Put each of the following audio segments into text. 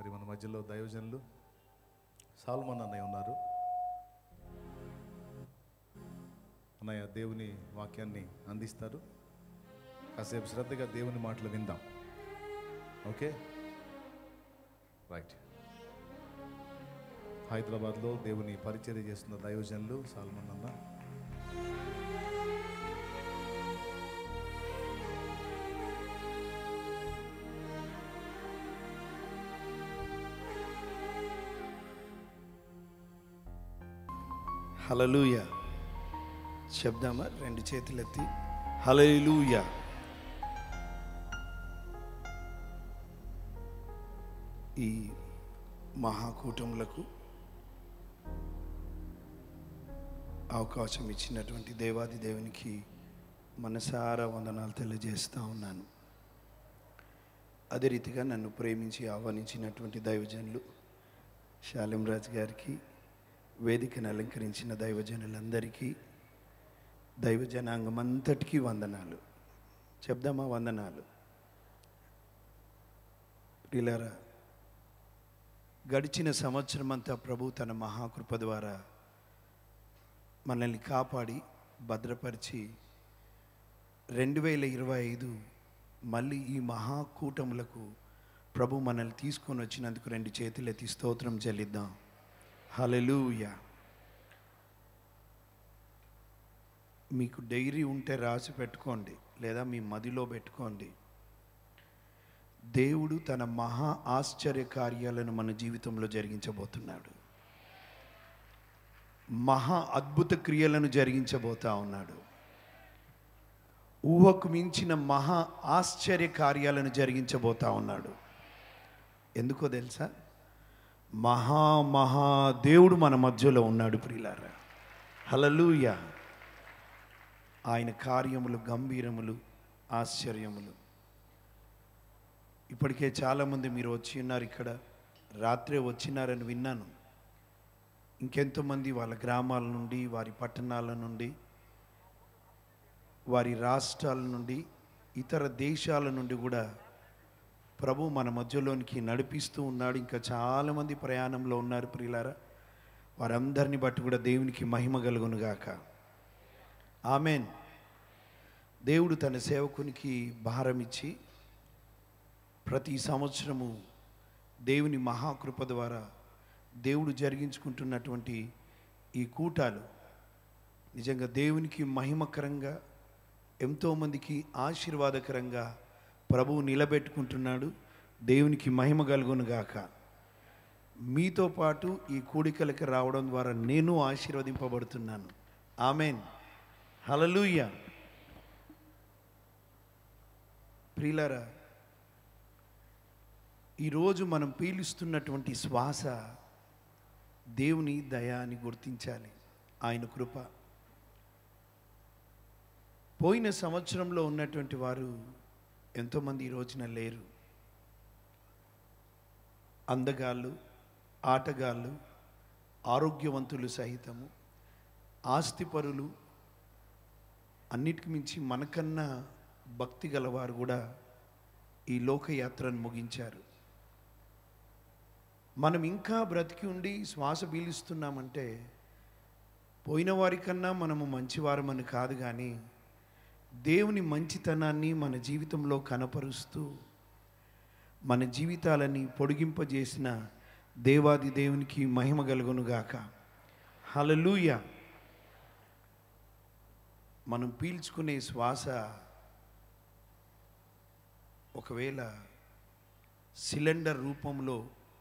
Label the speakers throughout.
Speaker 1: మరి మన మధ్యలో దైవజనులు సాల్మన్ అన్నయ్య ఉన్నారు. అన్నయ్య దేవుని వాక్యాన్ని అందిస్తారు. కాసేపు శ్రద్ధగా దేవుని మాటలు విందాం. Okay, right. హైదరాబాద్లో దేవుని పరిచర్య చేస్తున్న దైవజనులు సాల్మన్ అన్న.
Speaker 2: హల్లెలూయా చెప్దామా? రెండు చేతులెత్తి హల్లెలూయా. ఈ మహాకూటములకు అవకాశం ఇచ్చినటువంటి దేవాది దేవునికి మనసారా వందనాలు తెలియజేస్తూ ఉన్నాను. అదే రీతిగా నన్ను ప్రేమించి ఆహ్వానించినటువంటి దైవజనులు శాలిం రాజ్ గారికి, వేదికను అలంకరించిన దైవజనులందరికీ, దైవజనాంగం అంతటికీ వందనాలు చెప్దామా? వందనాలు. ప్రియులారా, గడిచిన సంవత్సరం అంతా ప్రభు తన మహాకృప ద్వారా మనల్ని కాపాడి భద్రపరిచి 2025 మళ్ళీ ఈ మహాకూటములకు ప్రభు మనల్ని తీసుకొని వచ్చినందుకు రెండు చేతులెత్తి స్తోత్రం చెల్లిద్దాం. హల్లెలూయా. మీకు డైరీ ఉంటే రాసి పెట్టుకోండి, లేదా మీ మదిలో పెట్టుకోండి. దేవుడు తన మహా ఆశ్చర్య కార్యాలను మన జీవితంలో జరిగించబోతున్నాడు. మహా అద్భుత క్రియలను జరిగించబోతా ఉన్నాడు. ఊహకు మించిన మహా ఆశ్చర్య కార్యాలను జరిగించబోతా ఉన్నాడు. ఎందుకో తెలుసా? మహా దేవుడు మన మధ్యలో ఉన్నాడు ప్రియులారా. హల్లెలూయా. ఆయన కార్యములు గంభీరములు, ఆశ్చర్యములు. ఇప్పటికే చాలామంది మీరు వచ్చి ఉన్నారు, ఇక్కడ రాత్రే వచ్చినారని విన్నాను. ఇంకెంతోమంది వాళ్ళ గ్రామాల నుండి, వారి పట్టణాల నుండి, వారి రాష్ట్రాల నుండి, ఇతర దేశాల నుండి కూడా ప్రభు మన మధ్యలోనికి నడిపిస్తూ ఉన్నాడు. ఇంకా చాలామంది ప్రయాణంలో ఉన్నారు ప్రియులారా. వారందరిని బట్టి కూడా దేవునికి మహిమ కలుగునుగాక. ఆమెన్. దేవుడు తన సేవకునికి భారం ఇచ్చి ప్రతి సంవత్సరము దేవుని మహాకృప ద్వారా దేవుడు జరిగించుకుంటున్నటువంటి ఈ కూటాలు నిజంగా దేవునికి మహిమకరంగా, ఎంతోమందికి ఆశీర్వాదకరంగా ప్రభువు నిలబెట్టుకుంటున్నాడు. దేవునికి మహిమ కలుగునుగాక. మీతో పాటు ఈ కూడికలకి రావడం ద్వారా నేను ఆశీర్వదింపబడుతున్నాను. ఆమెన్. హల్లెలూయా. ప్రియులారా, ఈరోజు మనం పీలుస్తున్నటువంటి శ్వాస దేవుని దయ అని గుర్తించాలి, ఆయన కృప. పోయిన సంవత్సరంలో ఉన్నటువంటి వారు ఎంతోమంది ఈ రోజున లేరు. అందగాళ్ళు, ఆటగాళ్ళు, ఆరోగ్యవంతులు సహితము, ఆస్తిపరులు, అన్నిటికి మించి మనకన్నా భక్తి గలవారు కూడా ఈ లోకయాత్రను ముగించారు. మనం ఇంకా బ్రతికి ఉండి శ్వాస పీలుస్తున్నామంటే పోయిన వారికన్నా మనము మంచివారమని కాదు, కానీ దేవుని మంచితనాన్ని మన జీవితంలో కనపరుస్తూ మన జీవితాలని పొడిగింపజేసిన దేవాది దేవునికి మహిమ కలుగునుగాక. హల్లెలూయా. మనం పీల్చుకునే శ్వాస ఒకవేళ సిలిండర్ రూపంలో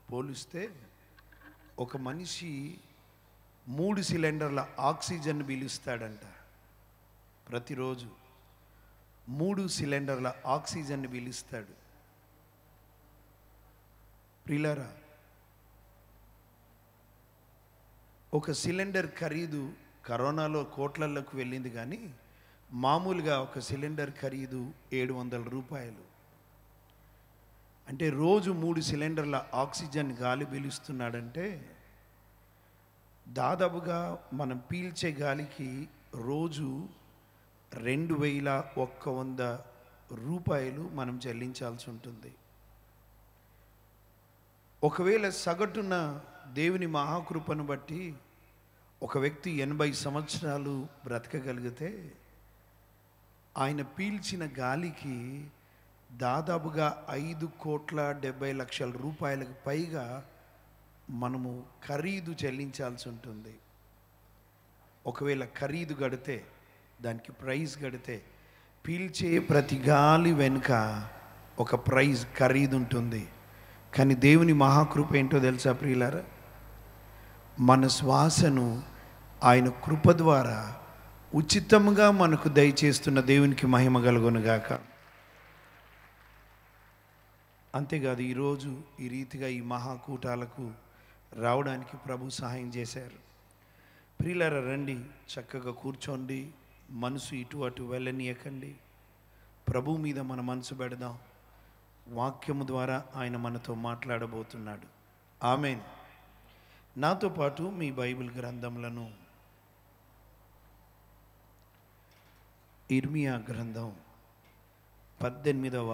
Speaker 2: పోలిస్తే ఒక మనిషి 3 సిలిండర్ల ఆక్సిజన్ పీలుస్తాడంట. ప్రతిరోజు 3 సిలిండర్ల ఆక్సిజన్ పీలుస్తాడు. ప్రియులారా, ఒక సిలిండర్ ఖరీదు కరోనాలో కోట్లలోకి వెళ్ళింది, కానీ మామూలుగా ఒక సిలిండర్ ఖరీదు 700 రూపాయలు. అంటే రోజు 3 సిలిండర్ల ఆక్సిజన్ గాలి పీలుస్తున్నాడంటే దాదాపుగా మనం పీల్చే గాలికి రోజు 2100 రూపాయలు మనం చెల్లించాల్సి ఉంటుంది. ఒకవేళ సగటున దేవుని మహాకృపను బట్టి ఒక వ్యక్తి 80 సంవత్సరాలు బ్రతకగలిగితే ఆయన పీల్చిన గాలికి దాదాపుగా 5,70,00,000 రూపాయలకు పైగా మనము ఖరీదు చెల్లించాల్సి ఉంటుంది. ఒకవేళ ఖరీదు గడితే, దానికి ప్రైజ్ గడితే, పీల్చే ప్రతి గాలి వెనుక ఒక ప్రైజ్ ఖరీదు ఉంటుంది. కానీ దేవుని మహాకృప ఏంటో తెలుసా ప్రియులారా? మన శ్వాసను ఆయన కృప ద్వారా ఉచితంగా మనకు దయచేస్తున్న దేవునికి మహిమ కలుగునుగాక. అంతేకాదు, ఈరోజు ఈ రీతిగా ఈ మహాకూటాలకు రావడానికి ప్రభు సహాయం చేశారు. ప్రియులారా, రండి, చక్కగా కూర్చోండి, మనసు ఇటు అటు వెళ్ళనీయకండి. ప్రభు మీద మన మనసు పెడదాం. వాక్యము ద్వారా ఆయన మనతో మాట్లాడబోతున్నాడు. ఆమేన్. నాతో పాటు మీ బైబిల్ గ్రంథములను ఇర్మియా గ్రంథం 18వ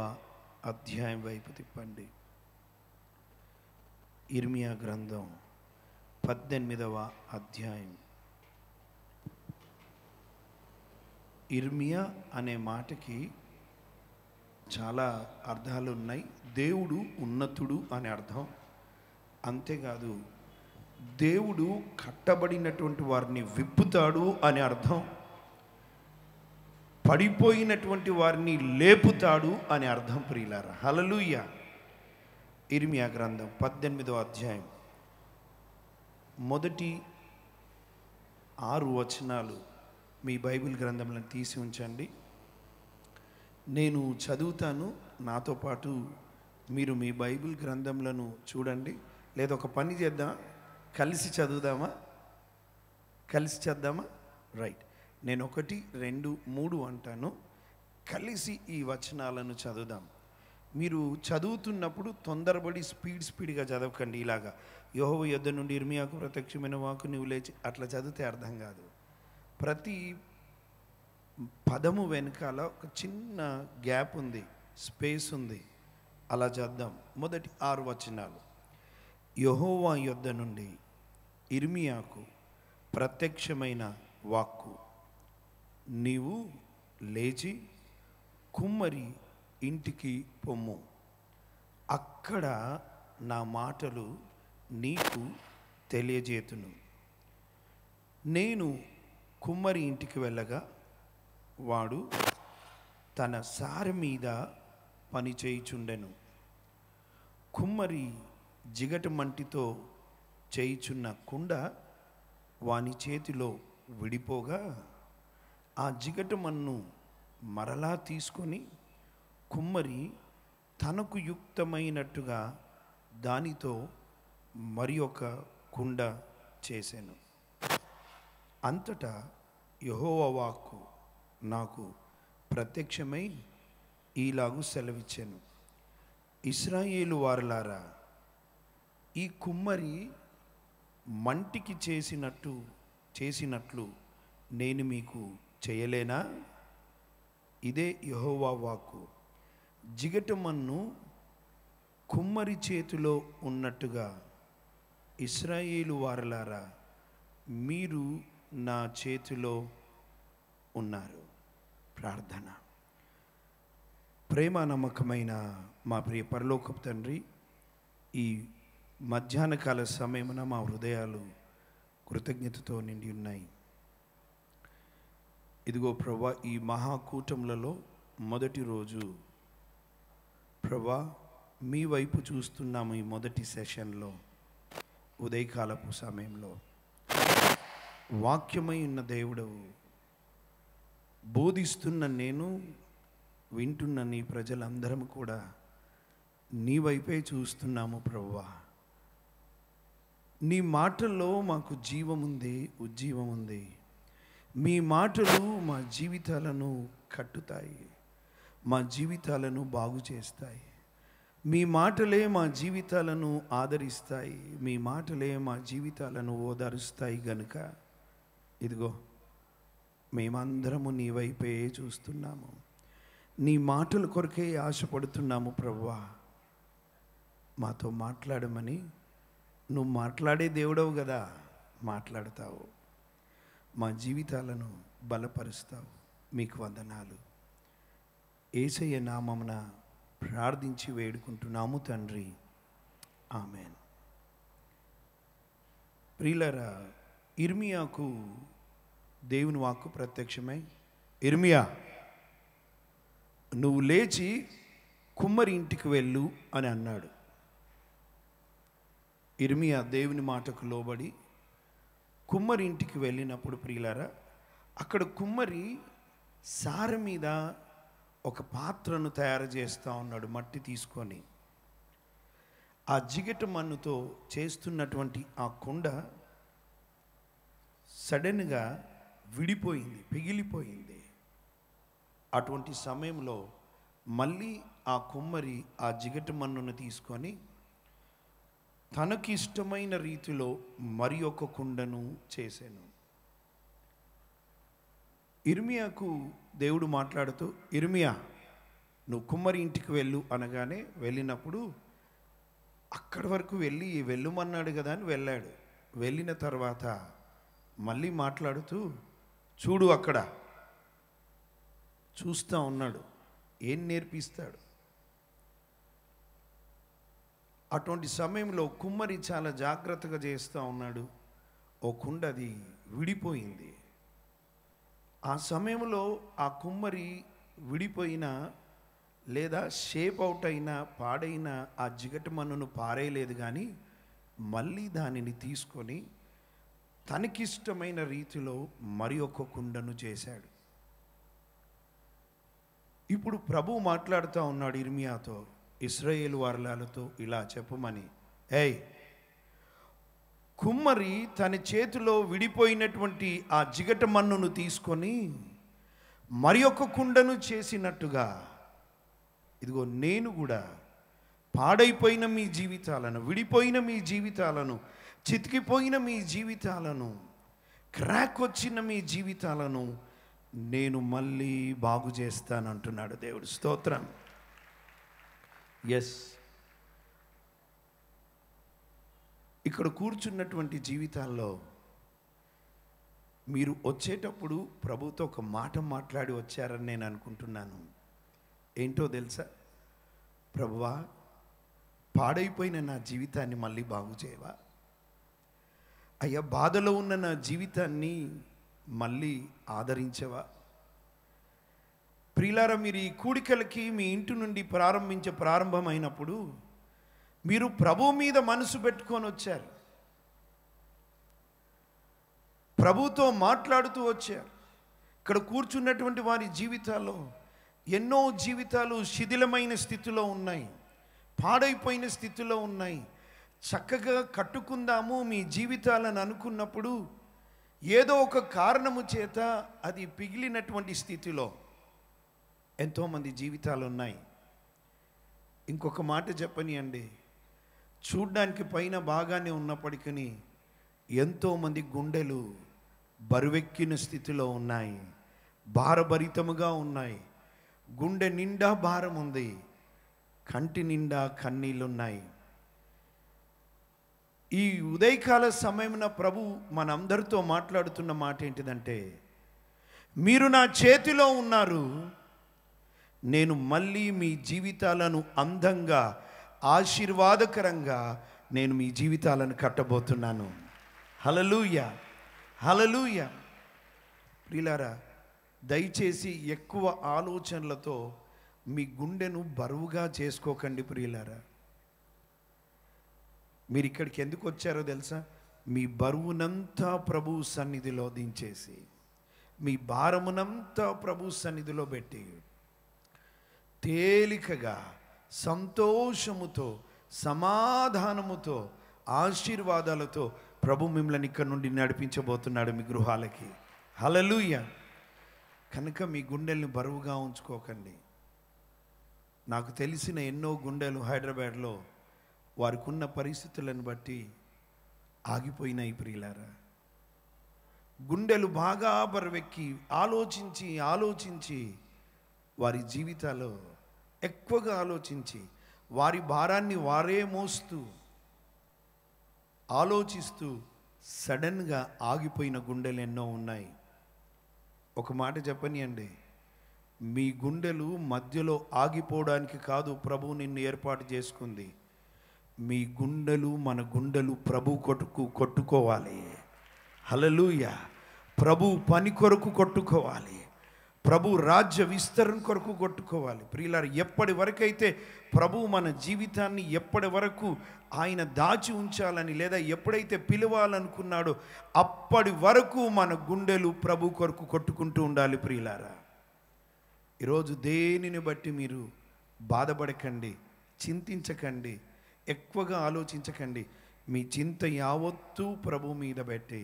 Speaker 2: అధ్యాయం వైపు తిప్పండి. ఇర్మియా గ్రంథం 18వ అధ్యాయం. ఇర్మియా అనే మాటకి చాలా అర్థాలు ఉన్నాయి. దేవుడు ఉన్నతుడు అనే అర్థం. అంతేకాదు, దేవుడు కట్టబడినటువంటి వారిని విప్పుతాడు అనే అర్థం. పడిపోయినటువంటి వారిని లేపుతాడు అనే అర్థం. ప్రియులారా, హల్లెలూయా. ఇర్మియా గ్రంథం 18వ అధ్యాయం మొదటి 6 వచనాలు మీ బైబిల్ గ్రంథంలో తీసి ఉంచండి. నేను చదువుతాను, నాతో పాటు మీరు మీ బైబిల్ గ్రంథంలను చూడండి. లేదా ఒక పని చేద్దాం, కలిసి చదువుదామా? కలిసి చేద్దామా? రైట్. నేను 1, 2, 3 అంటాను, కలిసి ఈ వచనాలను చదువుదాం. మీరు చదువుతున్నప్పుడు తొందరపడి స్పీడ్గా చదవకండి. ఇలాగా యెహోవా యొద్ద నుండి ఇర్మియాకు ప్రత్యక్షమైన వాక్కు నీవు లేచి అట్లా చదివితే అర్థం కాదు. ప్రతి పదము వెనకాల ఒక చిన్న గ్యాప్ ఉంది, స్పేస్ ఉంది. అలా చేద్దాం. మొదటి 6 వచనాలు. యెహోవా యొద్ద నుండి ఇర్మియాకు ప్రత్యక్షమైన వాక్కు, నీవు లేచి కుమ్మరి ఇంటికి పొమ్ము, అక్కడ నా మాటలు నీకు తెలియజేతును. నేను కుమ్మరి ఇంటికి వెళ్ళగా వాడు తన సారె మీద పని చేయుచుండెను. కుమ్మరి జిగట మంటితో చేయుచున్న కుండ వాని చేతిలో విడిపోగా ఆ జిగటమన్ను మరలా తీసుకొని కుమ్మరి తనకు యుక్తమైనట్టుగా దానితో మరి ఒక కుండ చేసెను. అంతటా యెహోవా వాక్కు నాకు ప్రత్యక్షమై ఈలాగు సెలవిచ్చెను. ఇశ్రాయేలు వారలారా, ఈ కుమ్మరి మంటికి చేసినట్లు నేను మీకు చేయలేనా? ఇదే యెహోవా వాక్కు. జిగటమన్ను కుమ్మరి చేతిలో ఉన్నట్టుగా ఇశ్రాయేలు వారలారా, మీరు నా చేతిలో ఉన్నారు. ప్రార్థన. ప్రేమ నమ్మకమైన మా ప్రియ పరలోకపు తండ్రి, ఈ మధ్యాహ్న కాల సమయమున మా హృదయాలు కృతజ్ఞతతో నిండి ఉన్నాయి. ఇదిగో ప్రభా, ఈ మహాకూటములలో మొదటి రోజు ప్రభా, మీ వైపు చూస్తున్నాము. ఈ మొదటి సెషన్లో ఉదయకాలపు సమయంలో వాక్యమై ఉన్న దేవుడవు, బోధిస్తున్న నేను, వింటున్న నీ ప్రజలందరం కూడా నీ వైపే చూస్తున్నాము ప్రభువా. నీ మాటల్లో మాకు జీవం ఉంది, ఉజ్జీవం ఉంది. మీ మాటలు మా జీవితాలను కట్టుతాయి, మా జీవితాలను బాగు చేస్తాయి. మీ మాటలే మా జీవితాలను ఆదరిస్తాయి, మీ మాటలే మా జీవితాలను ఓదారుస్తాయి. గనుక ఇదిగో మేమందరము నీ వైపే చూస్తున్నాము, నీ మాటల కొరకే ఆశపడుతున్నాము ప్రభువా. మాతో మాట్లాడమని. నువ్వు మాట్లాడే దేవుడవు కదా, మాట్లాడతావు, మా జీవితాలను బలపరుస్తావు. మీకు వందనాలు. యేసయ్య నామమున ప్రార్థించి వేడుకుంటున్నాము తండ్రి, ఆమెన్. ప్రియులారా, ఇర్మియాకు దేవుని వాక్కు ప్రత్యక్షమై, ఇర్మియా నువ్వు లేచి కుమ్మరి ఇంటికి వెళ్ళు అని అన్నాడు. ఇర్మియా దేవుని మాటకు లోబడి కుమ్మరి ఇంటికి వెళ్ళినప్పుడు ప్రియులారా, అక్కడ కుమ్మరి సారె మీద ఒక పాత్రను తయారు చేస్తూ ఉన్నాడు, మట్టి తీసుకొని. ఆ జిగట మన్నుతో చేస్తున్నటువంటి ఆ కుండ సడన్గా విడిపోయింది, పిగిలిపోయింది. అటువంటి సమయంలో మళ్ళీ ఆ కుమ్మరి ఆ జిగట మన్నును తీసుకొని తనకి ఇష్టమైన రీతిలో మరి ఒక కుండను చేశాను. ఇర్మియాకు దేవుడు మాట్లాడుతూ, ఇర్మియా నువ్వు కుమ్మరి ఇంటికి వెళ్ళు అనగానే వెళ్ళినప్పుడు అక్కడి వరకు వెళ్ళమన్నాడు కదా అని వెళ్ళాడు. వెళ్ళిన తర్వాత మళ్ళీ మాట్లాడుతూ, చూడు అక్కడ చూస్తూ ఉన్నాడు, ఏం నేర్పిస్తాడు. అటువంటి సమయంలో కుమ్మరి చాలా జాగ్రత్తగా చేస్తూ ఉన్నాడు. ఓ కుండ అది విడిపోయింది. ఆ సమయంలో ఆ కుమ్మరి విడిపోయిన లేదా షేప్ అవుట్ అయిన పాడైన ఆ జిగట మన్నును పారేయలేదు, కానీ మళ్ళీ దానిని తీసుకొని తనకిష్టమైన రీతిలో మరి ఒక కుండను చేశాడు. ఇప్పుడు ప్రభువు మాట్లాడుతూ ఉన్నాడు ఇర్మియాతో, ఇశ్రాయేలు వారలాలతో ఇలా చెప్పమని. ఏయ్, కుమ్మరి తన చేతిలో విడిపోయినటువంటి ఆ జిగట మన్నును తీసుకొని మరి ఒక కుండను చేసినట్టుగా, ఇదిగో నేను కూడా పాడైపోయిన మీ జీవితాలను, విడిపోయిన మీ జీవితాలను, చితికిపోయిన మీ జీవితాలను, క్రాక్ వచ్చిన మీ జీవితాలను నేను మళ్ళీ బాగు చేస్తానంటున్నాడు దేవుడు. స్తోత్రం. ఎస్, ఇక్కడ కూర్చున్నటువంటి జీవితాల్లో మీరు వచ్చేటప్పుడు ప్రభుతో ఒక మాట మాట్లాడి వచ్చారని నేను అనుకుంటున్నాను. ఏంటో తెలుసా? ప్రభువా, పాడైపోయిన నా జీవితాన్ని మళ్ళీ బాగు చేయవా? అయ్యా, బాధలో ఉన్న నా జీవితాన్ని మళ్ళీ ఆదరించవా? ప్రియులారా, మీరు ఈ కూడికలకి మీ ఇంటి నుండి ప్రారంభమైనప్పుడు మీరు ప్రభు మీద మనసు పెట్టుకొని వచ్చారు, ప్రభుతో మాట్లాడుతూ వచ్చారు. ఇక్కడ కూర్చున్నటువంటి వారి జీవితాల్లో ఎన్నో జీవితాలు శిథిలమైన స్థితిలో ఉన్నాయి, పాడైపోయిన స్థితిలో ఉన్నాయి. చక్కగా కట్టుకుందాము మీ జీవితాలను అనుకున్నప్పుడు ఏదో ఒక కారణము చేత అది పిగిలినటువంటి స్థితిలో ఎంతోమంది జీవితాలు ఉన్నాయి. ఇంకొక మాట చెప్పనియండి, చూడ్డానికి పైన బాగానే ఉన్నప్పటికీ ఎంతోమంది గుండెలు బరువెక్కిన స్థితిలో ఉన్నాయి, భారభరితముగా ఉన్నాయి. గుండె నిండా భారం ఉంది, కంటి నిండా కన్నీళ్ళున్నాయి. ఈ ఉదయకాల సమయమున ప్రభు మనందరితో మాట్లాడుతున్న మాట ఏంటిదంటే, మీరు నా చేతిలో ఉన్నారు, నేను మళ్ళీ మీ జీవితాలను అందంగా, ఆశీర్వాదకరంగా నేను మీ జీవితాలను కట్టబోతున్నాను. హల్లెలూయా, హల్లెలూయా. ప్రియులారా, దయచేసి ఎక్కువ ఆలోచనలతో మీ గుండెను బరువుగా చేసుకోకండి. ప్రియులారా, మీరు ఇక్కడికి ఎందుకు వచ్చారో తెలుసా? మీ బరువునంతా ప్రభు సన్నిధిలో దించేసి, మీ భారమునంతా ప్రభు సన్నిధిలో పెట్టి తేలికగా, సంతోషముతో, సమాధానముతో, ఆశీర్వాదాలతో ప్రభు మిమ్మల్ని ఇక్కడ నుండి నడిపించబోతున్నాడు మీ గృహాలకి. హల్లెలూయా. కనుక మీ గుండెల్ని బరువుగా ఉంచుకోకండి. నాకు తెలిసిన ఎన్నో గుండెలు హైదరాబాద్లో వారికి ఉన్న పరిస్థితులను బట్టి ఆగిపోయినాయి. ప్రియులారా, గుండెలు బాగా బరువెక్కి ఆలోచించి వారి జీవితాల్లో ఎక్కువగా ఆలోచించి వారి భారాన్ని వారే మోస్తూ ఆలోచిస్తూ సడన్గా ఆగిపోయిన గుండెలు ఎన్నో ఉన్నాయి. ఒక మాట చెప్పనియండి, మీ గుండెలు మధ్యలో ఆగిపోవడానికి కాదు ప్రభు నిన్ను ఏర్పాటు చేసుకుంది. మీ గుండెలు, మన గుండెలు ప్రభు కొట్టుకోవాలి. హల్లెలూయా. ప్రభు పని కొరకు కొట్టుకోవాలి, ప్రభు రాజ్య విస్తరణ కొరకు కొట్టుకోవాలి. ప్రియులారా, ఎప్పటి వరకైతే ప్రభు మన జీవితాన్ని ఎప్పటి వరకు ఆయన దాచి ఉంచాలని లేదా ఎప్పుడైతే పిలవాలనుకున్నాడో అప్పటి వరకు మన గుండెలు ప్రభు కొరకు కొట్టుకుంటూ ఉండాలి. ప్రియులారా, ఈరోజు దేనిని బట్టి మీరు బాధపడకండి, చింతించకండి, ఎక్కువగా ఆలోచించకండి. మీ చింత యావత్తూ ప్రభు మీద పెట్టి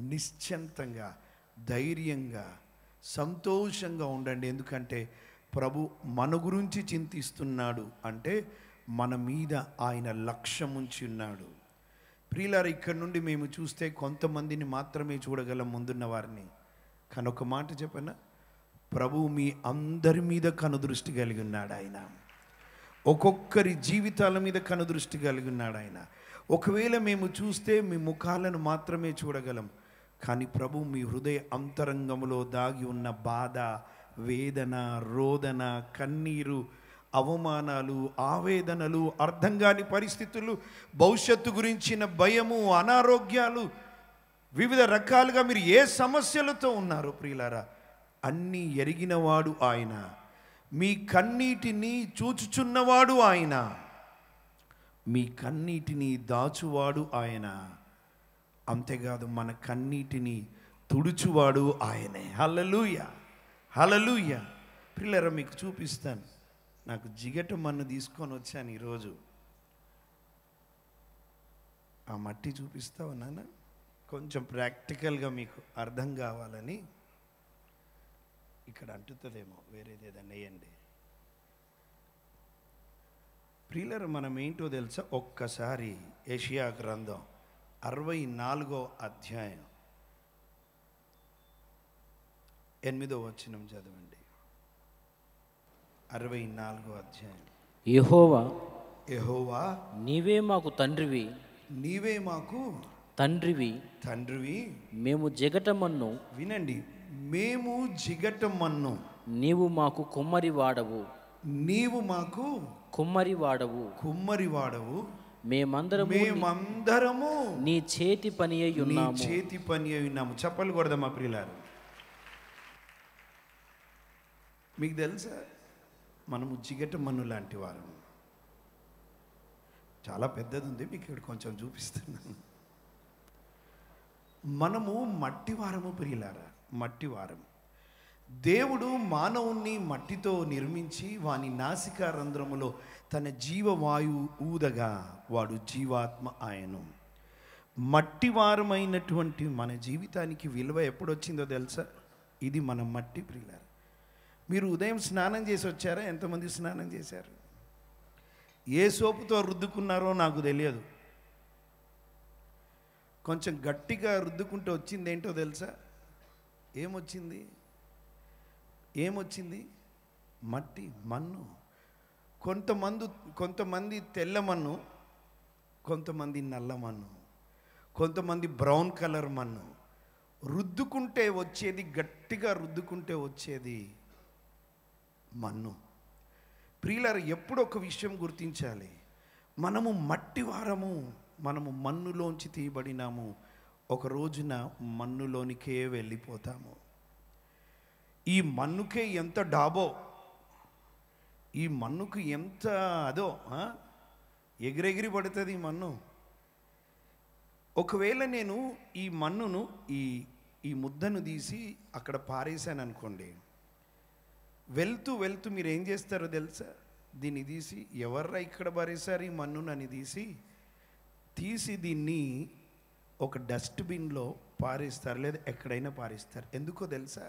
Speaker 2: నిశ్చింతంగా, ధైర్యంగా, సంతోషంగా ఉండండి. ఎందుకంటే ప్రభు మన గురించి చింతిస్తున్నాడు అంటే మన మీద ఆయన లక్ష్యం ఉంచి ఉన్నాడు. ప్రియులారా, ఇక్కడ నుండి మేము చూస్తే కొంతమందిని మాత్రమే చూడగలం, ముందున్న వారిని. కానీ ఒక మాట చెప్పనా, ప్రభు మీ అందరి మీద కనుదృష్టి కలిగి ఉన్నాడు. ఆయన ఒక్కొక్కరి జీవితాల మీద కనుదృష్టి కలిగి ఉన్నాడు ఆయన. ఒకవేళ మేము చూస్తే మీ ముఖాలను మాత్రమే చూడగలం, కానీ ప్రభు మీ హృదయ అంతరంగంలో దాగి ఉన్న బాధ, వేదన, రోదన, కన్నీరు, అవమానాలు, ఆవేదనలు, అర్థం కాని పరిస్థితులు, భవిష్యత్తు గురించిన భయము, అనారోగ్యాలు, వివిధ రకాలుగా మీరు ఏ సమస్యలతో ఉన్నారో ప్రియులారా, అన్నీ ఎరిగినవాడు ఆయన. మీ కన్నీటిని చూచుచున్నవాడు ఆయన, మీ కన్నీటిని దాచువాడు ఆయన. అంతేకాదు మన కన్నీటిని తుడుచువాడు ఆయనే. హల్లెలూయా, హల్లెలూయా. పిల్లరా, మీకు చూపిస్తాను. నాకు జిగట మన్ను తీసుకొని వచ్చాను ఈరోజు. ఆ మట్టి చూపిస్తావు నాన్న, కొంచెం ప్రాక్టికల్గా మీకు అర్థం కావాలని. ఇక్కడ అంటుతుందేమో, వేరేది ఏదన్నా వేయండి. ప్రియులరు, మనం ఏంటో తెలుసా? ఒక్కసారి యెషయా గ్రంథం 64వ అధ్యాయం 8వ వచనం చదవండి. 64వ అధ్యాయం. యెహోవా
Speaker 3: నీవే మాకు తండ్రివి,
Speaker 2: నీవే మాకు
Speaker 3: తండ్రివి,
Speaker 2: మేము
Speaker 3: జిగటమన్ను,
Speaker 2: వినండి, మేము జిగటమన్ను,
Speaker 3: నీవు మాకు కుమ్మరి వాడవు,
Speaker 2: నీవు మాకు
Speaker 3: కుమ్మరి
Speaker 2: వాడవు,
Speaker 3: మేమందరము నీ చేతి పని అయి
Speaker 2: ఉన్నాము. చప్పలు కొడదామా ప్రియులారు? మీకు తెలుసా, మనము జిగటమన్ను లాంటి వారు. చాలా పెద్దది ఉంది, మీకు ఇక్కడ కొంచెం చూపిస్తున్నాను. మనము మట్టివారము ప్రియులారా, మట్టివారం. దేవుడు మానవుణ్ణి మట్టితో నిర్మించి వాని నాసికా రంధ్రములో తన జీవవాయువు ఊదగా వాడు జీవాత్మ ఆయను. మట్టివారమైనటువంటి మన జీవితానికి విలువ ఎప్పుడొచ్చిందో తెలుసా? ఇది మన మట్టి ప్రియులారా. మీరు ఉదయం స్నానం చేసి వచ్చారా? ఎంతమంది స్నానం చేశారు? ఏ సోపుతో రుద్దుకున్నారో నాకు తెలియదు. కొంచెం గట్టిగా రుద్దుకుంటూ వచ్చింది ఏంటో తెలుసా? ఏమొచ్చింది? మట్టి, మన్ను. కొంతమంది తెల్ల మన్ను, కొంతమంది నల్ల మన్ను, కొంతమంది బ్రౌన్ కలర్ మన్ను. రుద్దుకుంటే వచ్చేది, గట్టిగా రుద్దుకుంటే వచ్చేది మన్ను. ప్రియులారా, ఎప్పుడు ఒక విషయం గుర్తించాలి, మనము మట్టి వారము, మనము మన్నులోంచి తీయబడినాము. ఒక రోజున మన్నులోనికే వెళ్ళిపోతాము. ఈ మన్నుకే ఎంత డాబో, ఈ మన్నుకు ఎంత అదో, ఎగిరెగిరి పడుతుంది ఈ మన్ను. ఒకవేళ నేను ఈ మన్నును ఈ ముద్దను తీసి అక్కడ పారేశాను అనుకోండి, వెళ్తూ మీరు ఏం చేస్తారో తెలుసా? దీన్ని తీసి, ఎవర్రా ఇక్కడ పారేశారు ఈ మన్నును అని తీసి దీన్ని ఒక డస్ట్బిన్లో పారేస్తారు, లేదా ఎక్కడైనా పారేస్తారు. ఎందుకో తెలుసా?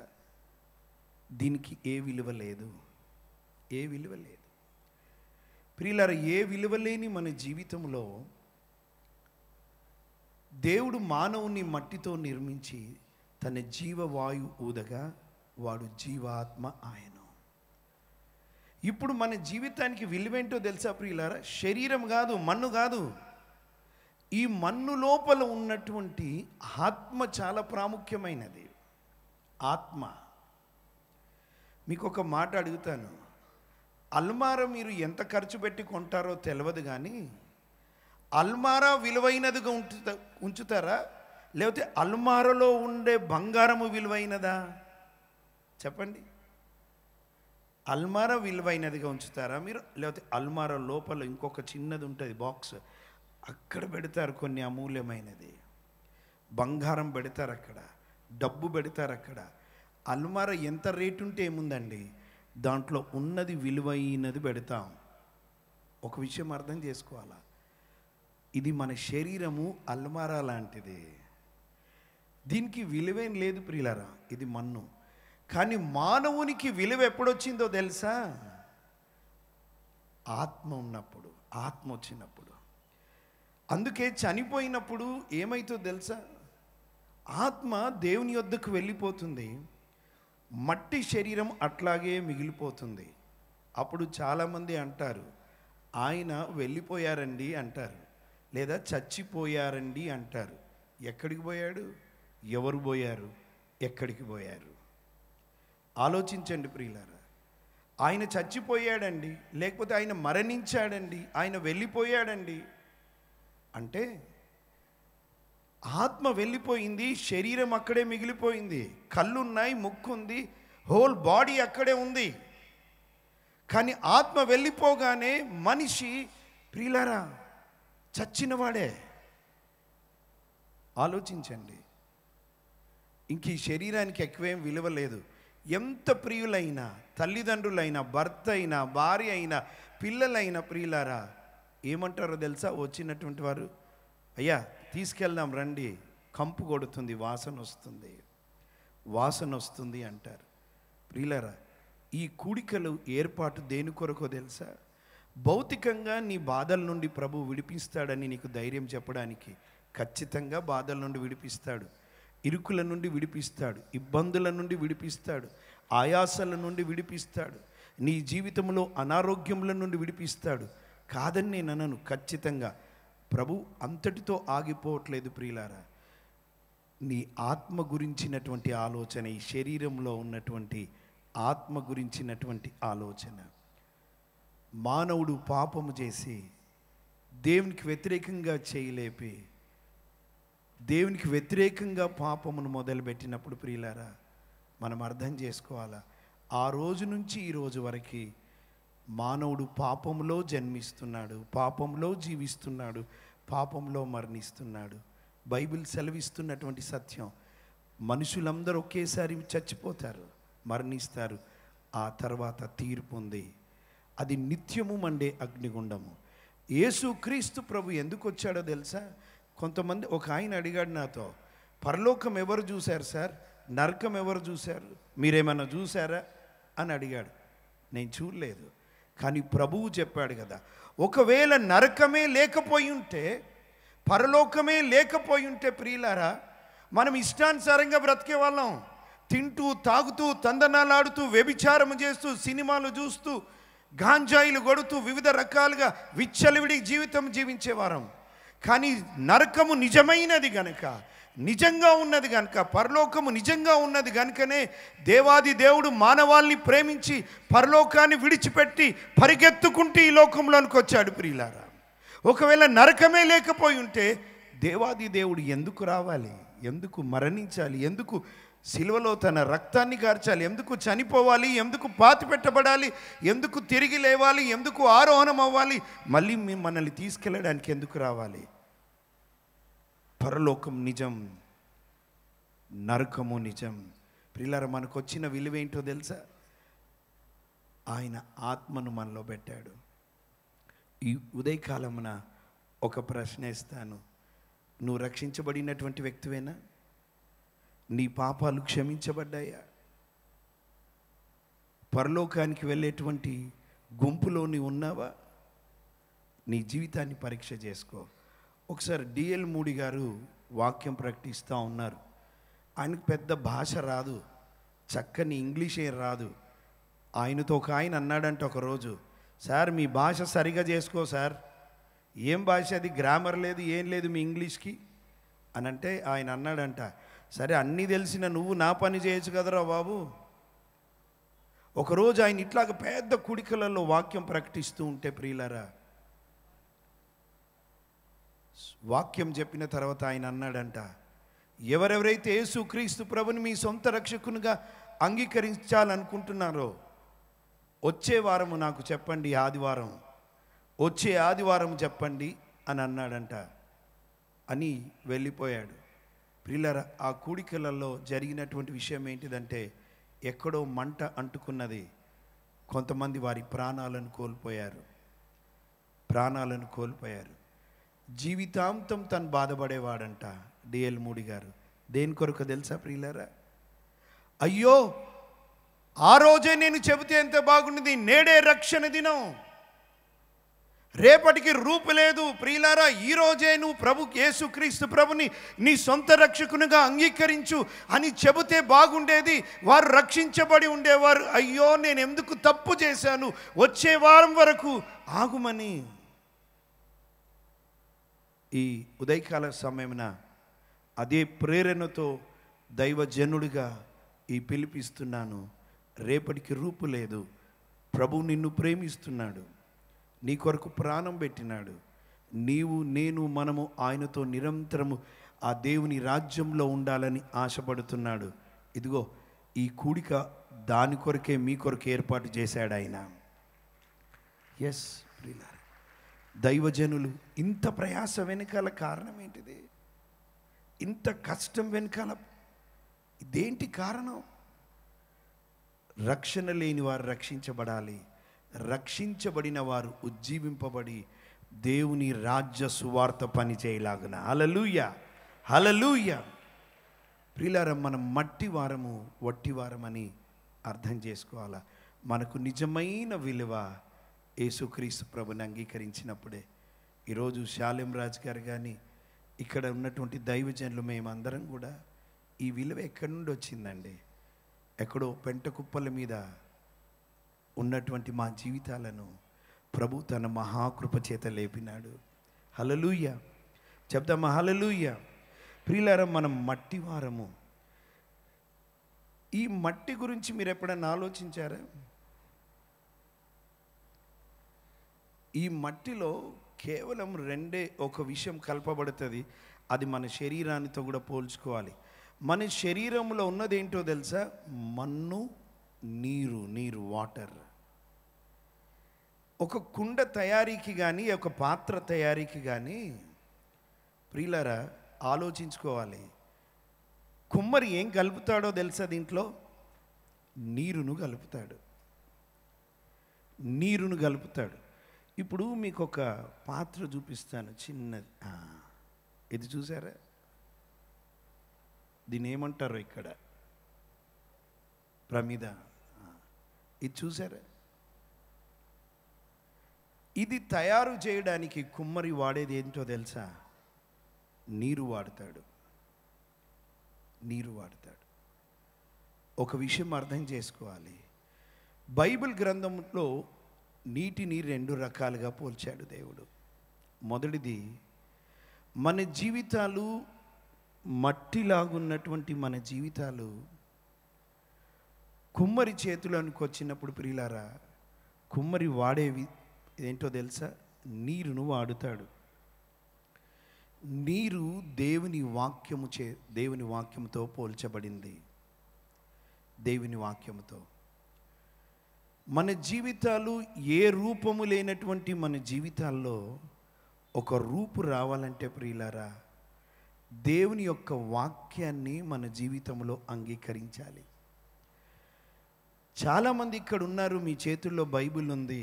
Speaker 2: దీనికి ఏ విలువ లేదు. ప్రియులారా, ఏ విలువ లేని మన జీవితంలో దేవుడు మానవుని మట్టితో నిర్మించి తన జీవవాయు ఊదగా వాడు జీవాత్మ ఆయన. ఇప్పుడు మన జీవితానికి విలువేంటో తెలుసా ప్రియులారా? శరీరం కాదు, మన్ను కాదు. ఈ మన్ను లోపల ఉన్నటువంటి ఆత్మ చాలా ప్రాముఖ్యమైనది. ఆత్మ. మీకు ఒక మాట అడుగుతాను. అల్మారా మీరు ఎంత ఖర్చు పెట్టి కొంటారో తెలియదు, కానీ అల్మారా విలువైనదిగా ఉంచుతారా, లేకపోతే అల్మారాలో ఉండే బంగారము విలువైనదా? చెప్పండి. అల్మారా విలువైనదిగా ఉంచుతారా మీరు, లేకపోతే అల్మారా లోపల ఇంకొక చిన్నది ఉంటుంది బాక్స్, అక్కడ పెడతారు కొన్ని అమూల్యమైనది, బంగారం పెడతారు అక్కడ, డబ్బు పెడతారు అక్కడ. అల్మారా ఎంత రేటు ఉంటే ఏముందండి, దాంట్లో ఉన్నది విలువైనది పెడతాం. ఒక విషయం అర్థం చేసుకోవాలా, ఇది మన శరీరము అల్మారా లాంటిది, దీనికి విలువేం లేదు ప్రియులారా, ఇది మన్ను. కానీ మానవునికి విలువ ఎప్పుడొచ్చిందో తెలుసా? ఆత్మ ఉన్నప్పుడు, ఆత్మ వచ్చినప్పుడు. అందుకే చనిపోయినప్పుడు ఏమైతో తెలుసా? ఆత్మ దేవుని యొద్దకు వెళ్ళిపోతుంది, మట్టి శరీరం అట్లాగే మిగిలిపోతుంది. అప్పుడు చాలామంది అంటారు, ఆయన వెళ్ళిపోయారండి అంటారు, లేదా చచ్చిపోయారండి అంటారు. ఎక్కడికి పోయాడు? ఎవరు పోయారు? ఎక్కడికి పోయారు? ఆలోచించండి ప్రియులారా. ఆయన చచ్చిపోయాడండి, లేకపోతే ఆయన మరణించాడండి, ఆయన వెళ్ళిపోయాడండి అంటే ఆత్మ వెళ్ళిపోయింది, శరీరం అక్కడే మిగిలిపోయింది, కళ్ళున్నాయి, ముక్కు ఉంది, హోల్ బాడీ అక్కడే ఉంది. కానీ ఆత్మ వెళ్ళిపోగానే మనిషి ప్రియులారా చచ్చినవాడే. ఆలోచించండి. ఇంక ఈ శరీరానికి ఎక్కువేం విలువ లేదు. ఎంత ప్రియులైనా, తల్లిదండ్రులైనా, భర్త అయినా, భార్య అయినా, పిల్లలైనా ప్రియులారా ఏమంటారో తెలుసా? వచ్చినటువంటి వారు, అయ్యా తీసుకెళ్దాం రండి, కంపు కొడుతుంది, వాసన వస్తుంది, వాసన వస్తుంది అంటారు. ప్రియులారా, ఈ కూడికలు ఏర్పాటు దేని కొరకో తెలుసా? భౌతికంగా నీ బాధల నుండి ప్రభు విడిపిస్తాడని నీకు ధైర్యం చెప్పడానికి. ఖచ్చితంగా బాధల నుండి విడిపిస్తాడు, ఇరుకుల నుండి విడిపిస్తాడు, ఇబ్బందుల నుండి విడిపిస్తాడు, ఆయాసాల నుండి విడిపిస్తాడు, నీ జీవితంలో అనారోగ్యముల నుండి విడిపిస్తాడు. కాదని నేను అనను. ఖచ్చితంగా ప్రభు అంతటితో ఆగిపోవట్లేదు ప్రియులారా. నీ ఆత్మ గురించినటువంటి ఆలోచన, ఈ శరీరంలో ఉన్నటువంటి ఆత్మ గురించినటువంటి ఆలోచన. మానవుడు పాపము చేసి దేవునికి వ్యతిరేకంగా చేయలేపి, దేవునికి వ్యతిరేకంగా పాపమును మొదలుపెట్టినప్పుడు ప్రియులారా మనం అర్థం చేసుకోవాలా, ఆ రోజు నుంచి ఈ రోజు వరకు మానవుడు పాపంలో జన్మిస్తున్నాడు, పాపంలో జీవిస్తున్నాడు, పాపంలో మరణిస్తున్నాడు. బైబిల్ సెలవిస్తున్నటువంటి సత్యం, మనుషులందరూ ఒకేసారి చచ్చిపోతారు, మరణిస్తారు, ఆ తర్వాత తీర్పు ఉంది. అది నిత్యము మండే అగ్నిగుండము. యేసుక్రీస్తు ప్రభు ఎందుకు వచ్చాడో తెలుసా? కొంతమంది, ఒక ఆయన అడిగాడు నాతో, పరలోకం ఎవరు చూశారు సార్, నరకం ఎవరు చూశారు, మీరేమన్నా చూశారా అని అడిగాడు. నేను చూడలేదు, కానీ ప్రభువు చెప్పాడు కదా, ఒకవేళ నరకమే లేకపోయి ఉంటే, పరలోకమే లేకపోయి ఉంటే ప్రియులారా మనం ఇష్టానుసారంగా బ్రతికే వాళ్ళం. తింటూ తాగుతూ తందనాలాడుతూ వ్యభిచారం చేస్తూ సినిమాలు చూస్తూ గాంజాయిలు కొడుతూ వివిధ రకాలుగా విచ్చలవిడి జీవితం జీవించేవారం. కానీ నరకము నిజమైనది గనుక, నిజంగా ఉన్నది గనుక, పరలోకము నిజంగా ఉన్నది గనుకనే దేవాది దేవుడు మానవాల్ని ప్రేమించి పరలోకాన్ని విడిచిపెట్టి పరిగెత్తుకుంటూ ఈ లోకంలోనికి వచ్చాడు ప్రియులారా. ఒకవేళ నరకమే లేకపోయి ఉంటే దేవాది దేవుడు ఎందుకు రావాలి, ఎందుకు మరణించాలి, ఎందుకు సిలువలో తన రక్తాన్ని కార్చాలి, ఎందుకు చనిపోవాలి, ఎందుకు పాతి పెట్టబడాలి, ఎందుకు తిరిగి లేవాలి, ఎందుకు ఆరోహణం అవ్వాలి, మళ్ళీ మనల్ని తీసుకెళ్ళడానికి ఎందుకు రావాలి? పరలోకం నిజం, నరకము నిజం. ప్రియులారా మనకు వచ్చిన విలువేంటో తెలుసా? ఆయన ఆత్మను మనలో పెట్టాడు. ఈ ఉదయకాలమున ఒక ప్రశ్న ఇస్తాను, నువ్వు రక్షించబడినటువంటి వ్యక్తివేనా? నీ పాపాలు క్షమించబడ్డాయా? పరలోకానికి వెళ్ళేటువంటి గుంపులో నీవు ఉన్నావా? నీ జీవితాన్ని పరీక్ష చేసుకో. ఒకసారి డిఎల్ మూడి గారు వాక్యం ప్రకటిస్తూ ఉన్నారు. ఆయనకు పెద్ద భాష రాదు, చక్కని ఇంగ్లీష్ ఏం రాదు. ఆయనతో ఒక ఆయన అన్నాడంట ఒకరోజు, సార్ మీ భాష సరిగా చేసుకో సార్, ఏం భాష అది, గ్రామర్ లేదు ఏం లేదు మీ ఇంగ్లీష్కి అని అంటే ఆయన అన్నాడంట, సరే అన్నీ తెలిసిన నువ్వు నా పని చేయొచ్చు కదరా బాబు. ఒకరోజు ఆయన ఇట్లాగ పెద్ద కుడికలలో వాక్యం ప్రకటిస్తూ ఉంటే ప్రియులారా, వాక్యం చెప్పిన తర్వాత ఆయన అన్నాడంట, ఎవరెవరైతే యేసుక్రీస్తు ప్రభుని మీ సొంత రక్షకునిగా అంగీకరించాలనుకుంటున్నారో వచ్చే వారము నాకు చెప్పండి, ఆదివారం వచ్చే ఆదివారం చెప్పండి అని అన్నాడంట. అని వెళ్ళిపోయాడు. ప్రియులారా, ఆ కూడికలలో జరిగినటువంటి విషయం ఏంటిదంటే, ఎక్కడో మంట అంటుకున్నది. కొంతమంది వారి ప్రాణాలను కోల్పోయారు. జీవితాంతం తను బాధపడేవాడంట డిఎల్ మూడి గారు. దేని కొరకు తెలుసా ప్రియులారా? అయ్యో ఆ రోజే నేను చెబితే ఎంత బాగుండేది, నేడే రక్షణ దినం, రేపటికి రూపు లేదు. ప్రియులారా, ఈరోజే నువ్వు ప్రభు యేసుక్రీస్తు ప్రభుని నీ సొంత రక్షకునిగా అంగీకరించు అని చెబితే బాగుండేది, వారు రక్షించబడి ఉండేవారు. అయ్యో నేను ఎందుకు తప్పు చేశాను, వచ్చే వారం వరకు ఆగుమని ఈ ఉదయకాల సమయమున అదే ప్రేరణతో దైవజనుడిగా ఈ పిలిపిస్తున్నాను. రేపటికి రూపు లేదు. ప్రభు నిన్ను ప్రేమిస్తున్నాడు, నీ కొరకు ప్రాణం పెట్టినాడు. నీవు నేను మనము ఆయనతో నిరంతరము ఆ దేవుని రాజ్యంలో ఉండాలని ఆశపడుతున్నాడు. ఇదిగో ఈ కూడిక దాని కొరకే, మీ కొరకు ఏర్పాటు చేశాడు ఆయన. ఎస్ ప్రియులారా, దైవజనులు ఇంత ప్రయాస వెనకాల కారణం ఏంటిది? ఇంత కష్టం వెనకాల ఇదేంటి కారణం? రక్షణ లేని వారు రక్షించబడాలి, రక్షించబడిన వారు ఉజ్జీవింపబడి దేవుని రాజ్య సువార్త పని చేయలాగున. హల్లెలూయా, హల్లెలూయా. ప్రియులారా, మనం మట్టి వారము వట్టి వారమని అర్థం చేసుకోవాలా. మనకు నిజమైన విలువ యేసుక్రీస్తు ప్రభుని అంగీకరించినప్పుడే. ఈరోజు శాలెం రాజు గారు కానీ ఇక్కడ ఉన్నటువంటి దైవజనులు మేమందరం కూడా ఈ విలువ ఎక్కడి నుండి వచ్చిందండి? ఎక్కడో పెంట కుప్పల మీద ఉన్నటువంటి మా జీవితాలను ప్రభు తన మహాకృప చేత లేపినాడు. హల్లెలూయా, చెప్తామా హల్లెలూయా. ప్రియులారా, మనం మట్టి వారము. ఈ మట్టి గురించి మీరు ఎప్పుడైనా ఆలోచించారా? ఈ మట్టిలో కేవలం రెండే ఒక విషయం కలపబడుతుంది. అది మన శరీరానితో కూడా పోల్చుకోవాలి. మన శరీరంలో ఉన్నది ఏంటో తెలుసా? మన్ను, నీరు, వాటర్. ఒక కుండ తయారీకి కానీ ఒక పాత్ర తయారీకి కానీ ప్రియులారా ఆలోచించుకోవాలి. కుమ్మరి ఏం కలుపుతాడో తెలుసా? దీంట్లో నీరును కలుపుతాడు. ఇప్పుడు మీకు ఒక పాత్ర చూపిస్తాను, చిన్నది. ఇది చూసారా? దీన్ని ఏమంటారో ఇక్కడ ప్రమిద. ఇది చూసారా? ఇది తయారు చేయడానికి కుమ్మరి వాడేది ఏంటో తెలుసా? నీరు వాడతాడు. ఒక విషయం అర్థం చేసుకోవాలి. బైబిల్ గ్రంథంలో నీటిని రెండు రకాలుగా పోల్చాడు దేవుడు. మొదటిది, మన జీవితాలు మట్టిలాగున్నటువంటి మన జీవితాలు కుమ్మరి చేతులకు వచ్చినప్పుడు ప్రియులారా, కుమ్మరి వాడేవి ఏంటో తెలుసా? నీరును వాడుతాడు. నీరు దేవుని వాక్యముతో పోల్చబడింది. దేవుని వాక్యముతో మన జీవితాలు ఏ రూపము లేనటువంటి మన జీవితాల్లో ఒక రూపు రావాలంటే ప్రియులారా, దేవుని యొక్క వాక్యాన్ని మన జీవితంలో అంగీకరించాలి. చాలామంది ఇక్కడ ఉన్నారు, మీ చేతుల్లో బైబిల్ ఉంది,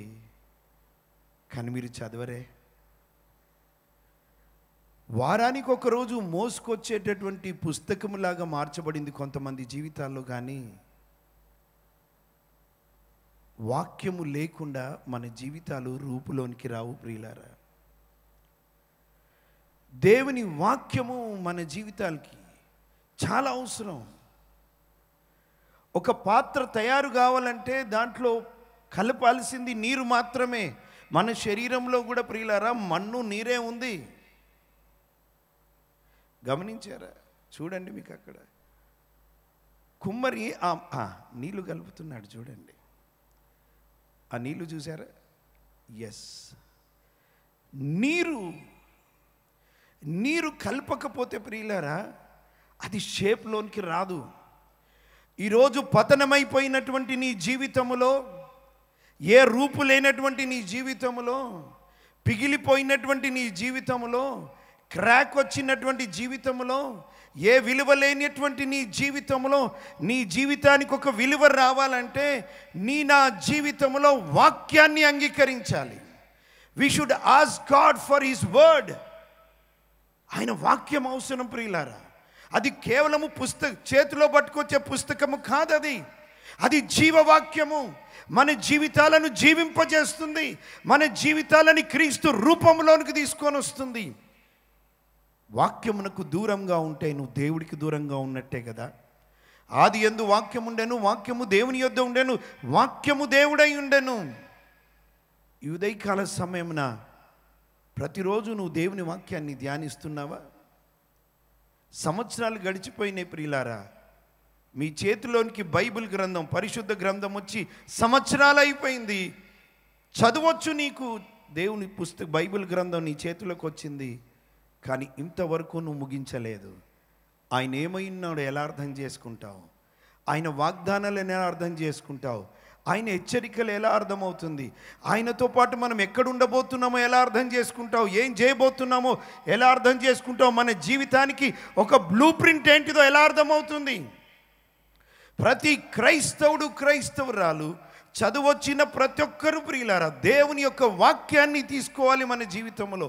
Speaker 2: కానీ మీరు చదవరే. వారానికి ఒకరోజు మోసుకొచ్చేటటువంటి పుస్తకంలాగా మార్చబడింది కొంతమంది జీవితాల్లో. కానీ వాక్యము లేకుండా మన జీవితాలు రూపులోనికి రావు ప్రియులారా. దేవుని వాక్యము మన జీవితాలకి చాలా అవసరం. ఒక పాత్ర తయారు కావాలంటే దాంట్లో కలపాల్సింది నీరు మాత్రమే. మన శరీరంలో కూడా ప్రియులారా మన్ను నీరే ఉంది. గమనించారా? చూడండి, మీకు అక్కడ కుమ్మరి నీళ్లు కలుపుతున్నాడు చూడండి. ఆ నీళ్లు చూసారా? ఎస్, నీరు కలపకపోతే ప్రియులారా అది షేప్లోనికి రాదు. ఈరోజు పతనమైపోయినటువంటి నీ జీవితంలో, ఏ రూపు లేనటువంటి నీ జీవితంలో, పిగిలిపోయినటువంటి నీ జీవితంలో, క్రాక్ వచ్చినటువంటి జీవితంలో, ఏ విలువ లేనటువంటి నీ జీవితంలో, నీ జీవితానికి ఒక విలువ రావాలంటే నా జీవితంలో వాక్యాన్ని అంగీకరించాలి. We should ask God for his word. ఆయన వాక్యం అవసరం ప్రియులారా. అది కేవలము చేతిలో పట్టుకొచ్చే పుస్తకము కాదు, అది జీవవాక్యము. మన జీవితాలను జీవింపజేస్తుంది, మన జీవితాలని క్రీస్తు రూపంలోనికి తీసుకొని వస్తుంది. వాక్యమునకు దూరంగా ఉంటే నువ్వు దేవుడికి దూరంగా ఉన్నట్టే కదా. ఆది యందు వాక్యం ఉండెను, వాక్యము దేవుని యొద్ద ఉండెను, వాక్యము దేవుడై ఉండెను. ఈ ఉదయకాల సమయమున ప్రతిరోజు నువ్వు దేవుని వాక్యాన్ని ధ్యానిస్తున్నావా? సంవత్సరాలు గడిచిపోయినాయి ప్రియులారా. మీ చేతిలోనికి బైబిల్ గ్రంథం, పరిశుద్ధ గ్రంథం వచ్చి సంవత్సరాలు అయిపోయింది. చదవచ్చు, నీకు దేవుని బైబిల్ గ్రంథం నీ చేతిలోకి వచ్చింది, కానీ ఇంతవరకు నువ్వు ముగించలేదు. ఆయన ఏమైనాడో ఎలా అర్థం చేసుకుంటావు? ఆయన వాగ్దానాలు ఎలా అర్థం చేసుకుంటావు? ఆయన హెచ్చరికలు ఎలా అర్థమవుతుంది? ఆయనతో పాటు మనం ఎక్కడ ఉండబోతున్నామో ఎలా అర్థం చేసుకుంటావు? ఏం చేయబోతున్నామో ఎలా అర్థం చేసుకుంటావు? మన జీవితానికి ఒక బ్లూ ప్రింట్ ఏంటిదో ఎలా అర్థమవుతుంది? ప్రతి క్రైస్తవుడు, క్రైస్తవురాలు, చదువొచ్చిన ప్రతి ఒక్కరు ప్రియులారా దేవుని యొక్క వాక్యాన్ని తీసుకోవాలి, మన జీవితంలో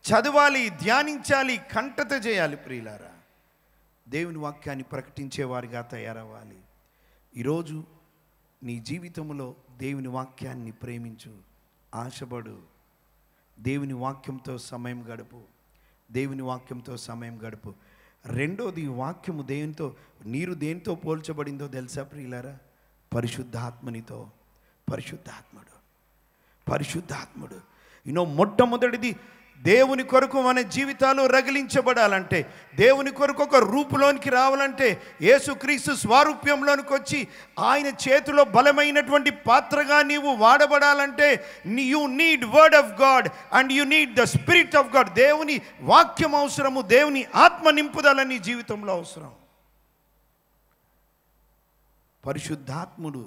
Speaker 2: చదవాలి, ధ్యానించాలి, కంఠత చేయాలి ప్రియులారా. దేవుని వాక్యాన్ని ప్రకటించేవారిగా తయారవ్వాలి. ఈరోజు నీ జీవితంలో దేవుని వాక్యాన్ని ప్రేమించు, ఆశపడు, దేవుని వాక్యంతో సమయం గడుపు, దేవుని వాక్యంతో సమయం గడుపు. రెండోది, వాక్యము నీరు దేనితో పోల్చబడిందో తెలుసా ప్రియులారా? పరిశుద్ధాత్మనితో. పరిశుద్ధాత్ముడు. మొట్టమొదటిది దేవుని కొరకు మన జీవితాలు రగిలించబడాలంటే, దేవుని కొరకు ఒక రూపులోనికి రావాలంటే, యేసుక్రీస్తు స్వారూప్యంలోనికి వచ్చి ఆయన చేతిలో బలమైనటువంటి పాత్రగా నీవు వాడబడాలంటే you need word of God and you need the spirit of God. దేవుని వాక్యం అవసరము, దేవుని ఆత్మ నింపుదల నీ జీవితంలో అవసరం. పరిశుద్ధాత్ముడు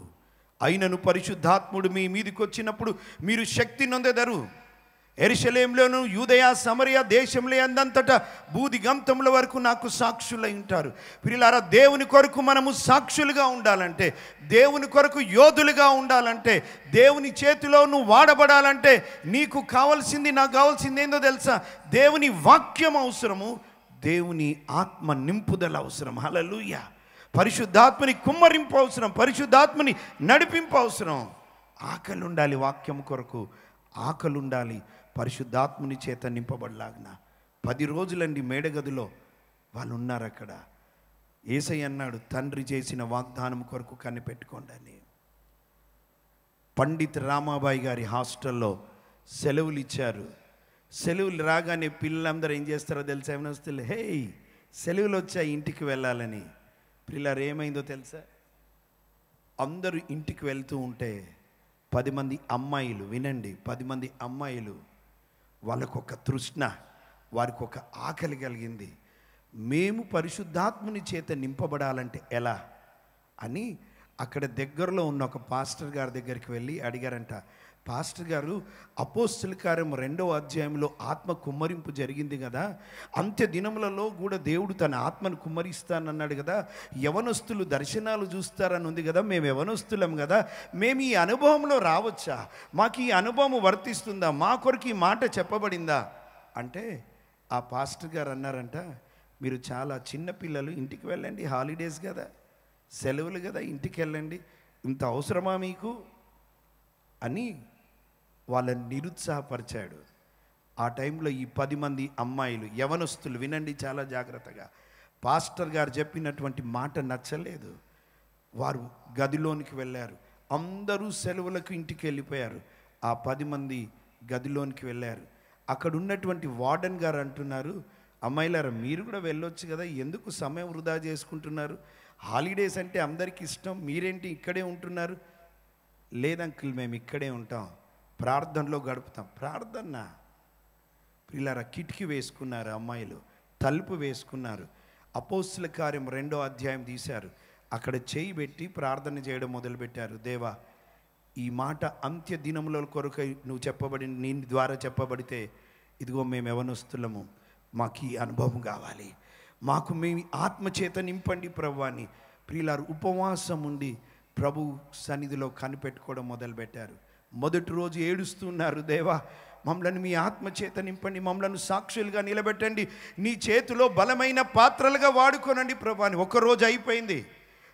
Speaker 2: అయినను పరిశుద్ధాత్ముడు మీ మీదికి వచ్చినప్పుడు మీరు శక్తి నొందెదరు. యెరూషలేములోను, యూదయ, సమరయ దేశంలో అందంతటా భూదిగంతముల వరకు నాకు సాక్షులై ఉంటారు. ప్రియులారా, దేవుని కొరకు మనము సాక్షులుగా ఉండాలంటే, దేవుని కొరకు యోధులుగా ఉండాలంటే, దేవుని చేతిలో నువ్వు వాడబడాలంటే నీకు కావాల్సింది, నాకు కావాల్సింది ఏందో తెలుసా? దేవుని వాక్యం అవసరము, దేవుని ఆత్మ నింపుదల అవసరం. హల్లెలూయా. పరిశుద్ధాత్మని కుమ్మరింపు అవసరం, పరిశుద్ధాత్మని నడిపింపు అవసరం. ఆకలి ఉండాలి, వాక్యం కొరకు ఆకలి ఉండాలి. పరిశుద్ధాత్ముని చేత నింపబడలాగిన 10 రోజులండి మేడగదిలో వాళ్ళు ఉన్నారు. అక్కడ యేసయ్య అన్నాడు, తండ్రి చేసిన వాగ్దానం కొరకు కనిపెట్టుకోండి అని. పండిత్ రామాబాయి గారి హాస్టల్లో సెలవులు ఇచ్చారు. సెలవులు రాగానే పిల్లలందరూ ఏం చేస్తారో తెలుసా? ఏమైనా వస్తే హే సెలవులు వచ్చాయి ఇంటికి వెళ్ళాలని. పిల్లలు ఏమైందో తెలుసా? అందరూ ఇంటికి వెళ్తూ ఉంటే 10 మంది అమ్మాయిలు, వినండి, 10 మంది అమ్మాయిలు, వాళ్ళకొక తృష్ణ, వారికి ఒక ఆకలి కలిగింది. మేము పరిశుద్ధాత్ముని చేత నింపబడాలంటే ఎలా అని అక్కడ దగ్గరలో ఉన్న ఒక పాస్టర్ గారి దగ్గరికి వెళ్ళి అడిగారంట. పాస్టర్ గారు, అపోస్తల కార్యం 2వ అధ్యాయంలో ఆత్మ కుమ్మరింపు జరిగింది కదా, అంత్య దినములలో కూడా దేవుడు తన ఆత్మను కుమ్మరిస్తానన్నాడు కదా, యవనస్తులు దర్శనాలు చూస్తారని ఉంది కదా, మేము యవనస్తులం కదా, మేము ఈ అనుభవంలో రావచ్చా? మాకు ఈ అనుభవం వర్తిస్తుందా? మా కొరకు ఈ మాట చెప్పబడిందా అంటే ఆ పాస్టర్ గారు అన్నారంట, మీరు చాలా చిన్నపిల్లలు, ఇంటికి వెళ్ళండి, హాలిడేస్ కదా, సెలవులు కదా, ఇంటికి వెళ్ళండి, ఇంత అవసరమా మీకు అని వాళ్ళని నిరుత్సాహపరిచాడు. ఆ టైంలో ఈ 10 మంది అమ్మాయిలు, యవనస్తులు, వినండి చాలా జాగ్రత్తగా, పాస్టర్ గారు చెప్పినటువంటి మాట నచ్చలేదు. వారు గదిలోనికి వెళ్ళారు. అందరూ సెలవులకు ఇంటికి వెళ్ళిపోయారు. ఆ 10 మంది గదిలోనికి వెళ్ళారు. అక్కడ ఉన్నటువంటి వార్డెన్ గారు అంటున్నారు, అమ్మాయిలారా మీరు కూడా వెళ్ళొచ్చు కదా, ఎందుకు సమయం వృధా చేసుకుంటున్నారు? హాలిడేస్ అంటే అందరికీ ఇష్టం, మీరేంటి ఇక్కడే ఉంటున్నారు? లేదంకుల్, మేము ఇక్కడే ఉంటాం, ప్రార్థనలో గడుపుతాం. ప్రార్థన పిల్లరా, కిటికీ వేసుకున్నారు అమ్మాయిలు, తలుపు వేసుకున్నారు. అపోస్తుల కార్యం 2వ అధ్యాయం తీశారు. అక్కడ చేయి పెట్టి ప్రార్థన చేయడం మొదలుపెట్టారు. దేవా, ఈ మాట అంత్య దినముల కొరకు నువ్వు చెప్పబడి నీ ద్వారా చెప్పబడితే, ఇదిగో మేము యవనస్తులము, మాకు ఈ అనుభవం కావాలి, మాకు మీ ఆత్మచేత నింపండి ప్రభు అని ప్రియులారు ఉపవాసం ఉండి ప్రభు సన్నిధిలో కనిపెట్టుకోవడం మొదలుపెట్టారు. మొదటి రోజు ఏడుస్తున్నారు, దేవా మమ్మల్ని మీ ఆత్మచేత నింపండి, మమ్మల్ని సాక్షులుగా నిలబెట్టండి, నీ చేతిలో బలమైన పాత్రలుగా వాడుకోనండి ప్రభు అని. 1 రోజు అయిపోయింది,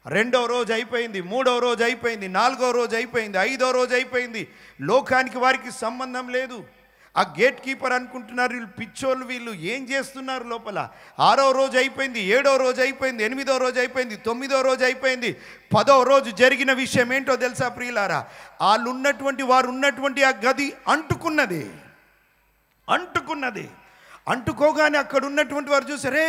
Speaker 2: 2వ రోజు అయిపోయింది, 3వ రోజు అయిపోయింది, 4వ రోజు అయిపోయింది, 5వ రోజు అయిపోయింది. లోకానికి వారికి సంబంధం లేదు. ఆ గేట్ కీపర్ అనుకుంటున్నారు వీళ్ళు పిచ్చోళ్ళు, వీళ్ళు ఏం చేస్తున్నారు లోపల. 6వ రోజు అయిపోయింది, 7వ రోజు అయిపోయింది, 8వ రోజు అయిపోయింది, 9వ రోజు అయిపోయింది. 10వ రోజు జరిగిన విషయం ఏంటో తెలుసా ప్రియులారా? వారు ఉన్నటువంటి ఆ గది అంటుకున్నది. అంటుకోగానే అక్కడ ఉన్నటువంటి వారు చూసారే,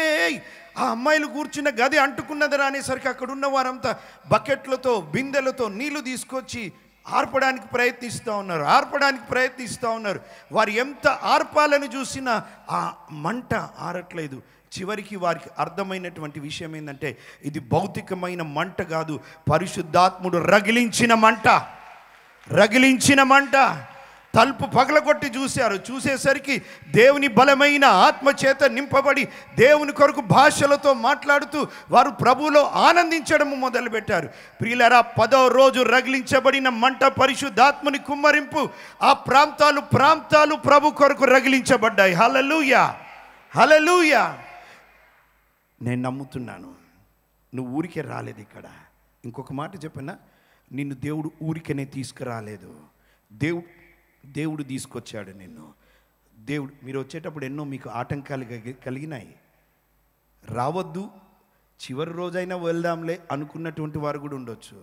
Speaker 2: ఆ అమ్మాయిలు కూర్చున్న గది అంటుకున్నదిరా అనేసరికి అక్కడ ఉన్న వారంతా బకెట్లతో బిందెలతో నీళ్లు తీసుకొచ్చి ఆర్పడానికి ప్రయత్నిస్తూ ఉన్నారు. వారు ఎంత ఆర్పాలని చూసినా ఆ మంట ఆరట్లేదు. చివరికి వారికి అర్థమైనటువంటి విషయం ఏంటంటే, ఇది భౌతికమైన మంట కాదు, పరిశుద్ధాత్ముడు రగిలించిన మంట. తలుపు పగలగొట్టి చూసేసరికి దేవుని బలమైన ఆత్మచేత నింపబడి దేవుని కొరకు భాషలతో మాట్లాడుతూ వారు ప్రభువులో ఆనందించడము మొదలుపెట్టారు. ప్రియులారా, 10వ రోజు రగిలించబడిన మంట, పరిశుద్ధాత్ముని కుమ్మరింపు, ఆ ప్రాంతాలు ప్రభు కొరకు రగిలించబడ్డాయి. హల్లెలూయా, హల్లెలూయా. నేను నమ్ముతున్నాను, నువ్వు ఊరికే రాలేదు ఇక్కడ. ఇంకొక మాట చెప్పనా, నిన్ను దేవుడు ఊరికనే తీసుకురాలేదు, దేవుడు తీసుకొచ్చాడు నిన్ను. మీరు వచ్చేటప్పుడు ఎన్నో మీకు ఆటంకాలు కలిగినాయి. రావద్దు, చివరి రోజైనా వెళ్దాంలే అనుకున్నటువంటి వారు కూడా ఉండొచ్చు.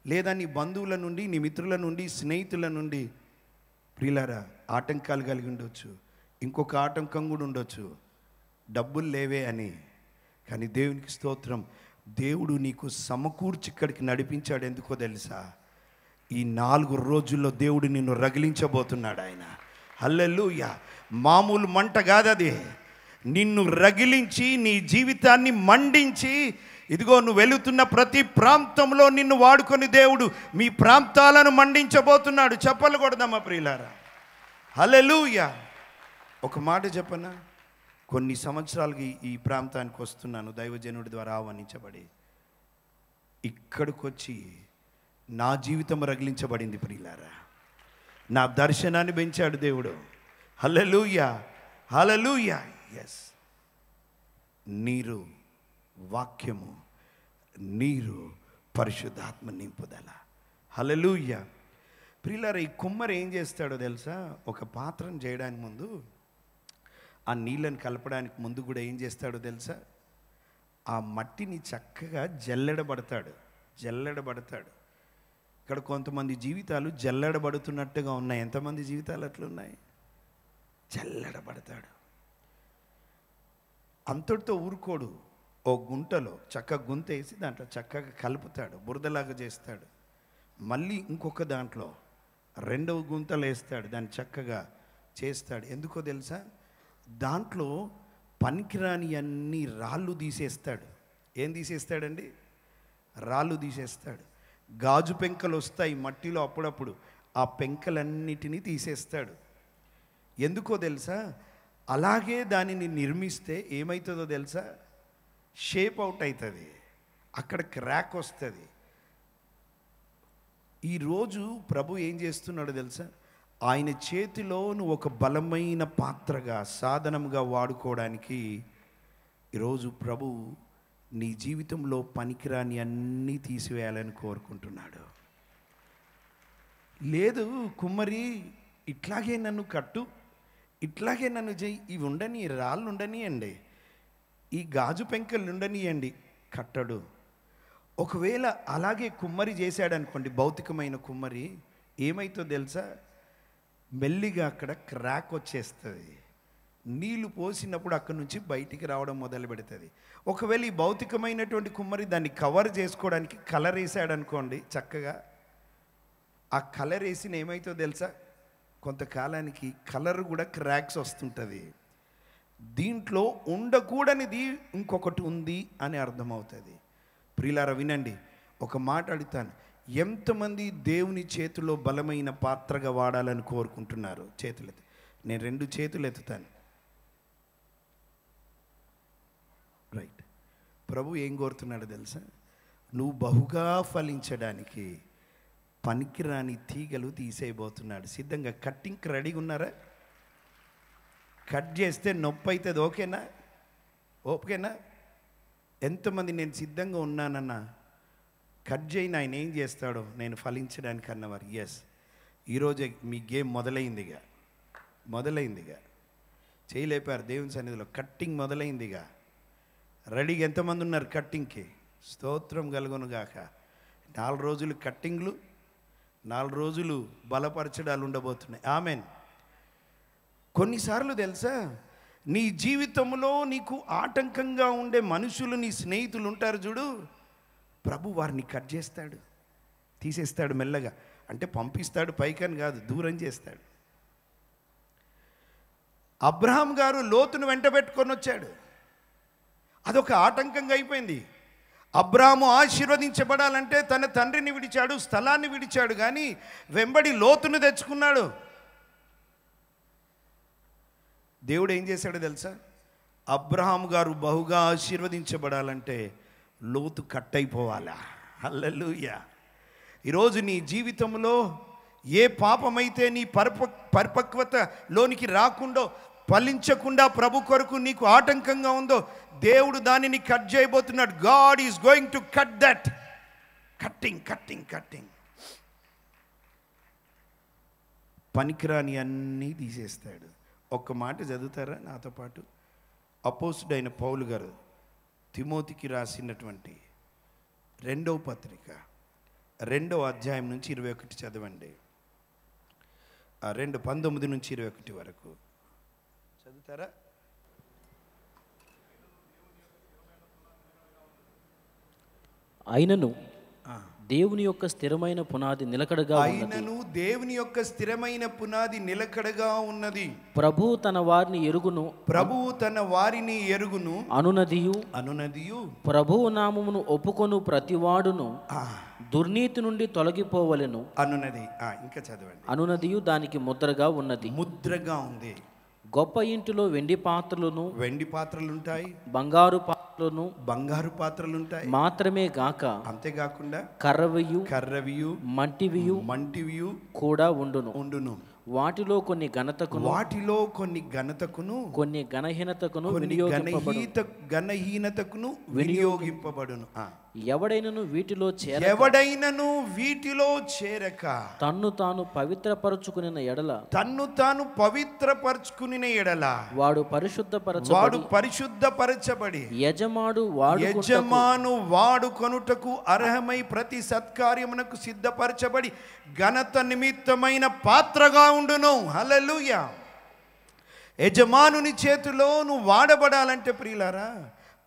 Speaker 2: లేదా నీ బంధువుల నుండి, నీ మిత్రుల నుండి, స్నేహితుల నుండి ప్రియులారా ఆటంకాలు కలిగి ఉండొచ్చు. ఇంకొక ఆటంకం కూడా ఉండొచ్చు, డబ్బులు లేవే అని. కానీ దేవునికి స్తోత్రం, దేవుడు నీకు సమకూర్చి ఇక్కడికి నడిపించాడు. ఎందుకో తెలుసా? ఈ 4 రోజుల్లో దేవుడు నిన్ను రగిలించబోతున్నాడు ఆయన. హల్లెలూయా. మామూలు మంట కాదది, నిన్ను రగిలించి నీ జీవితాన్ని మండించి, ఇదిగో నువ్వు వెళుతున్న ప్రతి ప్రాంతంలో నిన్ను వాడుకొని దేవుడు మీ ప్రాంతాలను మండించబోతున్నాడు. చెప్పలు కొడదామా ప్రియులారా? హల్లెలూయా. ఒక మాట చెప్పనా, కొన్ని సంవత్సరాలకి ఈ ప్రాంతానికి వస్తున్నాను, దైవజనుడి ద్వారా ఆహ్వానించబడి. ఇక్కడికి వచ్చి నా జీవితం రగిలించబడింది ప్రియులారా. నా దర్శనాన్ని పెంచాడు దేవుడు. హల్లెలూయా, హల్లెలూయా. ఎస్, నీరు వాక్యము, నీరు పరిశుద్ధాత్మ నింపుదల. హల్లెలూయా. ప్రియులారా, ఈ కుమ్మరి ఏం చేస్తాడో తెలుసా? ఒక పాత్రను చేయడానికి ముందు, ఆ నీళ్ళని కలపడానికి ముందు కూడా ఏం చేస్తాడో తెలుసా? ఆ మట్టిని చక్కగా జల్లెడబడతాడు. ఇక్కడ కొంతమంది జీవితాలు జల్లెడబడుతున్నట్టుగా ఉన్నాయి. ఎంతమంది జీవితాలు అట్లున్నాయి? జల్లెడబడతాడు. అంతటితో ఊరుకోడు. ఓ గుంటలో చక్కగా గుంత వేసి దాంట్లో చక్కగా కలుపుతాడు, బురదలాగా చేస్తాడు. మళ్ళీ ఇంకొక దాంట్లో 2వ గుంతలు వేస్తాడు, దాన్ని చక్కగా చేస్తాడు. ఎందుకో తెలుసా? దాంట్లో పనికిరాని అన్ని రాళ్ళు తీసేస్తాడు. ఏం తీసేస్తాడండి? రాళ్ళు తీసేస్తాడు. గాజు పెంకలు వస్తాయి మట్టిలో అప్పుడప్పుడు, ఆ పెంకలన్నిటినీ తీసేస్తాడు. ఎందుకో తెలుసా? అలాగే దానిని నిర్మిస్తే ఏమవుతుందో తెలుసా? షేప్ అవుట్ అవుతుంది, అక్కడ క్రాక్ వస్తుంది. ఈరోజు ప్రభు ఏం చేస్తున్నాడో తెలుసా? ఆయన చేతిలో నువ్వు ఒక బలమైన పాత్రగా, సాధనంగా వాడుకోవడానికి ఈరోజు ప్రభు నీ జీవితంలో పనికిరాని అన్నీ తీసివేయాలని కోరుకుంటున్నాడు. లేదు కుమ్మరి, ఇట్లాగే నన్ను కట్టు, ఇట్లాగే నన్ను చెయ్యి, ఇవి ఉండని, రాళ్ళు ఉండనియండి, ఈ గాజు పెంకలు ఉండనియండి. కట్టడు. ఒకవేళ అలాగే కుమ్మరి చేశాడనుకోండి, భౌతికమైన కుమ్మరి, ఏమైతో తెలుసా? మెల్లిగా అక్కడ క్రాక్ వచ్చేస్తుంది. నీళ్లు పోసినప్పుడు అక్కడి నుంచి బయటికి రావడం మొదలు పెడుతుంది. ఒకవేళ ఈ భౌతికమైనటువంటి కుమ్మరి దాన్ని కవర్ చేసుకోవడానికి కలర్ వేసాడనుకోండి, చక్కగా ఆ కలర్ వేసిన ఏమైతో తెలుసా? కొంతకాలానికి కలర్ కూడా క్రాక్స్ వస్తుంటుంది. దీంట్లో ఉండకూడనిది ఇంకొకటి ఉంది అని అర్థమవుతుంది. ప్రియులారా వినండి, ఒక మాట అడుగుతాను. ఎంతమంది దేవుని చేతిలో బలమైన పాత్రగా వాడాలని కోరుకుంటున్నారు? చేతులెత్తి. నేను 2 చేతులు ఎత్తుతాను. రైట్. ప్రభు ఏం కోరుతున్నాడు తెలుసా? నువ్వు బహుగా ఫలించడానికి పనికిరాని తీగలు తీసేయబోతున్నాడు. సిద్ధంగా కట్టింగ్కి రెడీగా ఉన్నారా? కట్ చేస్తే నొప్పి అవుతుంది. ఓకేనా? ఓకేనా? ఎంతమంది నేను సిద్ధంగా ఉన్నానన్నా కట్ చేయని ఆయన ఏం చేస్తాడో నేను ఫలించడానికి అన్నవారు. ఎస్, ఈరోజే మీ గేమ్ మొదలైందిగా చేయలేపారు దేవుని సన్నిధిలో. కట్టింగ్ మొదలైందిగా. రెడీగా ఎంతమంది ఉన్నారు కట్టింగ్కి? స్తోత్రం కలుగును గాక. 4 రోజులు కట్టింగ్లు, 4 రోజులు బలపరచడాలు ఉండబోతున్నాయి. ఆమెన్. కొన్నిసార్లు తెలుసా, నీ జీవితంలో నీకు ఆటంకంగా ఉండే మనుషులు, నీ స్నేహితులు ఉంటారు చూడు, ప్రభు వారిని కట్ చేస్తాడు, తీసేస్తాడు మెల్లగా. అంటే పంపిస్తాడు పైకని కాదు, దూరం చేస్తాడు. అబ్రహాం గారు లోతును వెంట పెట్టుకొని వచ్చాడు. అదొక ఆటంకంగా అయిపోయింది. అబ్రాహాము ఆశీర్వదించబడాలంటే తన తండ్రిని విడిచాడు, స్థలాన్ని విడిచాడు, కానీ వెంబడి లోతును తెచ్చుకున్నాడు. దేవుడు ఏం చేశాడో తెలుసా? అబ్రహాం గారు బహుగా ఆశీర్వదించబడాలంటే లోతు కట్ అయిపోవాలా? హల్లెలూయా. ఈరోజు నీ జీవితంలో ఏ పాపమైతే నీ పరిపక్వతలోనికి రాకుండా, ఫలించకుండా ప్రభు కొరకు నీకు ఆటంకంగా ఉందో, దేవుడు దానిని కట్ చేయబోతున్నాడు. God is going to cut that. Cutting. పనికిరాని అన్నీ తీసేస్తాడు. ఒక్క మాట చదువుతారా నాతో పాటు? అపోస్తుడైన పౌలు గారు తిమోతికి రాసినటువంటి 2వ పత్రిక 2వ అధ్యాయం నుంచి 21 చదవండి. 2:19 నుంచి 21 వరకు చదువుతారా?
Speaker 3: అయినను దేవుని యొక్క స్థిరమైన పునాది నిలకడగా
Speaker 2: ఉన్నది.
Speaker 3: ప్రభువు తన వారిని ఎరుగును
Speaker 2: అనునదియు
Speaker 3: ప్రభువు నామమును ఒప్పుకొను ప్రతివాడును దుర్నీతి నుండి తొలగిపోవలెను
Speaker 2: అనునది. ఇంకా చదవండి.
Speaker 3: అనునదియు దానికి ముద్రగా
Speaker 2: ఉంది.
Speaker 3: గొప్ప ఇంటిలో వెండి
Speaker 2: పాత్రలుంటాయి,
Speaker 3: బంగారు
Speaker 2: పాత్రలుంటాయి.
Speaker 3: మాత్రమే గాక
Speaker 2: అంతేకాకుండా
Speaker 3: కర్రవియు మంటివియు కూడా ఉండును. వాటిలో కొన్ని ఘనతకును కొన్ని
Speaker 2: ఘనహీనతకును వినియోగింపబడును.
Speaker 3: ఎవడైనను
Speaker 2: వీటిలో చేరక
Speaker 3: తన్ను తాను పవిత్రపరచుకుని
Speaker 2: ఎడల
Speaker 3: వాడు
Speaker 2: పరిశుద్ధపరచబడి
Speaker 3: యజమాను
Speaker 2: వాడుకొనుటకు అర్హమై ప్రతి సత్కార్యమునకు సిద్ధపరచబడి ఘనత నిమిత్తమైన పాత్రగా ఉండును. హల్లెలూయా. యజమానుని చేతిలో నువ్వు వాడబడాలంటే ప్రియులారా,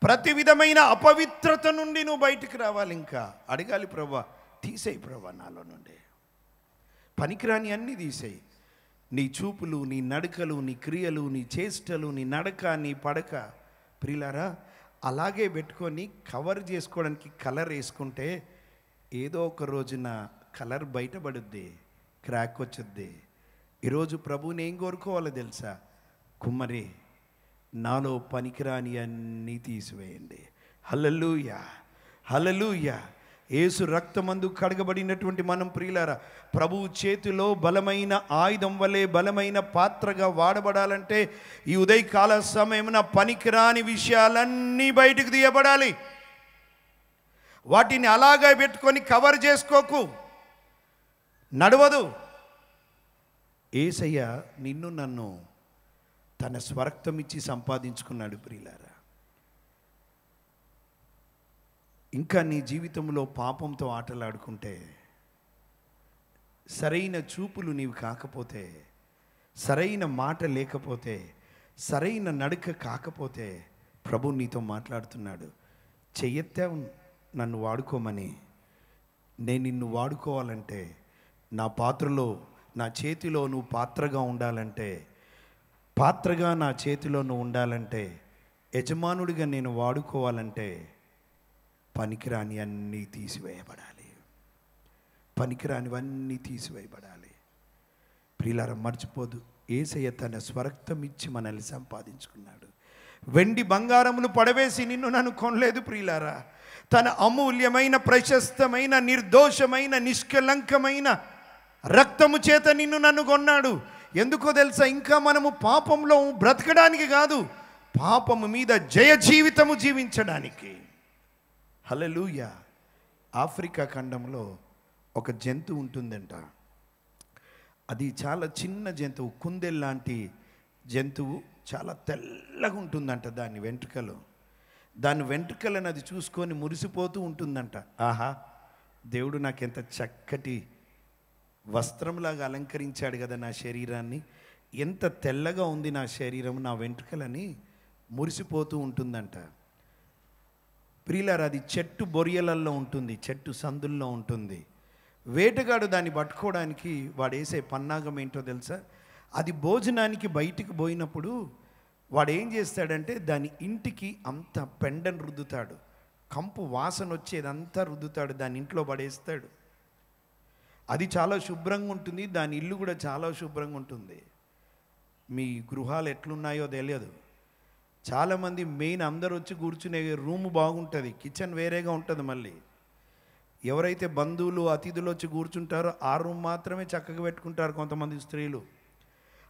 Speaker 2: ప్రతి విధమైన అపవిత్రత నుండి నువ్వు బయటికి రావాలి. ఇంకా అడగాలి, ప్రభువా తీసేయి, ప్రభువా నాలో నుండి పనికిరాని అన్నీ తీసేయి. నీ చూపులు, నీ నడకలు, నీ క్రియలు, నీ చేష్టలు, నీ నడక, నీ పడక ప్రియులారా అలాగే పెట్టుకొని కవర్ చేసుకోవడానికి కలర్ వేసుకుంటే ఏదో ఒక రోజున కలర్ బయటపడుద్ది, క్రాక్ వచ్చుద్ది. ఈరోజు ప్రభువుని ఏం కోరుకోవాలో తెలుసా? కుమ్మరి, నాలో పనికిరాని అన్నీ తీసివేయండి. హల్లెలూయా. యేసు రక్తమందు కడగబడినటువంటి మనం ప్రియులారా ప్రభువు చేతిలో బలమైన ఆయుధం వలె బలమైన పాత్రగా వాడబడాలంటే ఈ ఉదయకాల సమయమున పనికిరాని విషయాలన్నీ బయటకు తీయబడాలి. వాటిని అలాగే పెట్టుకొని కవర్ చేసుకోకు, నడవదు. యేసయ్య నిన్ను నన్ను తన స్వరక్తం ఇచ్చి సంపాదించుకున్నాడు ప్రియులారా. ఇంకా నీ జీవితంలో పాపంతో ఆటలాడుకుంటే, సరైన చూపులు నీవు కాకపోతే, సరైన మాట లేకపోతే, సరైన నడక కాకపోతే, ప్రభు నీతో మాట్లాడుతున్నాడు. చెయ్యెత్తావు నన్ను వాడుకోమని. నేను నిన్ను వాడుకోవాలంటే, నా పాత్రలో, నా చేతిలో నువ్వు పాత్రగా ఉండాలంటే, పాత్రగా నా చేతిలో నువ్వు ఉండాలంటే, యజమానుడిగా నేను వాడుకోవాలంటే, పనికిరాని అన్నీ తీసివేయబడాలి. పనికిరానివన్నీ తీసివేయబడాలి. ప్రియులారా, మర్చిపోదు, యేసయ్య తన స్వరక్తం ఇచ్చి మనల్ని సంపాదించుకున్నాడు. వెండి బంగారములు పడవేసి నిన్ను నన్ను కొనలేదు ప్రియులారా. తన అమూల్యమైన, ప్రశస్తమైన, నిర్దోషమైన, నిష్కలంకమైన రక్తము చేత నిన్ను నన్ను కొన్నాడు. ఎందుకో తెలుసా? ఇంకా మనము పాపంలో బ్రతకడానికి కాదు, పాపము మీద జయ జీవితము జీవించడానికి. హల్లెలూయా. ఆఫ్రికా ఖండంలో ఒక జంతువు ఉంటుందంట. అది చాలా చిన్న జంతువు, కుందేలు జంతువు, చాలా తెల్లగా ఉంటుందంట. దాని వెంట్రుకలను అది చూసుకొని మురిసిపోతూ ఉంటుందంట. ఆహా, దేవుడు నాకెంత చక్కటి వస్త్రంలాగా అలంకరించాడు కదా నా శరీరాన్ని, ఎంత తెల్లగా ఉంది నా శరీరం, నా వెంట్రుకలని మురిసిపోతూ ఉంటుందంట. ప్రియులారా, అది చెట్టు బొరియలల్లో ఉంటుంది, చెట్టు సందుల్లో ఉంటుంది. వేటగాడు దాన్ని పట్టుకోవడానికి వాడు వేసే పన్నాగం ఏంటో తెలుసా? అది భోజనానికి బయటికి పోయినప్పుడు వాడు ఏం చేస్తాడంటే, దాని ఇంటికి అంత పెండను రుద్దుతాడు, కంపు వాసన వచ్చేదంతా రుద్దుతాడు, దాని ఇంట్లో పడేస్తాడు. అది చాలా శుభ్రంగా ఉంటుంది, దాని ఇల్లు కూడా చాలా శుభ్రంగా ఉంటుంది. మీ గృహాలు ఎట్లున్నాయో తెలియదు. చాలామంది మెయిన్ అందరూ వచ్చి కూర్చునే రూము బాగుంటుంది, కిచెన్ వేరేగా ఉంటుంది. మళ్ళీ ఎవరైతే బంధువులు అతిథులు వచ్చి కూర్చుంటారో ఆ రూమ్ మాత్రమే చక్కగా పెట్టుకుంటారు కొంతమంది స్త్రీలు.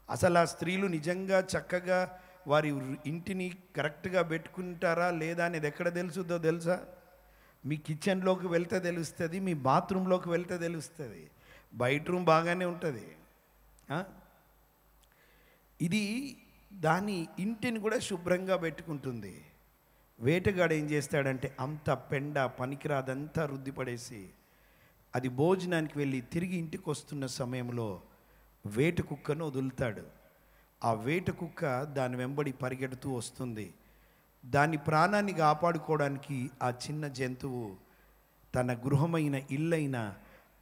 Speaker 2: అసలు ఆ స్త్రీలు నిజంగా చక్కగా వారి ఇంటిని కరెక్ట్గా పెట్టుకుంటారా లేదా అనేది ఎక్కడ తెలుస్తుందో తెలుసా? మీ కిచెన్లోకి వెళ్తే తెలుస్తుంది, మీ బాత్రూంలోకి వెళ్తే తెలుస్తుంది. బయట రూమ్ బాగానే ఉంటుంది. ఇది దాని ఇంటిని కూడా శుభ్రంగా పెట్టుకుంటుంది. వేటగాడు ఏం చేస్తాడంటే, అంత పెండ పనికిరాదంతా రుద్దిపడేసి అది భోజనానికి వెళ్ళి తిరిగి ఇంటికి వస్తున్న సమయంలో వేట కుక్కను వదులుతాడు. ఆ వేట కుక్క దాని వెంబడి పరిగెడుతూ వస్తుంది. దాని ప్రాణాన్ని కాపాడుకోవడానికి ఆ చిన్న జంతువు తన గృహమైన ఇల్లైన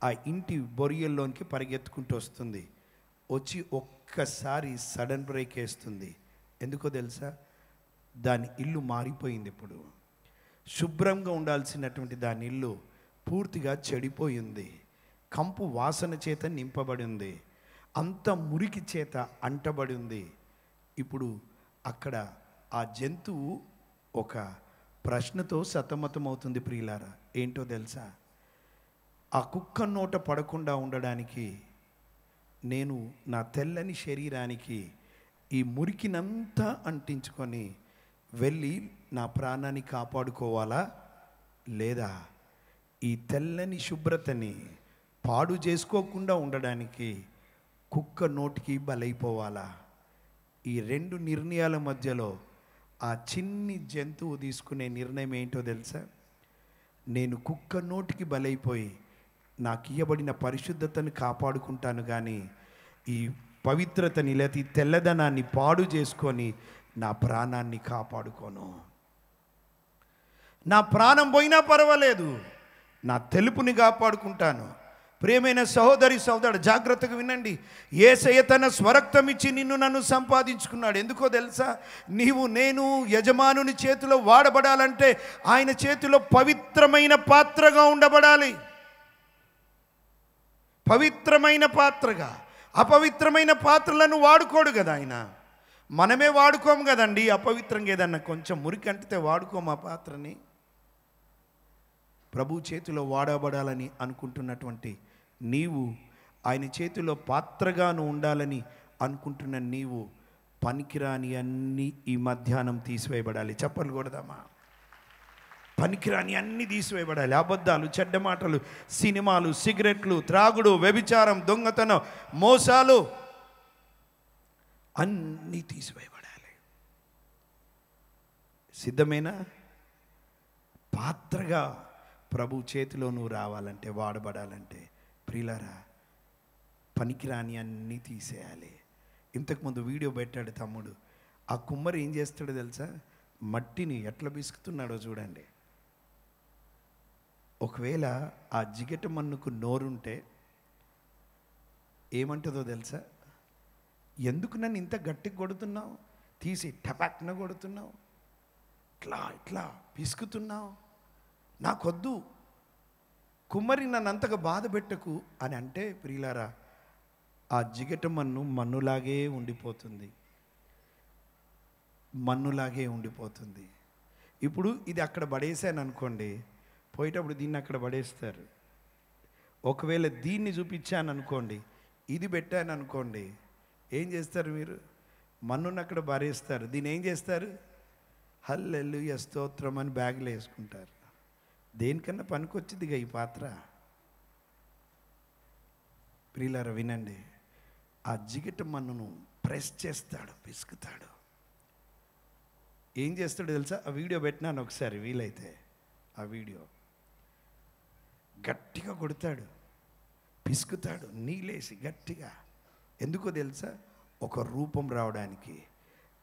Speaker 2: ఆ ఇంటి బొరియల్లోనికి పరిగెత్తుకుంటూ వస్తుంది. వచ్చి ఒక్కసారి సడన్ బ్రేక్ వేస్తుంది. ఎందుకో తెలుసా? దాని ఇల్లు మారిపోయింది. ఇప్పుడు శుభ్రంగా ఉండాల్సినటువంటి దాని ఇల్లు పూర్తిగా చెడిపోయింది. కంపు వాసన చేత నింపబడి ఉంది, అంత మురికి చేత అంటబడి ఉంది. ఇప్పుడు అక్కడ ఆ జంతువు ఒక ప్రశ్నతో సతమతమవుతుంది. ప్రియులారా, ఏంటో తెలుసా? ఆ కుక్క నోట పడకుండా ఉండడానికి నేను నా తెల్లని శరీరానికి ఈ మురికినంతా అంటించుకొని వెళ్ళి నా ప్రాణాన్ని కాపాడుకోవాలా, లేదా ఈ తెల్లని శుభ్రతని పాడు చేసుకోకుండా ఉండడానికి కుక్క నోటికి బలైపోవాలా? ఈ రెండు నిర్ణయాల మధ్యలో ఆ చిన్ని జంతువు తీసుకునే నిర్ణయం ఏంటో తెలుసా? నేను కుక్క నోటికి బలైపోయి నాకు ఇయ్యబడిన పరిశుద్ధతను కాపాడుకుంటాను, కానీ ఈ పవిత్రతని లేకపోతే ఈ తెల్లదనాన్ని పాడు చేసుకొని నా ప్రాణాన్ని కాపాడుకోను. నా ప్రాణం పోయినా పర్వాలేదు, నా తెలుపుని కాపాడుకుంటాను. ప్రియమైన సహోదరి సహోదరుడు, జాగ్రత్తగా వినండి. యేసయ్య తన స్వరక్తం ఇచ్చి నిన్ను నన్ను సంపాదించుకున్నాడు. ఎందుకో తెలుసా? నీవు నేను యజమానుని చేతిలో వాడబడాలంటే ఆయన చేతిలో పవిత్రమైన పాత్రగా ఉండబడాలి. పవిత్రమైన పాత్రగా. అపవిత్రమైన పాత్రలను వాడుకోడు కదా ఆయన. మనమే వాడుకోము కదండి. అపవిత్రంగా ఏదన్నా కొంచెం మురికి అంటితే వాడుకోము ఆ పాత్రని. ప్రభు చేతిలో వాడబడాలని అనుకుంటున్నటువంటి నీవు, ఆయన చేతిలో పాత్రగాను ఉండాలని అనుకుంటున్న నీవు, పనికిరాని అన్నీ ఈ మధ్యాహ్నం తీసివేయబడాలి. చెప్పలు కొడదామా? పనికిరాని అన్నీ తీసివేయబడాలి. అబద్ధాలు, చెడ్డ మాటలు, సినిమాలు, సిగరెట్లు, త్రాగుడు, వ్యభిచారం, దొంగతనం, మోసాలు అన్నీ తీసివేయబడాలి. సిద్ధమేనా? పాత్రగా ప్రభు చేతిలో నువ్వు రావాలంటే, వాడబడాలంటే ప్రియులారా పనికిరాని అన్నీ తీసేయాలి. ఇంతకుముందు వీడియో పెట్టాడు తమ్ముడు. ఆ కుమ్మరి ఏం చేస్తాడో తెలుసా? మట్టిని ఎట్లా బిసుకుతున్నాడో చూడండి. ఒకవేళ ఆ జిగట మన్నుకు నోరుంటే ఏమంటుందో తెలుసా? ఎందుకు నన్ను ఇంత గట్టిగా కొడుతున్నావు? తీసి టపాక్న కొడుతున్నావు, ఇట్లా ఇట్లా పిసుకుతున్నావు, నాకొద్దు, కుమ్మరి నన్ను అంతగా బాధ పెట్టకు అని అంటే ప్రియులారా ఆ జిగట మన్నులాగే ఉండిపోతుంది, మన్నులాగే ఉండిపోతుంది. ఇప్పుడు ఇది అక్కడ పడేసాను అనుకోండి, పోయేటప్పుడు దీన్ని అక్కడ పడేస్తారు. ఒకవేళ దీన్ని చూపించాను అనుకోండి, ఇది పెట్టాను అనుకోండి, ఏం చేస్తారు మీరు? మన్నును అక్కడ పారేస్తారు. దీన్ని ఏం చేస్తారు? హల్లెలూయా స్తోత్రం అని బ్యాగ్లో వేసుకుంటారు. దేనికన్నా పనికొచ్చిందిగా ఈ పాత్ర. ప్రియులారా వినండి, ఆ జిగట మన్నును ప్రెస్ చేస్తాడు, పిసుకుతాడు. ఏం చేస్తాడో తెలుసా? ఆ వీడియో పెట్టినాను ఒకసారి, వీలైతే ఆ వీడియో. గట్టిగా కొడతాడు, పిసుకుతాడు, నీళ్ళేసి గట్టిగా. ఎందుకో తెలుసా? ఒక రూపం రావడానికి.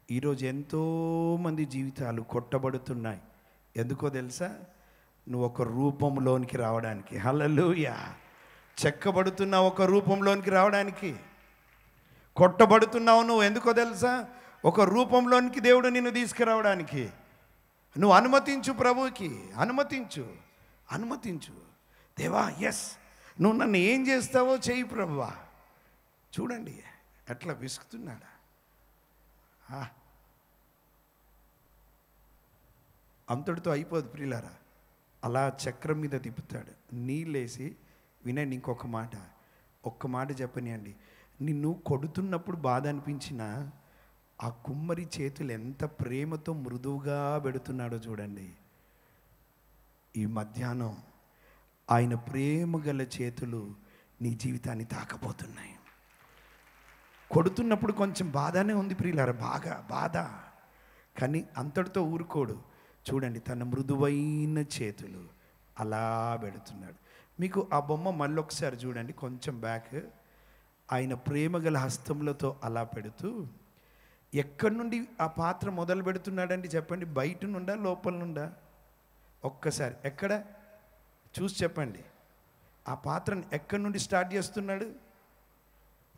Speaker 2: ఈరోజు ఎంతోమంది జీవితాలు కొట్టబడుతున్నాయి. ఎందుకో తెలుసా? నువ్వు ఒక రూపంలోనికి రావడానికి. హల్లెలూయా. చెక్కబడుతున్నావు ఒక రూపంలోనికి రావడానికి. కొట్టబడుతున్నావు నువ్వు. ఎందుకో తెలుసా? ఒక రూపంలోనికి దేవుడు నిన్ను తీసుకురావడానికి. నువ్వు అనుమతించు, ప్రభువుకి అనుమతించు, అనుమతించు. దేవా ఎస్, నువ్వు నన్ను ఏం చేస్తావో చెయ్యి ప్రభువా. చూడండి ఎట్లా విసుకుతున్నాడా. అంతటితో అయిపోదు ప్రియులారా. అలా చక్రం మీద తిప్పుతాడు, నీళ్ళేసి. వినండి ఇంకొక మాట, ఒక్క మాట చెప్పనియండి. నిన్ను కొడుతున్నప్పుడు బాధ అనిపించినా ఆ కుమ్మరి చేతులు ఎంత ప్రేమతో మృదువుగా పెడుతున్నాడో చూడండి. ఈ మధ్యాహ్నం ఆయన ప్రేమ గల చేతులు నీ జీవితాన్ని తాకబోతున్నాయి. కొడుతున్నప్పుడు కొంచెం బాధనే ఉంది ప్రియులారా, బాగా బాధ. కానీ అంతటితో ఊరుకోడు. చూడండి తన మృదువైన చేతులు అలా పెడుతున్నాడు. మీకు ఆ బొమ్మ మళ్ళీ ఒకసారి చూడండి, కొంచెం బ్యాక్. ఆయన ప్రేమగల హస్తములతో అలా పెడుతూ ఎక్కడి నుండి ఆ పాత్ర మొదలు పెడుతున్నాడండి చెప్పండి? బయట నుండా లోపల నుండా? ఒక్కసారి ఎక్కడ చూసి చెప్పండి. ఆ పాత్రను ఎక్కడి నుండి స్టార్ట్ చేస్తున్నాడు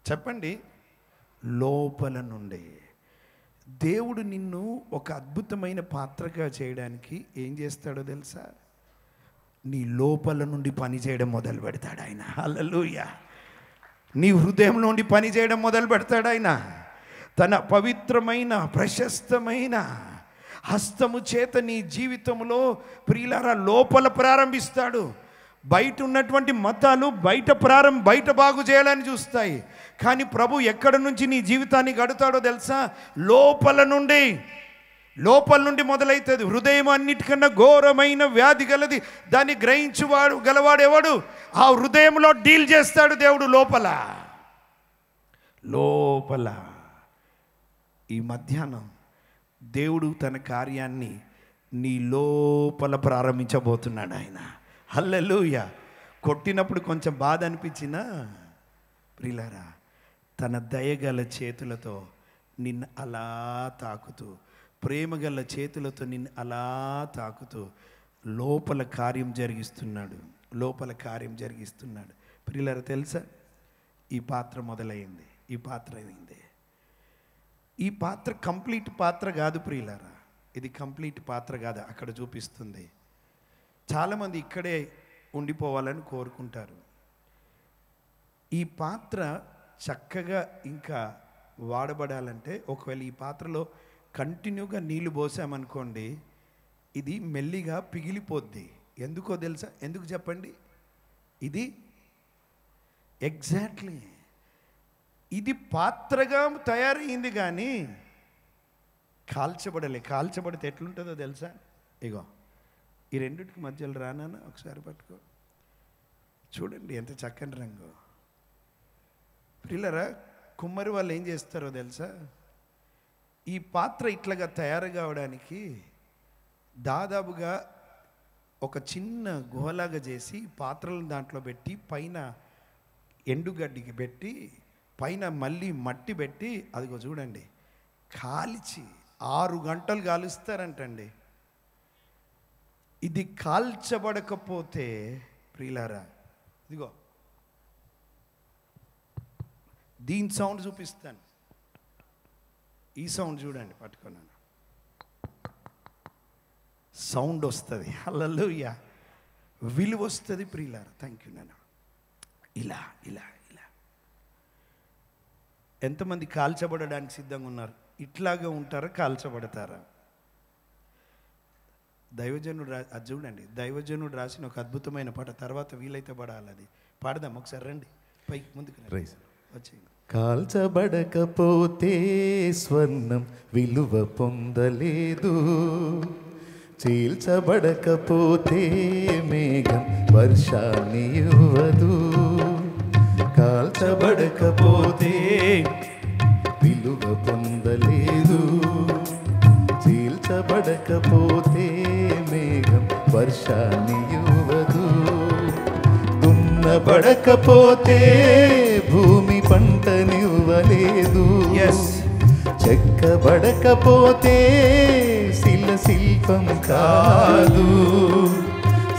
Speaker 2: చెప్పండి? లోపల నుండి. దేవుడు నిన్ను ఒక అద్భుతమైన పాత్రగా చేయడానికి ఏం చేస్తాడో తెలుసా? నీ లోపల నుండి పని చేయడం మొదలు పెడతాడు ఆయన. హల్లెలూయా. నీ హృదయం నుండి పని చేయడం మొదలు పెడతాడు ఆయన. తన పవిత్రమైన ప్రశస్తమైన హస్తము చేత నీ జీవితంలో ప్రియులారా లోపల ప్రారంభిస్తాడు. బయట ఉన్నటువంటి మతాలు బయట బాగు చేయాలని చూస్తాయి. కానీ ప్రభు ఎక్కడి నుంచి నీ జీవితాన్ని గడుతాడో తెలుసా? లోపల నుండి మొదలవుతుంది. హృదయం అన్నిటికన్నా ఘోరమైన వ్యాధి గలది, దాన్ని గ్రహించువాడు గలవాడెవడు? ఆ హృదయంలో డీల్ చేస్తాడు దేవుడు. లోపల ఈ మధ్యాహ్నం దేవుడు తన కార్యాన్ని నీ లోపల ప్రారంభించబోతున్నాడు ఆయన. హల్లెలూయా. కొట్టినప్పుడు కొంచెం బాధ అనిపించినా ప్రియులారా తన దయగల చేతులతో నిన్ను అలా తాకుతూ, ప్రేమగల చేతులతో నిన్ను అలా తాకుతూ లోపల కార్యం జరిగిస్తున్నాడు. ప్రియులారా తెలుసా, ఈ పాత్ర మొదలైంది, ఈ పాత్ర అయింది. ఈ పాత్ర కంప్లీట్ పాత్ర కాదు ప్రియులారా, ఇది కంప్లీట్ పాత్ర కాదు. అక్కడ చూపిస్తుంది. చాలామంది ఇక్కడే ఉండిపోవాలని కోరుకుంటారు. ఈ పాత్ర చక్కగా ఇంకా వాడబడాలంటే ఒకవేళ ఈ పాత్రలో కంటిన్యూగా నీళ్లు పోసామనుకోండి, ఇది మెల్లిగా పిగిలిపోద్ది. ఎందుకో తెలుసా? ఎందుకు చెప్పండి? ఇది ఎగ్జాక్ట్లీ ఇది పాత్రగా తయారైంది కానీ కాల్చబడితే ఎట్లుంటుందో తెలుసా? ఇగో ఈ రెండిటికి మధ్యలో రానా ఒకసారి పట్టుకో, చూడండి ఎంత చక్కని రంగు. ప్రియులారా కుమ్మరి వాళ్ళు ఏం చేస్తారో తెలుసా? ఈ పాత్ర ఇట్లాగా తయారు కావడానికి దాదాపుగా ఒక చిన్న గుహలాగా చేసి పాత్రలను దాంట్లో పెట్టి పైన ఎండుగడ్డికి పెట్టి పైన మళ్ళీ మట్టి పెట్టి అదిగో చూడండి కాల్చి 6 గంటలు కాలుస్తారంటండి. ఇది కాల్చబడకపోతే ప్రియులారా, ఇదిగో దీని సౌండ్ చూపిస్తాను. ఈ సౌండ్ చూడండి, పట్టుకున్నాను. సౌండ్ వస్తుంది, హల్లెలూయా, విలువ వస్తుంది ప్రియులారా. థ్యాంక్ యూ నాన్న. ఇలా ఇలా ఇలా ఎంతమంది కాల్చబడడానికి సిద్ధంగా ఉన్నారు? ఇట్లాగే ఉంటారా, కాల్చబడతారా? దైవజనుడు అది చూడండి, దైవజనుడు రాసిన ఒక అద్భుతమైన పాట. తర్వాత వీలైతే పడాలి, అది పాడదాం ఒకసారి. రండి పైకి, ముందుకు వచ్చేయండి.
Speaker 4: కాల్చబడకపోతే స్వర్ణం విలువ పొందలేదు, చీల్చబడకపోతే మేఘం వర్షాన్ని ఇవ్వదు. కాల్చబడకపోతే విలువ పొందలేదు, చీల్చబడకపోతే మేఘం వర్షాన్ని ఇవ్వదు. దున్నబడకపోతే భూమి పంటనివ్వలేదు, చెక్కబడకపోతే శిల్పం కాదు.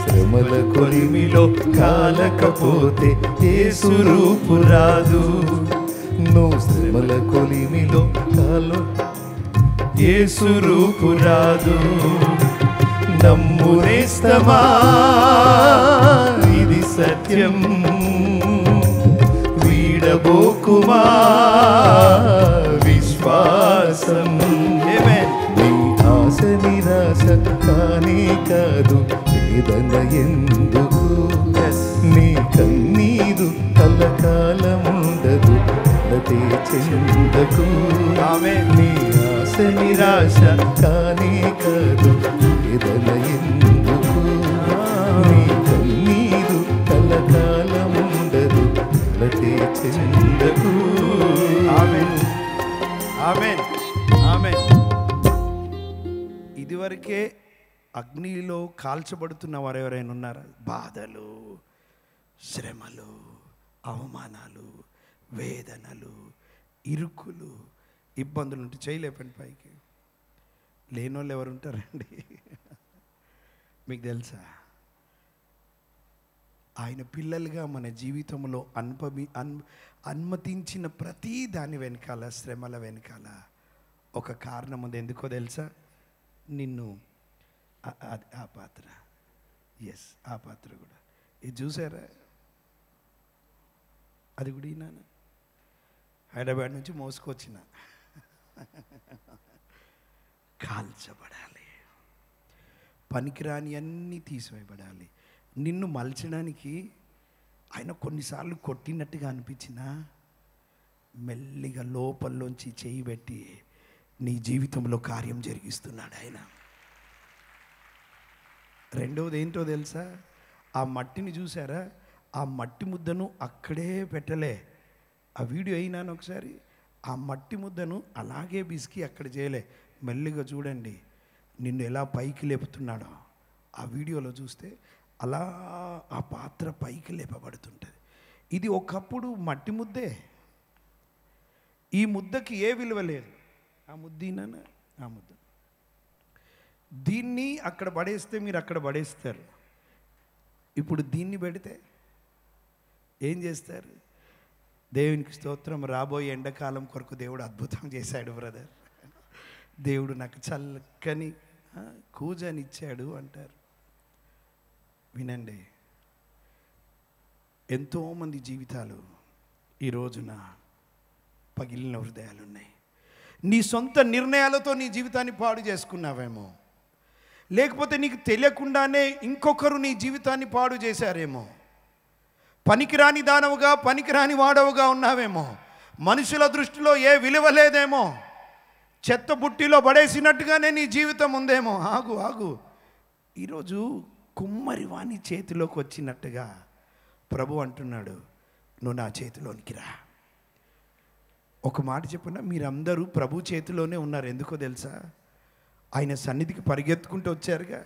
Speaker 4: శ్రమల కొలిమిలో కాలకపోతే యేసు రూపు రాదు. నువ్వు శ్రమల కొలిమిలో యేసు రూపు రాదు. నమ్మునేస్తమా, ఇది సత్యం, వీడబోకుమా విశ్వాసం. నీ ఆశ నిరాశ కానే కాదు, వేదన ఎందుకు? నీ కన్నీరు కలకాలముండదు, కలతే చెందకు. నీ ఆశ నిరాశ కానే కాదు, వేదన ఎందుకు? నీ కన్నీరు కలకాలముండదు, కలతే చెందకు.
Speaker 2: ఆమేన్, ఆమేన్, ఆమేన్. ఇదివరకే అగ్నిలో కాల్చబడుతున్న వారు ఎవరైనా ఉన్నారా? బాధలు, శ్రమలు, అవమానాలు, వేదనలు, ఇరుకులు, ఇబ్బందులు ఉంటే చేయలేపండి పైకి. లేనోళ్ళు ఎవరు ఉంటారండి? మీకు తెలుసా, ఆయన పిల్లలుగా మన జీవితంలో అనుమతించిన ప్రతి దాని వెనకాల, శ్రమల వెనకాల ఒక కారణం ఉంది. ఎందుకో తెలుసా? నిన్ను ఆ పాత్ర, ఆ పాత్ర కూడా ఇది చూసారా? అది కూడా ఈయన హైదరాబాద్ నుంచి మోసుకొచ్చిన. కాల్చబడాలి, పనికిరాని అన్నీ తీసివేయబడాలి. నిన్ను మలచడానికి ఆయన కొన్నిసార్లు కొట్టినట్టుగా అనిపించినా మెల్లిగా లోపల్లోంచి చేయి పెట్టి నీ జీవితంలో కార్యం జరిగిస్తున్నాడు ఆయన. రెండవది ఏంటో తెలుసా? ఆ మట్టిని చూసారా? ఆ మట్టి ముద్దను అక్కడే పెట్టలే. ఆ వీడియో అయినాను ఒకసారి. ఆ మట్టి ముద్దను అలాగే బిసికి అక్కడ చేయలే. మెల్లిగా చూడండి నిన్ను ఎలా పైకి లేపుతున్నాడో. ఆ వీడియోలో చూస్తే అలా ఆ పాత్ర పైకి లేపబడుతుంటుంది. ఇది ఒకప్పుడు మట్టి ముద్దే. ఈ ముద్దకి ఏ విలువ లేదు. ఆ ముద్దీనా, ఆ ముద్ద. దీన్ని అక్కడ పడేస్తే మీరు అక్కడ పడేస్తారు. ఇప్పుడు దీన్ని పెడితే ఏం చేస్తారు? దేవునికి స్తోత్రం. రాబోయే ఎండాకాలం కొరకు దేవుడు అద్భుతం చేశాడు బ్రదర్. దేవుడు నాకు చల్లకని కూజనిచ్చాడు అంటారు. వినండి, ఎంతోమంది జీవితాలు ఈ రోజున పగిలిన హృదయాలు ఉన్నాయి. నీ సొంత నిర్ణయాలతో నీ జీవితాన్ని పాడు చేసుకున్నావేమో, లేకపోతే నీకు తెలియకుండానే ఇంకొకరు నీ జీవితాన్ని పాడు చేశారేమో. పనికిరాని దానవుగా, పనికిరాని వాడవుగా ఉన్నావేమో. మనుషుల దృష్టిలో ఏ విలువ లేదేమో. చెత్త బుట్టిలో పడేసినట్టుగానే నీ జీవితం ఉందేమో. ఆగు ఆగు. ఈరోజు కుమ్మరి వాణి చేతిలోకి వచ్చినట్టుగా ప్రభు అంటున్నాడు, నువ్వు నా చేతిలోనికి రా. ఒక మాట చెప్పున్నా, మీరందరూ ప్రభు చేతిలోనే ఉన్నారు. ఎందుకో తెలుసా? ఆయన సన్నిధికి పరిగెత్తుకుంటూ వచ్చారుగా.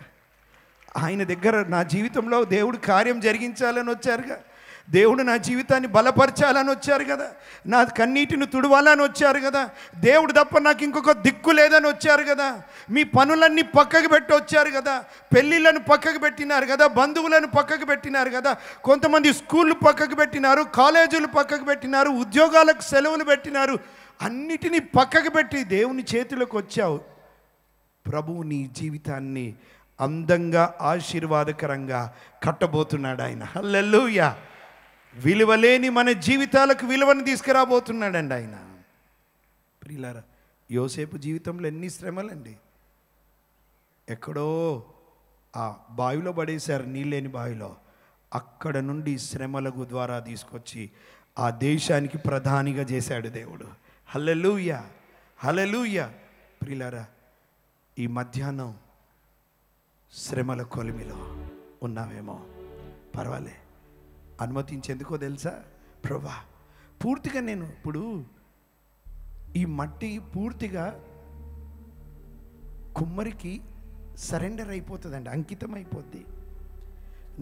Speaker 2: ఆయన దగ్గర నా జీవితంలో దేవుడు కార్యం జరిగించాలని వచ్చారుగా, దేవుడు నా జీవితాన్ని బలపరచాలని వచ్చారు కదా, నా కన్నీటిని తుడవాలని వచ్చారు కదా, దేవుడు తప్ప నాకు ఇంకొక దిక్కు లేదని వచ్చారు కదా, మీ పనులన్నీ పక్కకు పెట్టి వచ్చారు కదా, పెళ్ళిళ్ళను పక్కకు పెట్టినారు కదా, బంధువులను పక్కకు పెట్టినారు కదా, కొంతమంది స్కూళ్ళు పక్కకు పెట్టినారు, కాలేజీలు పక్కకు పెట్టినారు, ఉద్యోగాలకు సెలవులు పెట్టినారు, అన్నిటినీ పక్కకు పెట్టి దేవుని చేతిలోకి వచ్చావు. ప్రభువు నీ జీవితాన్ని అందంగా ఆశీర్వాదకరంగా కట్టబోతున్నాడు ఆయన. హల్లెలూయా. విలువలేని మన జీవితాలకు విలువను తీసుకురాబోతున్నాడండి ఆయన. ప్రియులారా, యోసేపు జీవితంలో ఎన్ని శ్రమలండి. ఎక్కడో ఆ బావిలో పడేశారు, నీళ్ళేని బావిలో. అక్కడ నుండి శ్రమలకు ద్వారా తీసుకొచ్చి ఆ దేశానికి ప్రధానిగా చేశాడు దేవుడు. హల్లెలూయా, హల్లెలూయా. ప్రియులారా, ఈ మధ్యాహ్నం శ్రమల కొలిమిలో ఉన్నావేమో, పర్వాలే, అనుమతించేందుకో తెలుసా? ప్రభా, పూర్తిగా నేను ఇప్పుడు ఈ మట్టి పూర్తిగా కుమ్మరికి సరెండర్ అయిపోతుందండి, అంకితం అయిపోద్ది.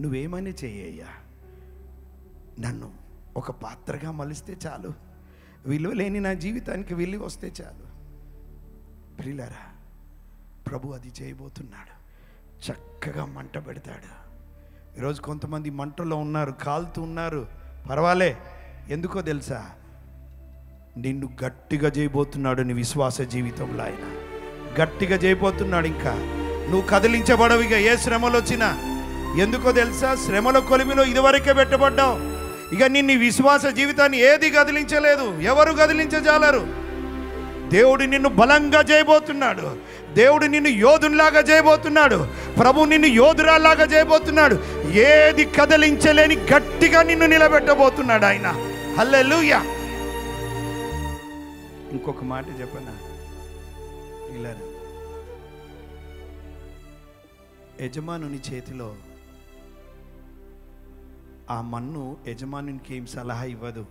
Speaker 2: నువ్వేమని చెయ్యయ్యా, నన్ను ఒక పాత్రగా మలిస్తే చాలు, విలువలేని నా జీవితానికి విలువ వస్తే చాలు. ప్రియులారా, ప్రభు అది చేయబోతున్నాడు. చక్కగా మంట పెడతాడు. ఈరోజు కొంతమంది మంటలో ఉన్నారు, కాలుతూ ఉన్నారు, పర్వాలే. ఎందుకో తెలుసా? నిన్ను గట్టిగా చేయబోతున్నాడు. నీ విశ్వాస జీవితంలో ఆయన గట్టిగా చేయబోతున్నాడు. ఇంకా నువ్వు కదిలించబడవిగా ఏ శ్రమలు వచ్చినా. ఎందుకో తెలుసా? శ్రమల కొలిమిలో ఇదివరకే పెట్టబడ్డావు. ఇక నిన్ను విశ్వాస జీవితాన్ని ఏది కదిలించలేదు, ఎవరు కదిలించజాలరు. దేవుడు నిన్ను బలంగా చేయబోతున్నాడు. దేవుడు నిన్ను యోధునిలాగా చేయబోతున్నాడు. ప్రభు నిన్ను యోధురాలాగా చేయబోతున్నాడు. ఏది కదిలించలేని గట్టిగా నిన్ను నిలబెట్టబోతున్నాడు ఆయన. హల్లెలూయా. ఇంకొక మాట చెప్పనా? ఇలా యజమానుని చేతిలో ఆ మన్ను యజమానునికి ఏం సలహా ఇవ్వదు.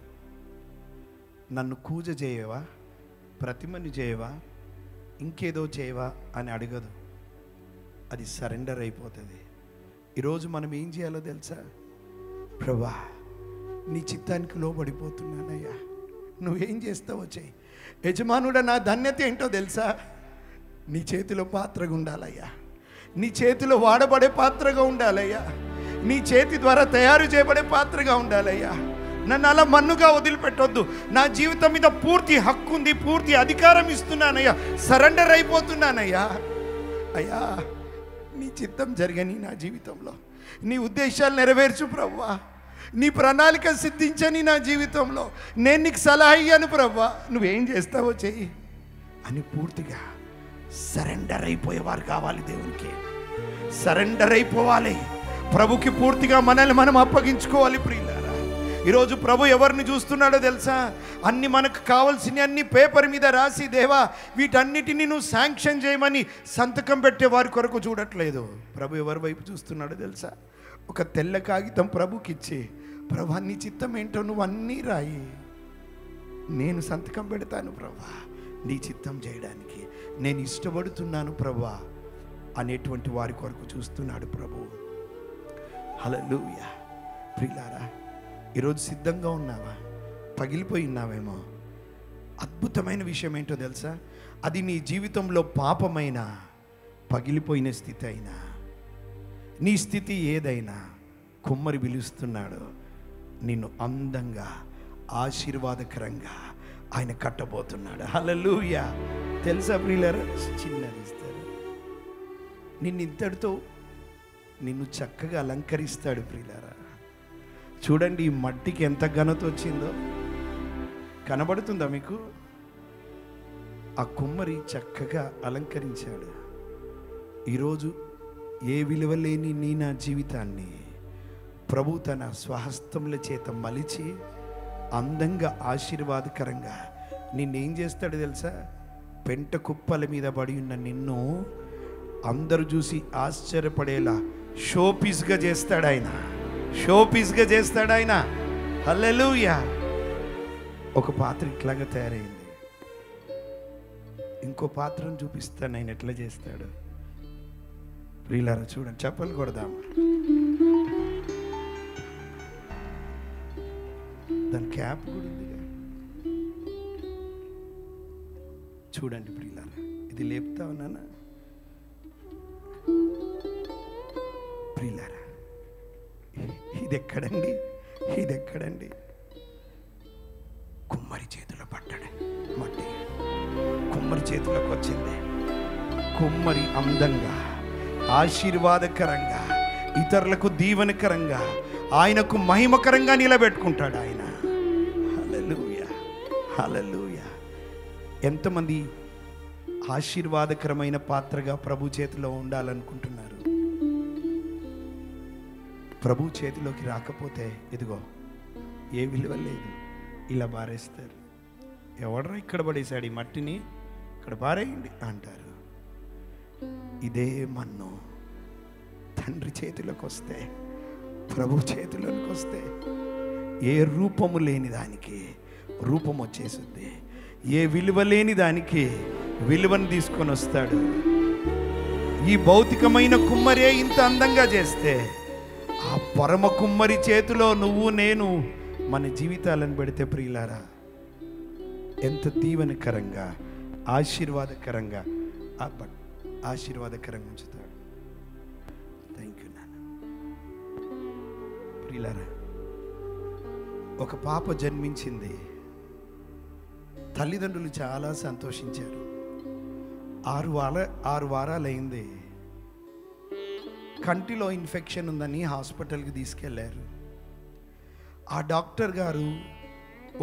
Speaker 2: నన్ను కూజ చేయవా, ప్రతిమని చేయవా, ఇంకేదో చేయవా అని అడగదు. అది సరెండర్ అయిపోతుంది. ఈరోజు మనం ఏం చేయాలో తెలుసా? ప్రభా, నీ చిత్తానికి లోబడిపోతున్నానయ్యా, నువ్వేం చేస్తావో చెయ్యి. యజమానుడా, నా ధన్యత ఏంటో తెలుసా? నీ చేతిలో పాత్రగా ఉండాలయ్యా, నీ చేతిలో వాడబడే పాత్రగా ఉండాలయ్యా, నీ చేతి ద్వారా తయారు చేయబడే పాత్రగా ఉండాలయ్యా. నన్ను అలా మన్నుగా వదిలిపెట్టొద్దు. నా జీవితం మీద పూర్తి హక్కు ఉంది, పూర్తి అధికారం ఇస్తున్నానయ్యా, సరెండర్ అయిపోతున్నానయ్యా. అయ్యా, నీ చిత్తం జరగని నా జీవితంలో, నీ ఉద్దేశాలు నెరవేర్చు ప్రభువా, నీ ప్రణాళిక సిద్ధించని నా జీవితంలో. నేను నీకు సలహా ఇయ్యాను ప్రభువా, నువ్వేం చేస్తావో చెయ్యి అని పూర్తిగా సరెండర్ అయిపోయేవారు కావాలి. దేవునికి సరెండర్ అయిపోవాలి. ప్రభుకి పూర్తిగా మనల్ని మనం అప్పగించుకోవాలి. ప్రియులారా, ఈరోజు ప్రభు ఎవరిని చూస్తున్నాడో తెలుసా? అన్ని మనకు కావాల్సిన అన్ని పేపర్ మీద రాసి, దేవా వీటన్నిటిని నువ్వు శాంక్షన్ చేయమని సంతకం పెట్టే వారి కొరకు చూడట్లేదు. ప్రభు ఎవరి వైపు చూస్తున్నాడో తెలుసా? ఒక తెల్ల కాగితం ప్రభుకి ఇచ్చి, ప్రభా నీ చిత్తం ఏంటో నువ్వు అన్నీ రాయి, నేను సంతకం పెడతాను ప్రభా, నీ చిత్తం చేయడానికి నేను ఇష్టపడుతున్నాను ప్రభా అనేటువంటి వారి కొరకు చూస్తున్నాడు ప్రభు. హల్లెలూయా. ప్రియులారా, ఈరోజు సిద్ధంగా ఉన్నావా? పగిలిపోయి ఉన్నావేమో. అద్భుతమైన విషయం ఏంటో తెలుసా? అది నీ జీవితంలో పాపమైన, పగిలిపోయిన స్థితి అయినా, నీ స్థితి ఏదైనా, కుమ్మరి పిలుస్తున్నాడు నిన్ను అందంగా ఆశీర్వాదకరంగా ఆయన కట్టబోతున్నాడు. హల్లెలూయా. తెలుసా ప్రియులారా? చిన్నది ఇస్తారు, నిన్ను ఇంతటితో నిన్ను చక్కగా అలంకరిస్తాడు. ప్రియులారా, చూడండి ఈ మట్టికి ఎంత ఘనత వచ్చిందో కనబడుతుందా మీకు? ఆ కుమ్మరి చక్కగా అలంకరించాడు. ఈరోజు ఏ విలువ లేని నీ నా జీవితాన్ని ప్రభు తన స్వహస్తముల చేత మలిచి అందంగా ఆశీర్వాదకరంగా నిన్నేం చేస్తాడు తెలుసా? పెంట కుప్పల మీద పడి ఉన్న నిన్ను అందరూ చూసి ఆశ్చర్యపడేలా షోపీస్గా చేస్తాడు ఆయన. షోపీస్గా చేస్తాడు ఆయన. హల్లెలూయా. ఒక పాత్ర ఇట్లాగా తయారైంది, ఇంకో పాత్రను చూపిస్తాను ఆయన ఎట్లా చేస్తాడు. ప్రియులారా చూడండి, చెప్పలు కొడదాం. దాని క్యాప్ కూడా ఉంది. చూడండి ప్రియులారా, ఇది లేపుతా ఉన్నానా ప్రియులారా? ఇది ఎక్కడండి? ఇది ఎక్కడండి? కుమ్మరి చేతిలో పడ్డాడు మట్టి. కుమ్మరి చేతిలోకి వచ్చింది. కుమ్మరి అందంగా, ఆశీర్వాదకరంగా, ఇతరులకు దీవెనకరంగా, ఆయనకు మహిమకరంగా నిలబెట్టుకుంటాడు ఆయన. హల్లెలూయా, హల్లెలూయా. ఎంతమంది ఆశీర్వాదకరమైన పాత్రగా ప్రభు చేతిలో ఉండాలనుకుంటున్నారు? ప్రభు చేతిలోకి రాకపోతే ఇదిగో ఏ విలువ లేదు, ఇలా బారేస్తారు. ఎవడరా ఇక్కడ పడేశాడు ఈ మట్టిని, ఇక్కడ పారేయండి అంటారు. ఇదే మన్ను తండ్రి చేతిలోకి వస్తే, ప్రభు చేతిలోకి వస్తే ఏ రూపము లేని దానికి రూపం వచ్చేస్తుంది. ఏ విలువ లేని దానికి విలువను తీసుకొని వస్తాడు. ఈ భౌతికమైన కుమ్మరే ఇంత అందంగా చేస్తే, ఆ పరమ కుమ్మరి చేతిలో నువ్వు నేను మన జీవితాలను పెడితే ప్రియులారా, ఎంత దీవెనకరంగా, ఆశీర్వాదకరంగా ఆశీర్వాదకరంగా ఉంచుతాడు. థ్యాంక్ యూ నాన్న. ప్రియులారా, ఒక పాప జన్మించింది. తల్లిదండ్రులు చాలా సంతోషించారు. 6 వారాలైంది. కంటిలో ఇన్ఫెక్షన్ ఉందని హాస్పిటల్కి తీసుకెళ్ళారు. ఆ డాక్టర్ గారు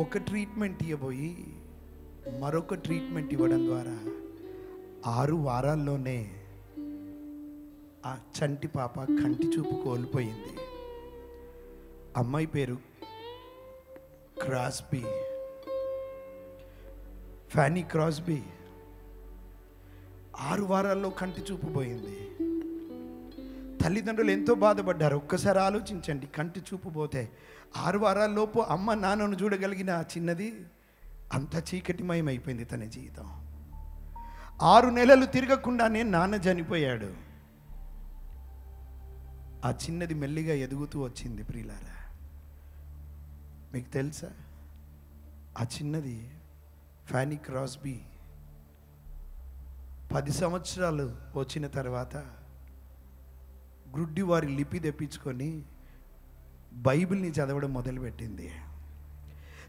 Speaker 2: ఒక ట్రీట్మెంట్ ఇవ్వబోయి మరొక ట్రీట్మెంట్ ఇవ్వడం ద్వారా 6 వారాల్లోనే ఆ చంటి పాప కంటి చూపు కోల్పోయింది. అమ్మాయి పేరు క్రాస్బీ, ఫ్యానీ క్రాస్బీ. 6 వారాల్లో కంటి చూపు పోయింది. తల్లిదండ్రులు ఎంతో బాధపడ్డారు. ఒక్కసారి ఆలోచించండి, కంటి చూపు పోతే 6 వారాల్లోపు అమ్మ నాన్నను చూడగలిగిన ఆ చిన్నది అంత చీకటిమయం అయిపోయింది తన జీవితం. 6 నెలలు తిరగకుండానే నాన్న చనిపోయాడు. ఆ చిన్నది మెల్లిగా ఎదుగుతూ వచ్చింది. ప్రియులారా, మీకు తెలుసా, ఆ చిన్నది ఫ్యానీ క్రాస్బీ 10 సంవత్సరాలు వచ్చిన తర్వాత గ్రుడ్డివారి లిపి తెప్పించుకొని బైబిల్ని చదవడం మొదలుపెట్టింది.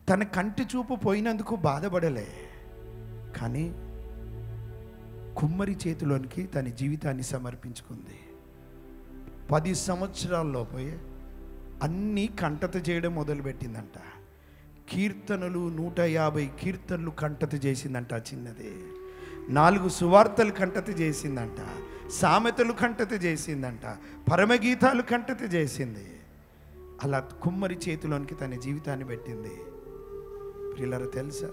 Speaker 2: తన కంటి చూపు పోయినందుకు బాధపడలే, కానీ కుమ్మరి చేతిలోనికి తన జీవితాన్ని సమర్పించుకుంది. 10 సంవత్సరాల్లోపే అన్నీ కంటత చేయడం మొదలుపెట్టిందంట. కీర్తనలు 150 కీర్తనలు కంటత చేసిందంట ఆ చిన్నది. 4 సువార్తలు కంటత చేసిందంట. సామెతలు కంటత చేసిందంట. పరమగీతాలు కంటత చేసింది. అలా కుమ్మరి చేతిలోనికి తన జీవితాన్ని పెట్టింది. ప్రియులారా, తెలుసా,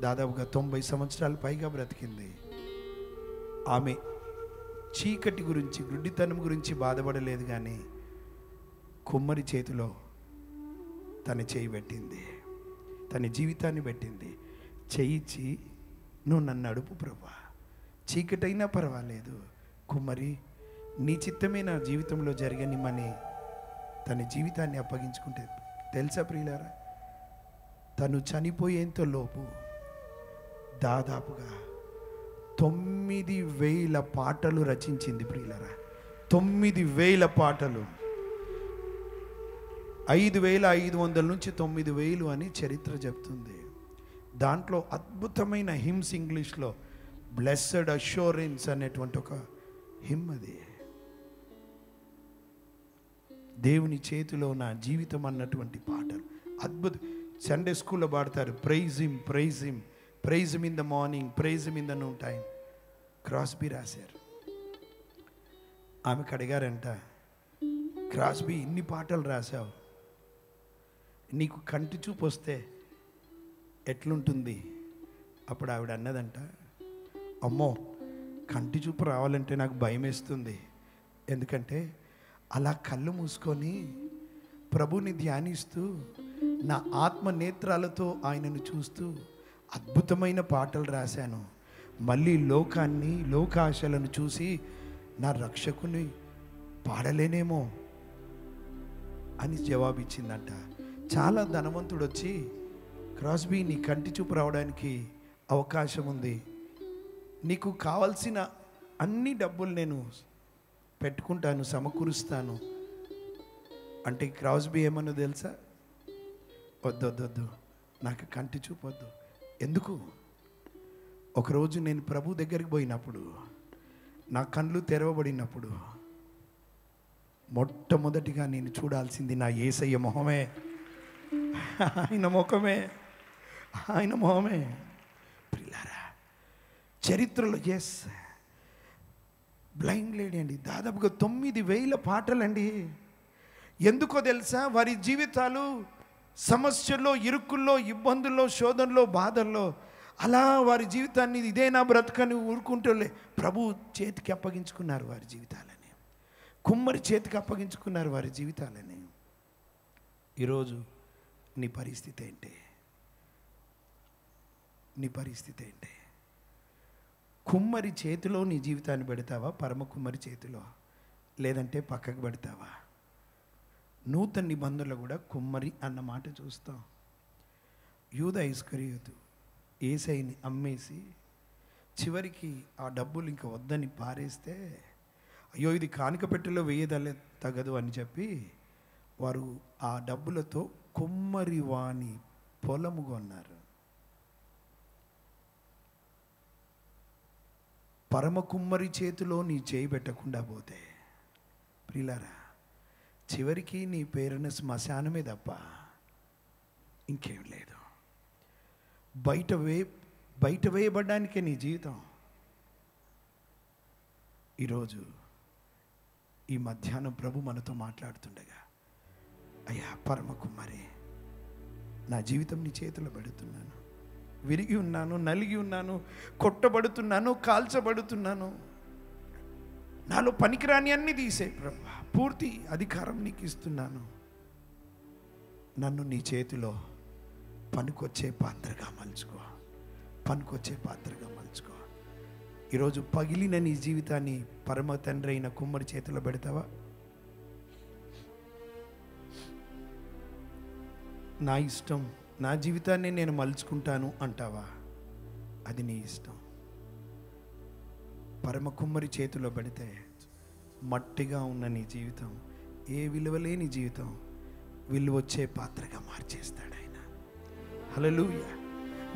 Speaker 2: దాదాపుగా 90 సంవత్సరాలు పైగా బ్రతికింది. ఆమె చీకటి గురించి, గుడ్డితనం గురించి బాధపడలేదు, కానీ కుమ్మరి చేతిలో తన చేయి పెట్టింది, తన జీవితాన్ని పెట్టింది. చేయిచ్చి, నువ్వు నన్ను అడుపు ప్రభా, చీకటైనా పర్వాలేదు, కుమ్మరి నీ చిత్తమే నా జీవితంలో జరగనిమ్మని తన జీవితాన్ని అప్పగించుకుంటే, తెలుసా ప్రియులారా, తను చనిపోయేంత లోపు దాదాపుగా 9,000 పాటలు రచించింది. ప్రియులారా, 9,000 పాటలు. 5,500 నుంచి 9,000 అని చరిత్ర చెప్తుంది. దాంట్లో అద్భుతమైన హిమ్స్, ఇంగ్లీష్లో బ్లెస్సడ్ అష్యూరెన్స్ అనేటువంటి ఒక హిమ్. అది దేవుని చేతిలో నా జీవితం అన్నటువంటి పాటలు అద్భుత. సండే స్కూల్లో పాడతారు, praise him, praise him, praise him in the morning, praise him in the noon time. Crosby రాశారు. ఆమెకు అడిగారంట, క్రాస్బీ ఇన్ని పాటలు రాశావు, నీకు కంటి చూపు వస్తే ఎట్లుంటుంది? అప్పుడు ఆవిడ అన్నదంట, అమ్మో, కంటి చూపు రావాలంటే నాకు భయం వేస్తుంది. ఎందుకంటే అలా కళ్ళు మూసుకొని ప్రభుని ధ్యానిస్తూ నా ఆత్మ నేత్రాలతో ఆయనను చూస్తూ అద్భుతమైన పాటలు రాశాను. మళ్ళీ లోకాన్ని, లోకాశలను చూసి నా రక్షకుని పాడలేనేమో అని జవాబిచ్చిందంట. చాలా ధనవంతుడు వచ్చి, క్రాస్బీ నీ కంటి చూపు రావడానికి అవకాశం ఉంది, నీకు కావలసిన అన్ని డబ్బులు నేను పెట్టుకుంటాను, సమకూరుస్తాను అంటే క్రాస్బీ ఏమన్నా తెలుసా? వద్దు, నాకు కంటి చూపు వద్దు. ఎందుకు? ఒకరోజు నేను ప్రభు దగ్గరికి పోయినప్పుడు, నా కళ్ళు తెరవబడినప్పుడు మొట్టమొదటిగా నేను చూడాల్సింది నా యేసయ్య మొహమే, ఆయన ముఖమే, ఆయన మొహమే. ప్రియులారా, చరిత్రలో బ్లైండ్ లేడీ అండి, దాదాపుగా 9,000 పాటలండి. ఎందుకో తెలుసా? వారి జీవితాలు సమస్యల్లో, ఇరుకుల్లో, ఇబ్బందుల్లో, శోధనలో, బాధల్లో, అలా వారి జీవితాన్ని ఇదే నా బ్రతుకని ఊరుకుంటూలే ప్రభు చేతికి అప్పగించుకున్నారు వారి జీవితాలని, కుమ్మరి చేతికి అప్పగించుకున్నారు వారి జీవితాలని. ఈరోజు నీ పరిస్థితి ఏంటి? నీ పరిస్థితి ఏంటి? కుమ్మరి చేతిలో నీ జీవితాన్ని పెడతావా, పరమ కుమ్మరి చేతిలో? లేదంటే పక్కకు పెడతావా? నూతన నిబంధనలు కూడా కుమ్మరి అన్న మాట చూస్తాం. యూదా ఇస్కరియోతు యేసయ్యని అమ్మేసి చివరికి ఆ డబ్బులు ఇంకా వద్దని పారేస్తే, అయ్యో ఇది కానుక పెట్టెలో వేయదలే తగదు అని చెప్పి వారు ఆ డబ్బులతో కుమ్మరి వాణి పొలము కొన్నారు. పరమ కుమ్మరి చేతిలో నీ చేయి పెట్టకుండా పోతే ప్రియులారా, చివరికి నీ పేరున శ్మశానమే తప్ప ఇంకేం లేదు. బయట వేయబడ్డానికే నీ జీవితం. ఈరోజు ఈ మధ్యాహ్నం ప్రభు మనతో మాట్లాడుతుండగా, అయ్యా పరమ కుమ్మరి, నా జీవితం నీ చేతిలో పెడుతున్నాను, విరిగి ఉన్నాను, నలిగి ఉన్నాను, కొట్టబడుతున్నాను, కాల్చబడుతున్నాను, నాలో పనికిరాని అన్నీ తీసే ప్రభు, పూర్తి అధికారం నీకు ఇస్తున్నాను, నన్ను నీ చేతిలో పనికొచ్చే పాత్రగా మలుచుకో, పనికొచ్చే పాత్రగా మలుచుకో. ఈరోజు పగిలిన నీ జీవితాన్ని పరమ తండ్రి అయిన కుమ్మరి చేతిలో పెడతావా? నా ఇష్టం, నా జీవితాన్ని నేను మలుచుకుంటాను అంటావా? అది నీ ఇష్టం. పరమ కుమ్మరి చేతిలో పెడితే మట్టిగా ఉన్న నీ జీవితం, ఏ విలువలేని జీవితం విలువ వచ్చే పాత్రగా మార్చేస్తాడు ఆయన. హల్లెలూయా.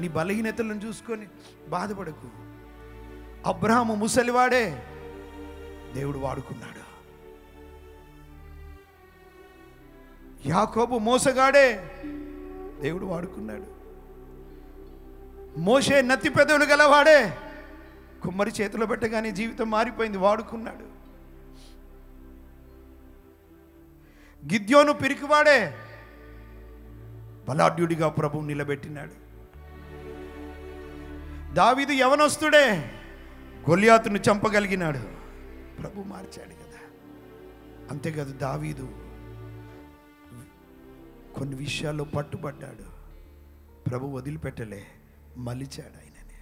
Speaker 2: నీ బలహీనతలను చూసుకొని బాధపడకు. అబ్రహాము ముసలివాడే, దేవుడు వాడుకున్నాడు. యాకోబు మోసగాడే, దేవుడు వాడుకున్నాడు. మోషే నత్తి పెదవులు గలవాడే, కుమ్మరి చేతిలో పెట్టగానే జీవితం మారిపోయింది, వాడుకున్నాడు. గిద్యోను పిరికివాడే, బలాఢ్యుడిగా ప్రభువు నిలబెట్టినాడు. దావీదు యవనస్తుడే, గొలియాతును చంపగలిగినాడు, ప్రభు మార్చాడు కదా. అంతేకాదు, దావీదు కొన్ని విషయాల్లో పట్టుబడ్డాడు, ప్రభు వదిలిపెట్టలే, మలిచాడు ఆయనని.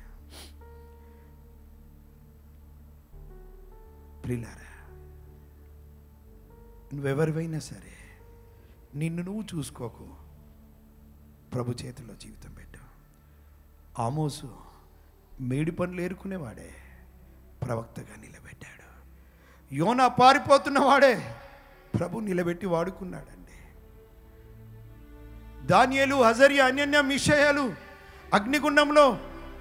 Speaker 2: ప్రియులారా, నువ్వెవరివైనా సరే నిన్ను నువ్వు చూసుకోకు, ప్రభు చేతిలో జీవితం పెట్టు. ఆమోసు మేడి పనులు ఏరుకునేవాడే, ప్రవక్తగా నిలబెట్టాడు. యోనా పారిపోతున్నవాడే, ప్రభు నిలబెట్టి వాడుకున్నాడండి. దానియేలు, హజరియా, అనన్య, మిషయాలు అగ్నిగుండంలో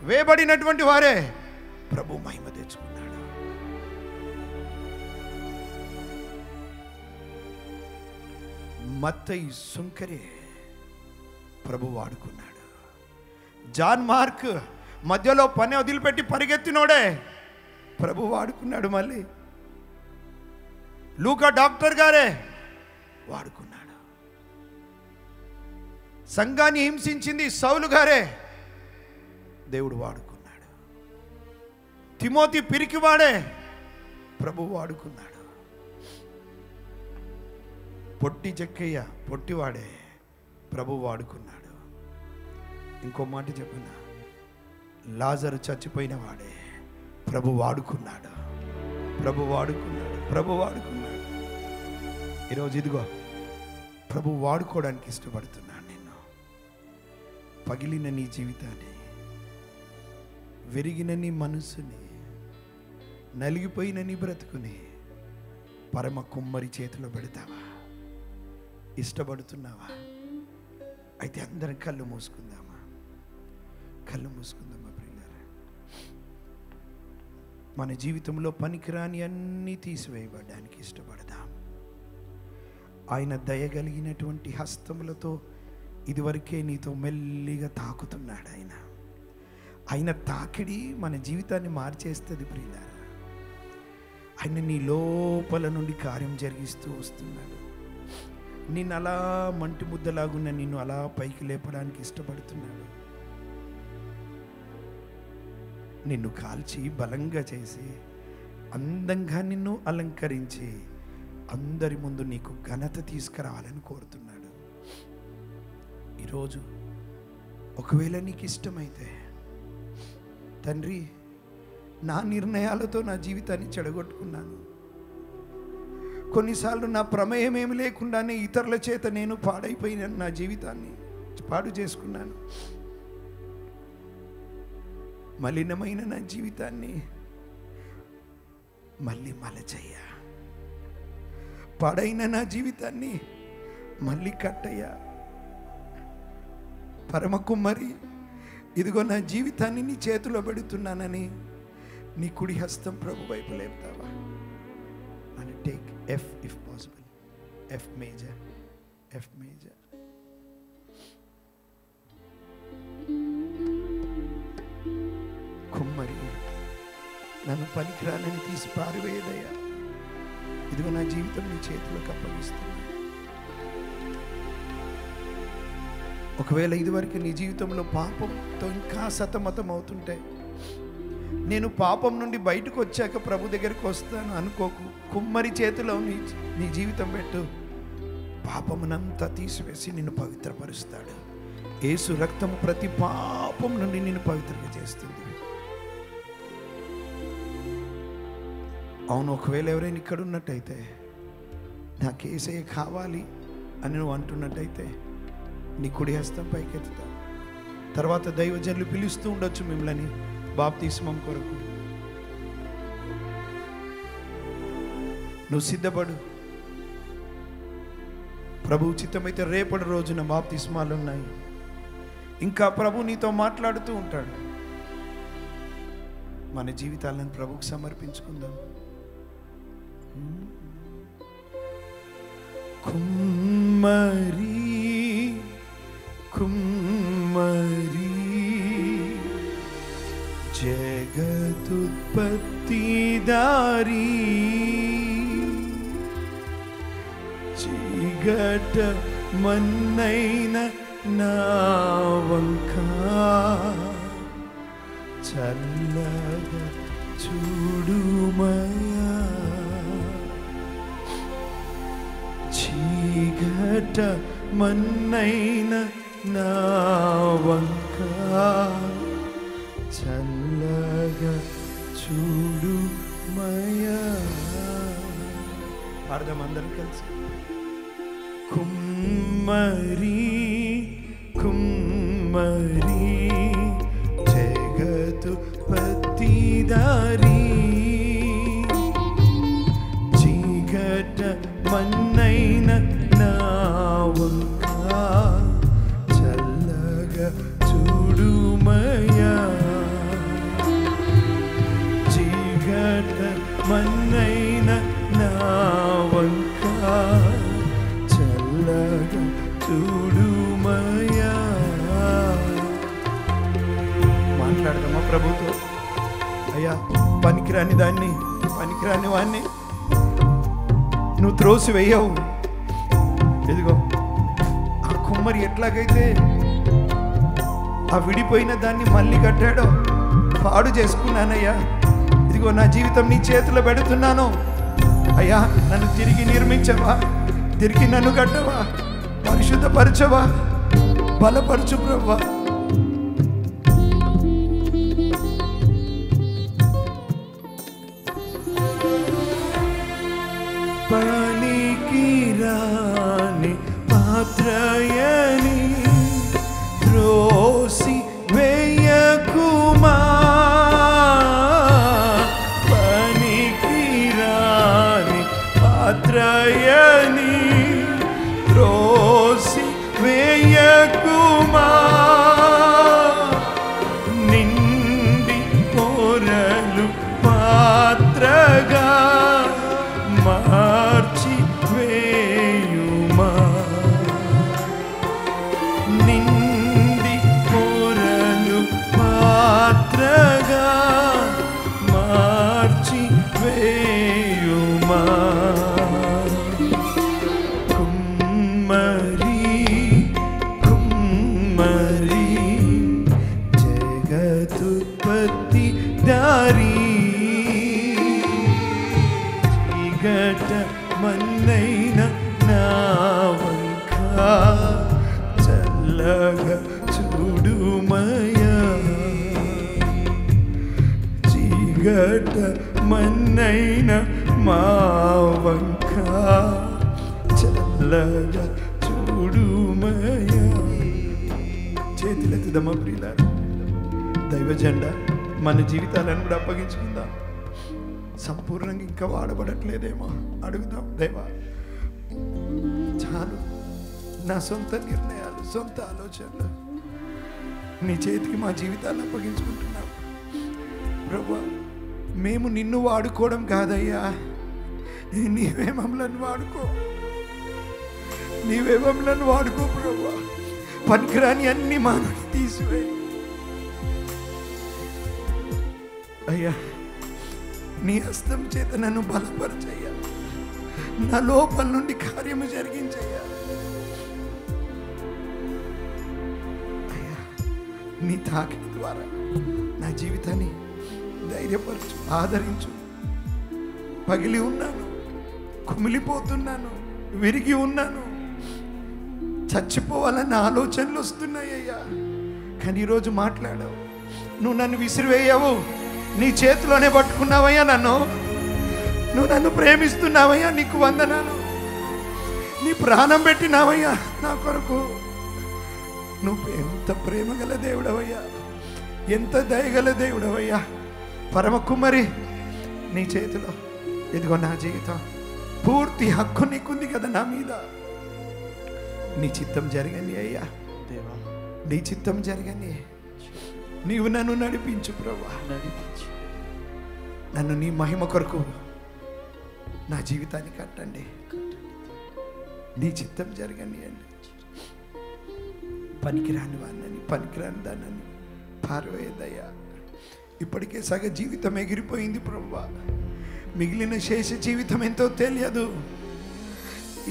Speaker 2: వేయబడినటువంటి వారే ప్రభు మహిమ తెచ్చుకున్నాడు. మత్తయి సుంకరే ప్రభు వాడుకున్నాడు. జాన్ మార్క్ మధ్యలో పని వదిలిపెట్టి పరిగెత్తినోడే ప్రభు వాడుకున్నాడు. మళ్ళీ లూకా డాక్టర్ గారే వాడుకున్నాడు. సంఘాన్ని హింసించింది సౌలు గారే, దేవుడు వాడుకున్నాడు. తిమోతి పిరికివాడే, ప్రభు వాడుకున్నాడు. పొట్టి చెక్కయ్య పొట్టివాడే, ప్రభు వాడుకున్నాడు. ఇంకో మాట చెప్పిన, లాజరు చచ్చిపోయిన వాడే, ప్రభు వాడుకున్నాడు. ప్రభు వాడుకున్నాడు, ప్రభు వాడుకున్నాడు. ఈరోజు ఇదిగో ప్రభు వాడుకోవడానికి ఇష్టపడుతున్నాను. నేను పగిలిన నీ జీవితాన్ని, విరిగిన నీ మనసుని, నలిగిపోయిన నీ బ్రతుకుని పరమ కుమ్మరి చేతిలో పెడతావా? ఇష్టపడుతున్నావా? అయితే అందరం కళ్ళు మూసుకుందామా? కళ్ళు మూసుకుందామా ప్రియులారా? మన జీవితంలో పనికిరాని అన్నీ తీసివేయబడడానికి ఇష్టపడదాం. ఆయన దయగలిగినటువంటి హస్తములతో ఇదివరకే నీతో మెల్లిగా తాకుతున్నాడు. ఆయన తాకిడి మన జీవితాన్ని మార్చేస్తుంది ప్రియులారా. ఆయన నీ లోపల నుండి కార్యం జరిగిస్తూ వస్తున్నాడు. నిన్ను అలా మంటి ముద్దలాగున్న నిన్ను అలా పైకి లేపడానికి ఇష్టపడుతున్నాడు. నిన్ను కాల్చి బలంగా చేసి అందంగా నిన్ను అలంకరించి అందరి ముందు నీకు ఘనత తీసుకురావాలని కోరుతున్నాడు. ఈరోజు ఒకవేళ నీకు ఇష్టమైతే, తండ్రి నా నిర్ణయాలతో నా జీవితాన్ని చెడగొట్టుకున్నాను, కొన్నిసార్లు నా ప్రమేయం ఏమి లేకుండానే ఇతరుల చేత నేను పాడైపోయిన నా జీవితాన్ని పాడు చేసుకున్నాను. మలినమైన నా జీవితాన్ని మళ్ళీ మలచయ్యా. పాడైన నా జీవితాన్ని మళ్ళీ కట్టయ్యా. పరమ కుమ్మరి, ఇదిగో నా జీవితాన్ని నీ చేతిలో పెడుతున్నానని నీ కుడి హస్తం ప్రభు వైపు లేపుతావా? అని take F if possible. F major. F major. కుమ్మరి, నన్ను పనికిరానని తీసి పారివేయదయ్యా. ఇదిగో నా జీవితం నీ చేతిలోకి అప్పగిస్తున్నా. ఒకవేళ ఇదివరకు నీ జీవితంలో పాపంతో ఇంకా సతమతం అవుతుంటే, నేను పాపం నుండి బయటకు వచ్చాక ప్రభు దగ్గరికి వస్తాను అనుకోకు. కుమ్మరి చేతిలో నీ జీవితం పెట్టు. పాపమునంతా తీసివేసి నిన్ను పవిత్రపరుస్తాడు. యేసు రక్తము ప్రతి పాపం నుండి నిన్ను పవిత్రంగా చేస్తుంది. అవును, ఒకవేళ ఎవరైనా ఇక్కడ ఉన్నట్టయితే, నాకు యేసయ్య కావాలి అని నువ్వు అంటున్నట్టయితే నీ కుడి హస్తం పైకెత్తుతా. తర్వాత దైవజనులు పిలుస్తూ ఉండొచ్చు మిమ్మల్ని బాప్తిస్మం కొరకు. నువ్వు సిద్ధపడు. ప్రభు చిత్తమైతే రేపటి రోజున బాప్తిస్మాలు ఉన్నాయి. ఇంకా ప్రభు నీతో మాట్లాడుతూ ఉంటాడు. మన జీవితాలను ప్రభుకు సమర్పించుకుందాం. కుమ్మరి కుమ్మరి జగదుత్పత్తిదారి, చీకట మన్నైన నా వంక చల్లగా చూడుమయా. చీకట మన్నైన నా వంక చల్లగా చూడుమయా. పాడదాం అందరం కలిసి. కుమ్మరి కుమ్మరి జగదుత్పత్తిదారి, చీకట మన్నైన నా వంక చల్లగా చూడుమయా. చీకట మన్నైన నా వంక చల్లగా చూడుమయా. మాట్లాడదామా ప్రభుతో? అయ్యా, పనికిరాని దాన్ని, పనికిరాని వాణ్ణి నువ్వు త్రోసి వేయవు. ఇదిగో ఆ కుమ్మరి ఎట్లాగైతే ఆ విడిపోయిన దాన్ని మళ్ళీ కట్టాడో, పాడు చేసుకున్నానయ్యా. ఇదిగో నా జీవితం నీ చేతిలో పెడుతున్నాను అయ్యా. నన్ను తిరిగి నిర్మించవా, తిరిగి నన్ను కట్టవా, పరిశుద్ధపరచవా, బలపరచు ప్రభువా. పనికిరాని పాత్రయని త్రోసి వేయకుమా, పనికిరాని పాత్రయని త్రోసి వేయకుమా, నిండి పొరలు పాత్రగా మార్చి వేయుమా, నిండి పొరలు పాత్రగా మార్చి వేయుమా, కుమ్మరి కుమ్మరి జగతుత్పత్తి దారి గట మన్నైన నా వంక చల్లగా చూడుమయా, చీగట మన్నైన మా వంక చల్లగా చూడుమయా. చేతులెత్తుదమ్మా ప్రియులారా, దైవ జెండా మన జీవితాలను కూడా అప్పగించుకుందాం. సంపూర్ణంగా ఇంకా వాడబడట్లేదేమో అడుగుదాం. దేవా, చాలు నా సొంత నిర్ణయాలు, సొంత ఆలోచనలు నీ చేతికి మా జీవితాన్ని అప్పగించుకుంటున్నాం. ప్రభువా, మేము నిన్ను వాడుకోవడం కాదయ్యా, నీవే మమ్మల్ని వాడుకో, నీవే మమ్మల్ని వాడుకో ప్రభువా. పనికిరాని అన్ని మా నుండి తీసివేయి అయ్యా. నీ హస్తం చేత నన్ను బలపరచయ్యా, నా లోపల నుండి కార్యము జరిగించయ్యా. అయ్యా, నీ తాకిడి ద్వారా నా జీవితాన్ని ధైర్యపరచు, ఆదరించు. పగిలి ఉన్నాను, కుమిలిపోతున్నాను, విరిగి ఉన్నాను, చచ్చిపోవాలన్న ఆలోచనలు వస్తున్నాయ్యా. కానీ ఈరోజు మాట్లాడావు, నువ్వు నన్ను విసిరివేయవు, నీ చేతిలోనే పట్టుకున్నావయ్యా నన్ను, నువ్వు నన్ను ప్రేమిస్తున్నావయ్యా, నీకు వందనాలు. నీ ప్రాణం పెట్టినావయ్యా నా కొరకు. నువ్వు ఎంత ప్రేమ గల దేవుడవయ్యా, ఎంత దయగల దేవుడవయ్యా. పరమ కుమ్మరి, నీ చేతిలో ఇదిగో నా జీవితం, పూర్తి హక్కు నీకుంది కదా నా మీద. నీ చిత్తం జరగని అయ్యా దేవా, నీ చిత్తం జరగని. నీవు నన్ను నడిపించు ప్రభువా, నన్ను నీ మహిమ కొరకు నా జీవితాన్ని కట్టండి. నీ చిత్తం జరగనియండి. పనికిరాని వాడిని, పనికిరాని దాన్ని పారవేయదయ్యా. ఇప్పటికే సగ జీవితం ఎగిరిపోయింది ప్రభువా, మిగిలిన శేష జీవితం ఎంతో తెలియదు.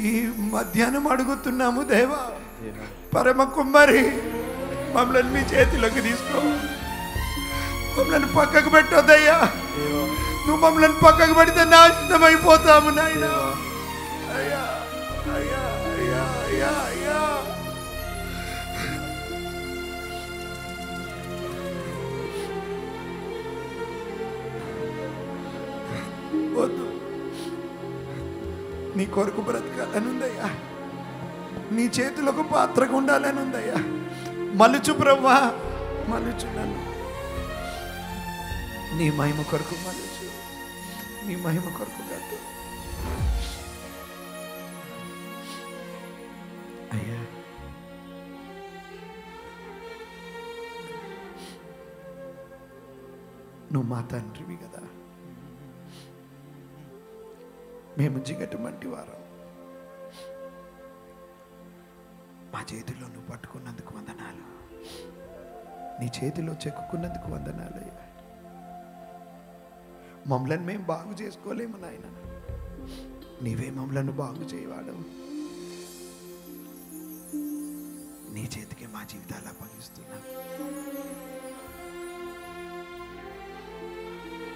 Speaker 2: ఈ మధ్యాహ్నం అడుగుతున్నాము దేవా, పరమ కుమ్మరి, మమ్మల్ని మీ చేతిలోకి తీసుకో. మమ్మల్ని పక్కకు పెట్టొద్దయ్యా, నువ్వు మమ్మల్ని పక్కకు పెడితే నాశనం అయిపోతాము నాయన. అయ్యా అయ్యా అయ్యా అయ్యా అయ్యా, వద్దు, నీ కొరకు బ్రతకాలని ఉందయ్యా, నీ చేతులకు పాత్రగా ఉండాలని ఉందయ్యా. మలుచు ప్రభువా, మలుచు నన్ను నీ మహిమ కొరకు మలుచు, నీ మహిమ కొరకు కట్టు అయ్యా. నువ్వు మా తండ్రివి కదా, మేము జిగటమంటి వారం. మా చేతిలో నువ్వు పట్టుకున్నందుకు వందనాలు, నీ చేతిలో చెక్కుకున్నందుకు వందనాలు అయ్యా. మమ్మల్ని మేము బాగు చేసుకోలేము నాయన, నీవే మమ్మలను బాగు చేయవాడవు. నీ చేతికి మా జీవితాలు అప్పగిస్తున్నా.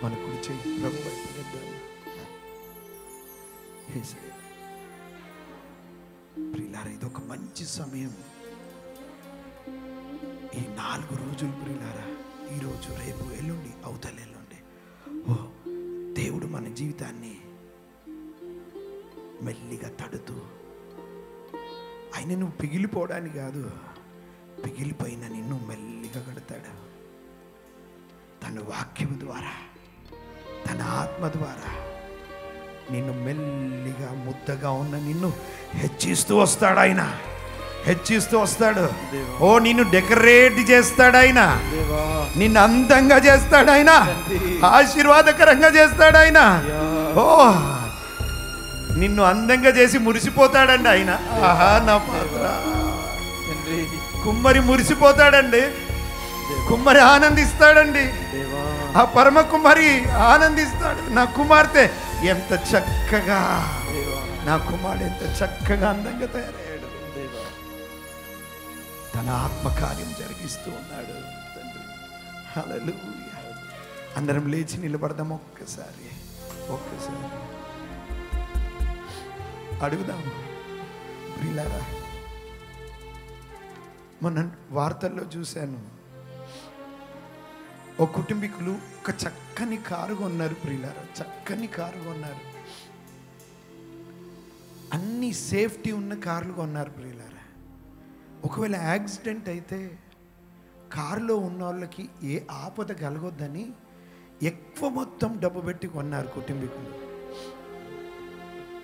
Speaker 2: మన కుడి చేయి ప్రభు వైపు వెళ్దాము. ప్రియులారా, ఇది ఒక మంచి సమయం. ఈ 4 రోజులు ప్రియులారా, ఈరోజు, రేపు, ఎల్లుండి, అవతల ఎల్లుండి, ఓ దేవుడు మన జీవితాన్ని మెల్లిగా తడుతూ, ఆయన నువ్వు పిగిలిపోవడానికి కాదు, పిగిలిపోయిన నిన్ను మెల్లిగా కడతాడు. తన వాక్యం ద్వారా, తన ఆత్మ ద్వారా నిన్ను మెల్లిగా, ముద్దగా ఉన్న నిన్ను హెచ్చిస్తూ వస్తాడు ఆయన, హెచ్చిస్తూ వస్తాడు. ఓ నిన్ను డెకరేట్ చేస్తాడు ఆయన, నిన్ను అందంగా చేస్తాడు ఆయన, ఆశీర్వాదకరంగా చేస్తాడు ఆయన. ఓ నిన్ను అందంగా చేసి మురిసిపోతాడండి ఆయన. ఆహా నా పాత్ర. కుమ్మరి మురిసిపోతాడండి, కుమ్మరి ఆనందిస్తాడండి, ఆ పరమ కుమారి ఆనందిస్తాడు. నా కుమార్తె ఎంత చక్కగా, నా కుమారుడు ఎంత చక్కగా అందంగా తయారయ్యాడు. తన ఆత్మకార్యం జరిగిస్తూ ఉన్నాడు తండ్రి. హల్లెలూయా. అందరం లేచి నిలబడదాం ఒక్కసారి, ఒక్కసారి అడుగుదాం. ప్రియులారా, మొన్న వార్తల్లో చూశాను, ఓ కుటుంబీకులు ఒక చక్కని కారు కొన్నారు. ప్రియులారా, చక్కని కారు కొన్నారు, అన్ని సేఫ్టీ ఉన్న కార్లు కొన్నారు. ప్రియులారా, ఒకవేళ యాక్సిడెంట్ అయితే కారులో ఉన్న వాళ్ళకి ఏ ఆపద కలగొద్దని ఎక్కువ మొత్తం డబ్బు పెట్టి కొన్నారు కుటుంబీకులు.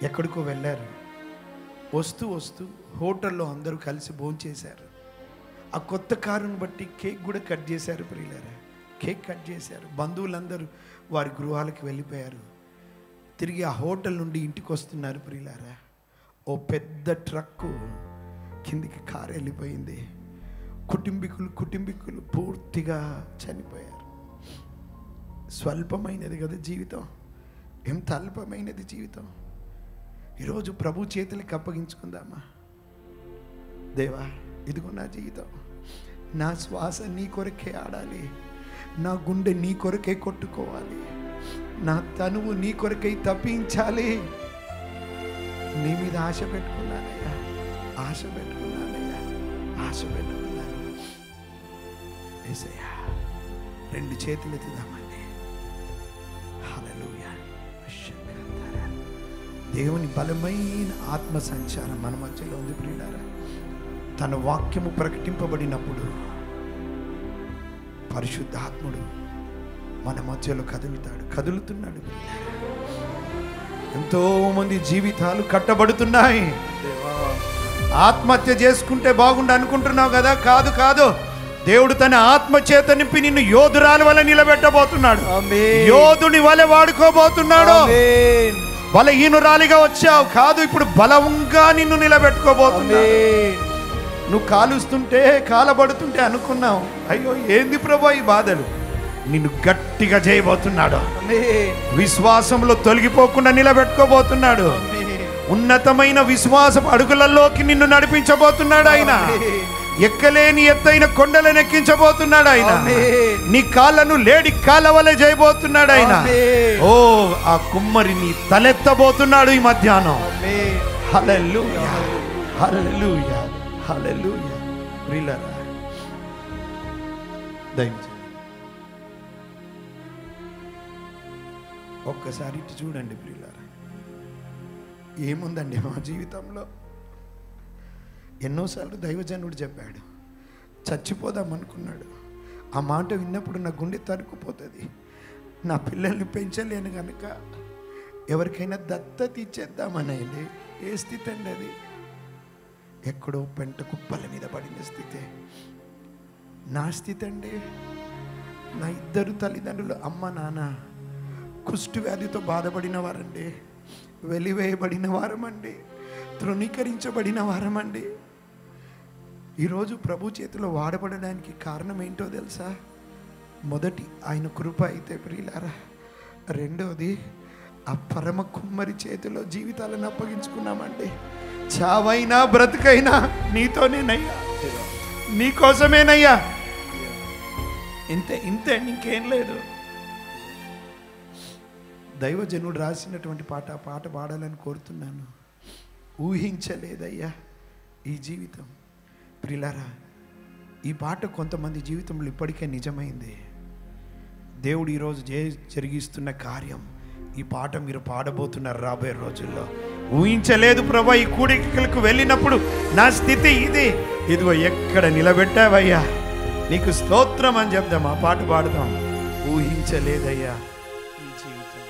Speaker 2: ఎక్కడికో వెళ్ళారు, వస్తూ వస్తూ హోటల్లో అందరూ కలిసి భోంచేశారు. ఆ కొత్త కారుని బట్టి కేక్ కూడా కట్ చేశారు. ప్రియులారా, కేక్ కట్ చేశారు. బంధువులందరూ వారి గృహాలకు వెళ్ళిపోయారు. తిరిగి ఆ హోటల్ నుండి ఇంటికి వస్తున్నారు. ప్రియులారా, ఓ పెద్ద ట్రక్కు కిందికి కారు వెళ్ళిపోయింది. కుటుంబీకులు పూర్తిగా చనిపోయారు. స్వల్పమైనది కదా జీవితం, ఎంత అల్పమైనది జీవితం. ఈరోజు ప్రభు చేతులకి అప్పగించుకుందామా? దేవా, ఇదిగో నా జీవితం, నా శ్వాస నీ కొరకే ఆడాలి, నా గుండె నీ కొరకే కొట్టుకోవాలి, నా తనువు నీ కొరకై తప్పించాలి. నీ మీద ఆశ పెట్టుకున్నానయ్యా, ఆశ పెట్టుకున్నానయ్యా, ఆశ పెట్టుకున్నాను. యేసయ్యా, రెండు చేతులు ఎత్తుదామండి. హల్లెలూయా. దేవుని బలమైన ఆత్మ సంచారం మన మధ్యలో ఉంది. ప్రియులారా, తన వాక్యము ప్రకటింపబడినప్పుడు పరిశుద్ధాత్ముడు మన మధ్యలో కదులుతున్నాడు. ఎంతో మంది జీవితాలు కట్టబడుతున్నాయి. ఆత్మహత్య చేసుకుంటే బాగుండు అనుకుంటున్నావు కదా? కాదు కాదు, దేవుడు తన ఆత్మ చేత నింపి నిన్ను యోధురాల వల్ల నిలబెట్టబోతున్నాడు, యోధుని వలె వాడుకోబోతున్నాడు. బలహీనురాలిగా వచ్చావు కాదు, ఇప్పుడు బలంగా నిన్ను నిలబెట్టుకోబోతున్నాడు. నువ్వు కాలుస్తుంటే, కాలబడుతుంటే అనుకున్నావు, అయ్యో ఏంది ప్రభు ఈ బాధలు, నిన్ను గట్టిగా చేయబోతున్నాడు. విశ్వాసంలో తొలగిపోకుండా నిలబెట్టుకోబోతున్నాడు. ఉన్నతమైన విశ్వాస అడుగులలోకి నిన్ను నడిపించబోతున్నాడు ఆయన. ఎక్కలేని ఎత్తైన కొండలను ఎక్కించబోతున్నాడు ఆయన. నీ కాళ్ళను లేడి కాళ్ళ వలె చేయబోతున్నాడు ఆయన. ఓ ఆ కుమ్మరి నీ తలెత్తబోతున్నాడు ఈ మధ్యాహ్నం. హల్లెలూయా, హల్లెలూయా, హల్లెలూయా. ప్రియులారా, దయచేసి ఒక్కసారి ఇటు చూడండి. ప్రియులారా, ఏముందండి మా జీవితంలో? ఎన్నోసార్లు దైవజనుడు చెప్పాడు, చచ్చిపోదాం అనుకున్నాడు. ఆ మాట విన్నప్పుడు నా గుండె తరుక్కుపోతుంది. నా పిల్లల్ని పెంచలేను కనుక ఎవరికైనా దత్తత ఇచ్చేద్దామనేది. ఏ స్థితి అండి అది? ఎక్కడో పెంట కుప్పల మీద పడిన స్థితి. నా స్థితి అండి. నా ఇద్దరు తల్లిదండ్రులు, అమ్మ నాన్న కుష్టు వ్యాధితో బాధపడిన వారండి, వెలివేయబడిన వారమండి, తృణీకరించబడిన వారమండి. ఈరోజు ప్రభు చేతిలో వాడబడడానికి కారణం ఏంటో తెలుసా? మొదటి ఆయన కృప అయితే ప్రియులారా, రెండోది ఆ పరమ కుమ్మరి చేతిలో జీవితాలను అప్పగించుకున్నామండి. చావైనా బ్రతుకైనా నీతోనేనయ్యా, నీకోసమేనయ్యా, ఇంతే ఇంతే, ఇంకేం లేదు. దైవజనుడు రాసినటువంటి పాట పాడాలని కోరుతున్నాను. ఊహించలేదయ్యా ఈ జీవితం. ప్రియులారా, ఈ పాట కొంతమంది జీవితంలో ఇప్పటికే నిజమైంది. దేవుడు ఈరోజు జరిగిస్తున్న కార్యం, ఈ పాట మీరు పాడబోతున్నారు రాబోయే రోజుల్లో. ఊహించలేదు ప్రభా, ఈ కూడికలకు వెళ్ళినప్పుడు నా స్థితి ఇది, ఇదిగో ఎక్కడ నిలబెట్టావయ్యా, నీకు స్తోత్రం అని చెప్దాం. ఆ పాట పాడదాం. ఊహించలేదయ్యా ఈ జీవితం.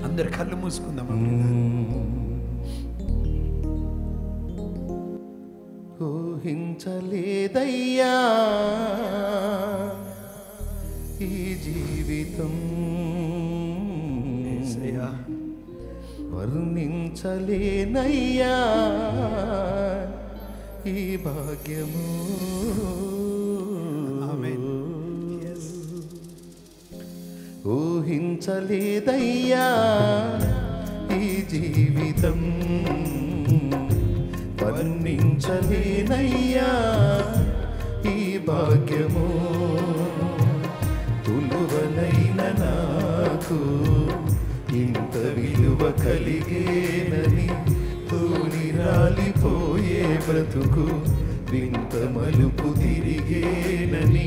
Speaker 2: అందరు కళ్ళు మూసుకుందాం.
Speaker 4: ఊహించలేదయ్యా ఈ జీవితం, వర్ణించలేనయ్యా ఈ భాగ్యము. ఊహించలేదయ్యా ఈ జీవితం, వర్ణించలేనయ్యా ఈ భాగ్యము. తులువనైన నాకు ఇంత విలువ కలిగేనని, తూలి రాలిపోయే బ్రతుకు వింత మలుపు తిరిగేనని,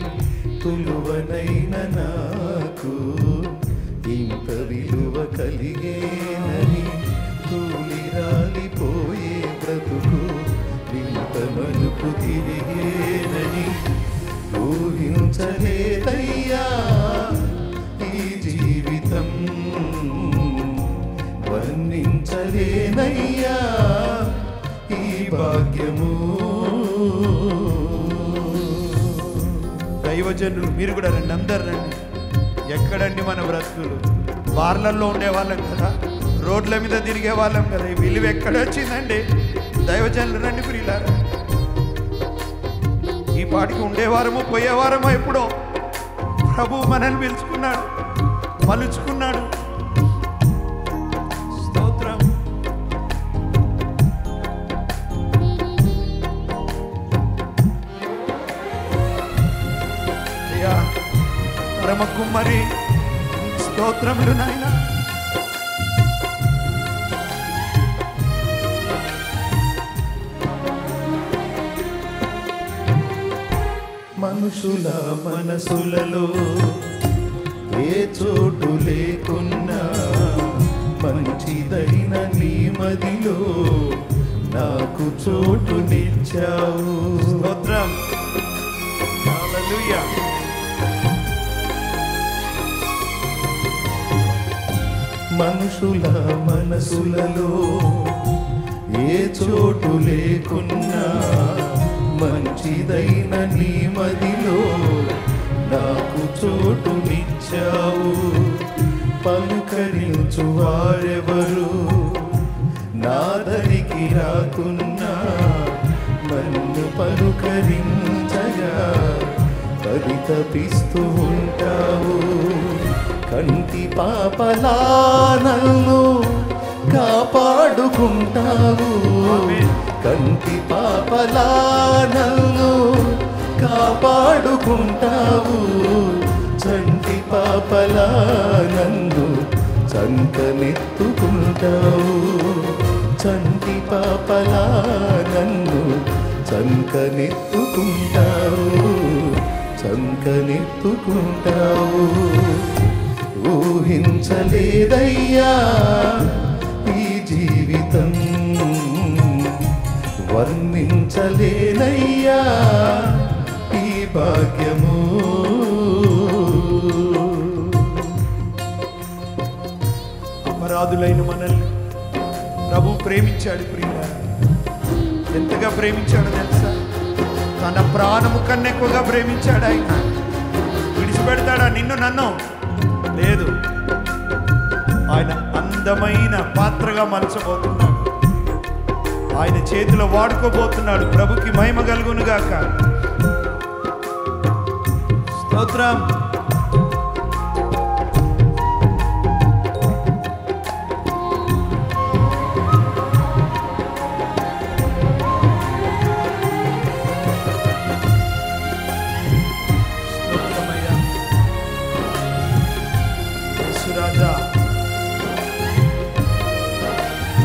Speaker 4: తులువనైన నాకు ఇంత విలువ కలిగేనని, తూలి రాలిపోయే బ్రతుకు వింత మలుపు తిరిగేనని. ఊహించలేదయ్యా ఈ జీవితం, వర్ణించలేనయ్యా ఈ భాగ్యము.
Speaker 2: దైవజనులు మీరు కూడా రండి, అందరు రండి. ఎక్కడండి మన బ్రతుకులు? బార్లల్లో ఉండేవాళ్ళం కదా, రోడ్ల మీద తిరిగే వాళ్ళం కదా, ఈ విలువ ఎక్కడ వచ్చిందండి? దైవజనులు రండి ప్రియులారా. ఈ పాటికి ఉండేవారము పోయేవారమో ఎప్పుడో. ప్రభు మనల్ని పిలుచుకున్నాడు, మలుచుకున్నాడు. స్తోత్రం. అయ్యా పరమ కుమ్మరి, స్తోత్రములు నాయనా.
Speaker 4: మనుషుల మనసులలో ఏ చోటు లేకున్నా, మంచిదైన నీ మదిలో నాకు చోటునిచ్చావు.
Speaker 2: స్తోత్రం. హల్లెలూయా.
Speaker 4: మనుషుల మనసులలో ఏ చోటు లేకున్నా, మంచిదైన నీ మదిలో నాకు చోటునిచ్చావు. పలుకరించు వారెవరు నాదరికి రాకున్నా, నన్ను పలుకరించగా పరితపిస్తూ ఉంటావు. కంటి పాపలా నన్ను కాపాడుకుంటావు. కంటి పాపలా నన్ను కాపాడుకుంటావు. చంటి పాపలా నన్ను చంకనెత్తుకుంటావు. చంటి పాపలా నన్ను చంకనెత్తుకుంటావు. చంకనెత్తుకుంటావు. ఊహించలేదయ్యా ఈ జీవితం, వర్ణించలేనయ్యా ఈ భాగ్యము.
Speaker 2: అపరాధులైన మనల్ని ప్రభు ప్రేమించాడు. ప్రియులారా, ఎంతగా ప్రేమించాడో తెలుసా? తన ప్రాణము కన్నా ఎక్కువగా ప్రేమించాడు ఆయన. విడిచిపెడతాడా నిన్ను నన్ను? లేదు. ఆయన అందమైన పాత్రగా మలచబోతున్నాడు, ఆయన చేతిలో వాడుకోబోతున్నాడు. ప్రభుకి మహిమ కలుగును గాక. స్తోత్రం.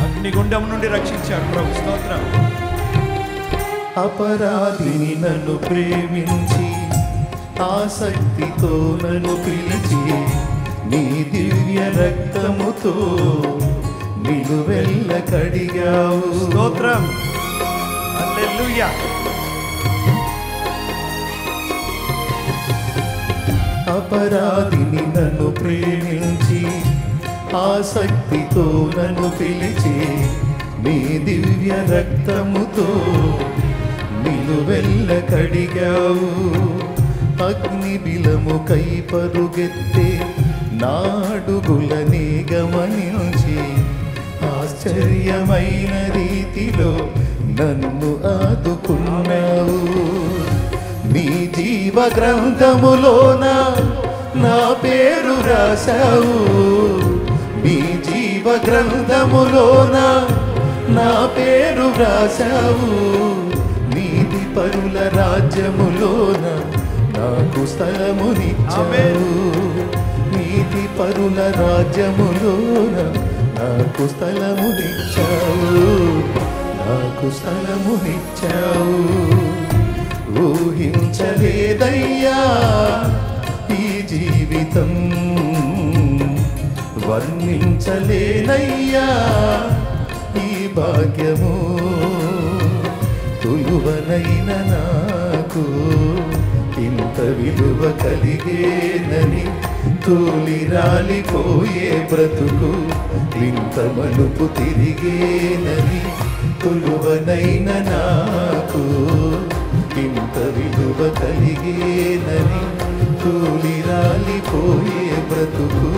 Speaker 2: అగ్నిగుండం నుండి రక్షించాడు ప్రభు. స్తోత్రం.
Speaker 4: అపరాధిని నన్ను ప్రేమించి, ఆసక్తితో నన్ను పిలిచి, నీ దివ్య రక్తముతో నిలువెల్ల కడిగావు.
Speaker 2: స్తోత్రం. హల్లెలూయా.
Speaker 4: అపరాధిని నన్ను ప్రేమించి ఆసక్తితో నన్ను పిలిచి నీ దివ్య రక్తముతో నిలువెల్ల కడిగావు. అగ్ని బిలముకై పరుగెత్తే నాడుగులనే గమనించి ఆశ్చర్యమైన రీతిలో నన్ను ఆదుకున్నావు. నీ జీవ గ్రంథములోన నా పేరు రాశావు. నీ జీవ గ్రంథములోన నా పేరు రాశావు. నీతి పరుల రాజ్యములోన నాకు స్థలమునిచ్చావు. నీతి పరుల రాజ్యములోన నాకు స్థలమునిచ్చావు. నాకు స్థలమునిచ్చావు. ఊహించలేదయ్యా ఈ జీవితం, వర్ణించలేనయ్యా ఈ భాగ్యము. తులువనైన నాకు ఇంత విలువ కలిగేనని తూలి రాలిపోయే బ్రతుకు ఇంత మలుపు తిరిగేనని. తులువనైన నాకు ఇంత విలువ కలిగేనని తూలి రాలిపోయే బ్రతుకు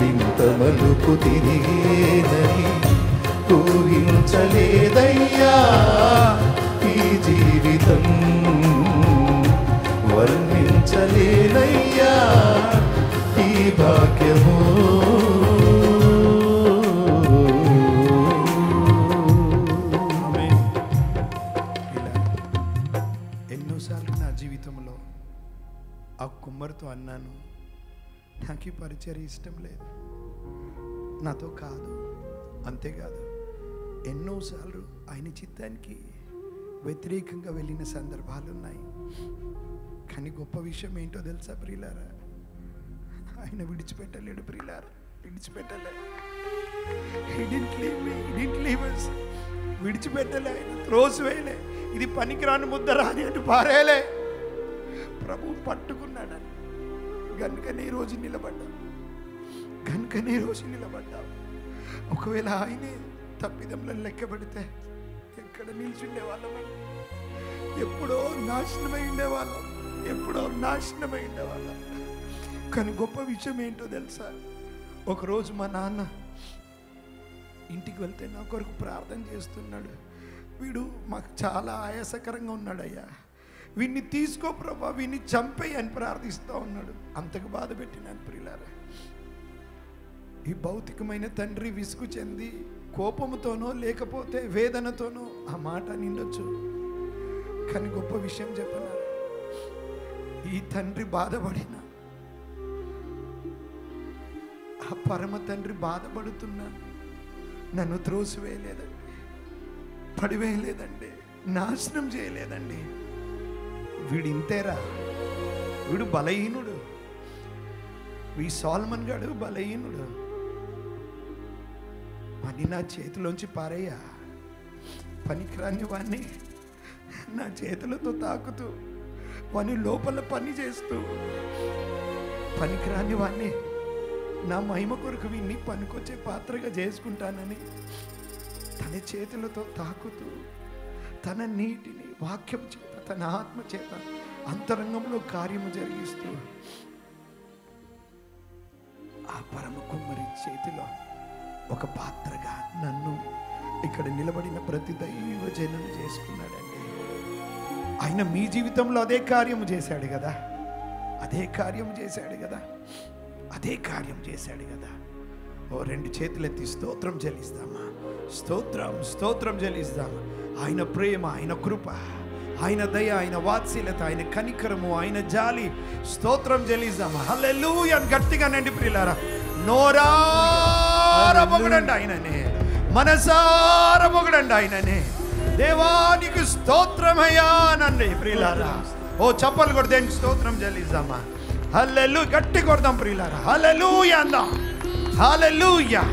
Speaker 4: ఇంత మలుపు తిరిగేనని ఊహించలేదయ్యా ఈ జీవితం, వర్ణించలేనయ్యా ఈ భాగ్యము.
Speaker 2: ఎన్నోసార్లు నా జీవితంలో ఆ కుమ్మరితో అన్నాను, నాకు ఈ పరిచర్య ఇష్టం లేదు, నాతో కాదు. అంతేకాదు, ఎన్నోసార్లు ఆయన చిత్తానికి వ్యతిరేకంగా వెళ్ళిన సందర్భాలు ఉన్నాయి. కానీ గొప్ప విషయం ఏంటో తెలుసా ప్రియులారా? ఆయన విడిచిపెట్టలేడు ప్రియులారా, విడిచిపెట్టలే. విడిచిపెట్టలే, ఆయన త్రోసివేయలే. ఇది పనికిరాని ముద్దరా అని అటు పారేలే. ప్రభు పట్టుకున్నాడని గనుకనే ఈరోజు నిలబడ్డా. ఒకవేళ ఆయనే తప్పిదంలో లెక్క పెడితే ఎక్కడ నిల్చుండే వాళ్ళం? ఎప్పుడో నాశనమై ఉండేవాళ్ళం. కానీ గొప్ప విషయం ఏంటో తెలుసా? ఒకరోజు మా నాన్న ఇంటికి వెళ్తే నా కొరకు ప్రార్థన చేస్తున్నాడు. వీడు మాకు చాలా ఆయాసకరంగా ఉన్నాడయ్యా, వీడిని తీసుకో ప్రభా, వీడిని చంపేయి అని ప్రార్థిస్తూ ఉన్నాడు. అంతకు బాధ పెట్టినాను ప్రియులారా. ఈ భౌతికమైన తండ్రి విసుగు చెంది కోపముతోనో లేకపోతే వేదనతోనో ఆ మాట నిండొచ్చు. కానీ గొప్ప విషయం చెప్పనా, ఈ తండ్రి బాధపడిన ఆ పరమ తండ్రి బాధపడుతున్నా నన్ను త్రోసివేయలేదండి, పడివేయలేదండి, నాశనం చేయలేదండి. వీడు ఇంతేరా, వీడు బలహీనుడు, ఈ సోల్మన్ గాడు బలహీనుడు, వాణ్ణి నా చేతిలోంచి పారయ్యా, పనికిరాని వాణ్ణి నా చేతులతో తాకుతూ వాణ్ణి లోపల పని చేస్తూ, పనికిరాని వాణ్ణి నా మహిమ కొరకు వీణ్ణి పనికొచ్చే పాత్రగా చేసుకుంటానని తన చేతులతో తాకుతూ, తన నీటిని వాక్యం చేత, తన ఆత్మ చేత అంతరంగంలో కార్యము జరిగిస్తూ ఆ పరమ కుమ్మరి చేతిలో ఒక పాత్రగా నన్ను ఇక్కడ నిలబడిన ప్రతి దైవజనులు చేసుకున్నాడండి. ఆయన మీ జీవితంలో అదే కార్యము చేశాడు కదా, అదే కార్యం చేశాడు కదా. ఓ రెండు చేతులెత్తి స్తోత్రం చెల్లిస్తామా? స్తోత్రం చెల్లిస్తామా? ఆయన ప్రేమ, ఆయన కృప, ఆయన దయ, ఆయన వాత్సల్యత, ఆయన కనికరము, ఆయన జాలి, స్తోత్రం చెల్లిస్తామా? హల్లెలూయా అని గట్టిగా నండి ప్రియులారా. నోరార పొగడండి ఆయననే, మనసార పొగడండి ఆయననే. దేవానికి స్తోత్రమయ్యా నండి ప్రియులారా. ఓ చప్పలు కొడితే దేనికి స్తోత్రం చెల్లిస్తామా? హల్లెలూయా, గట్టి కొడదాం ప్రియులారా. హల్లెలూయా అందాం. హల్లెలూయా.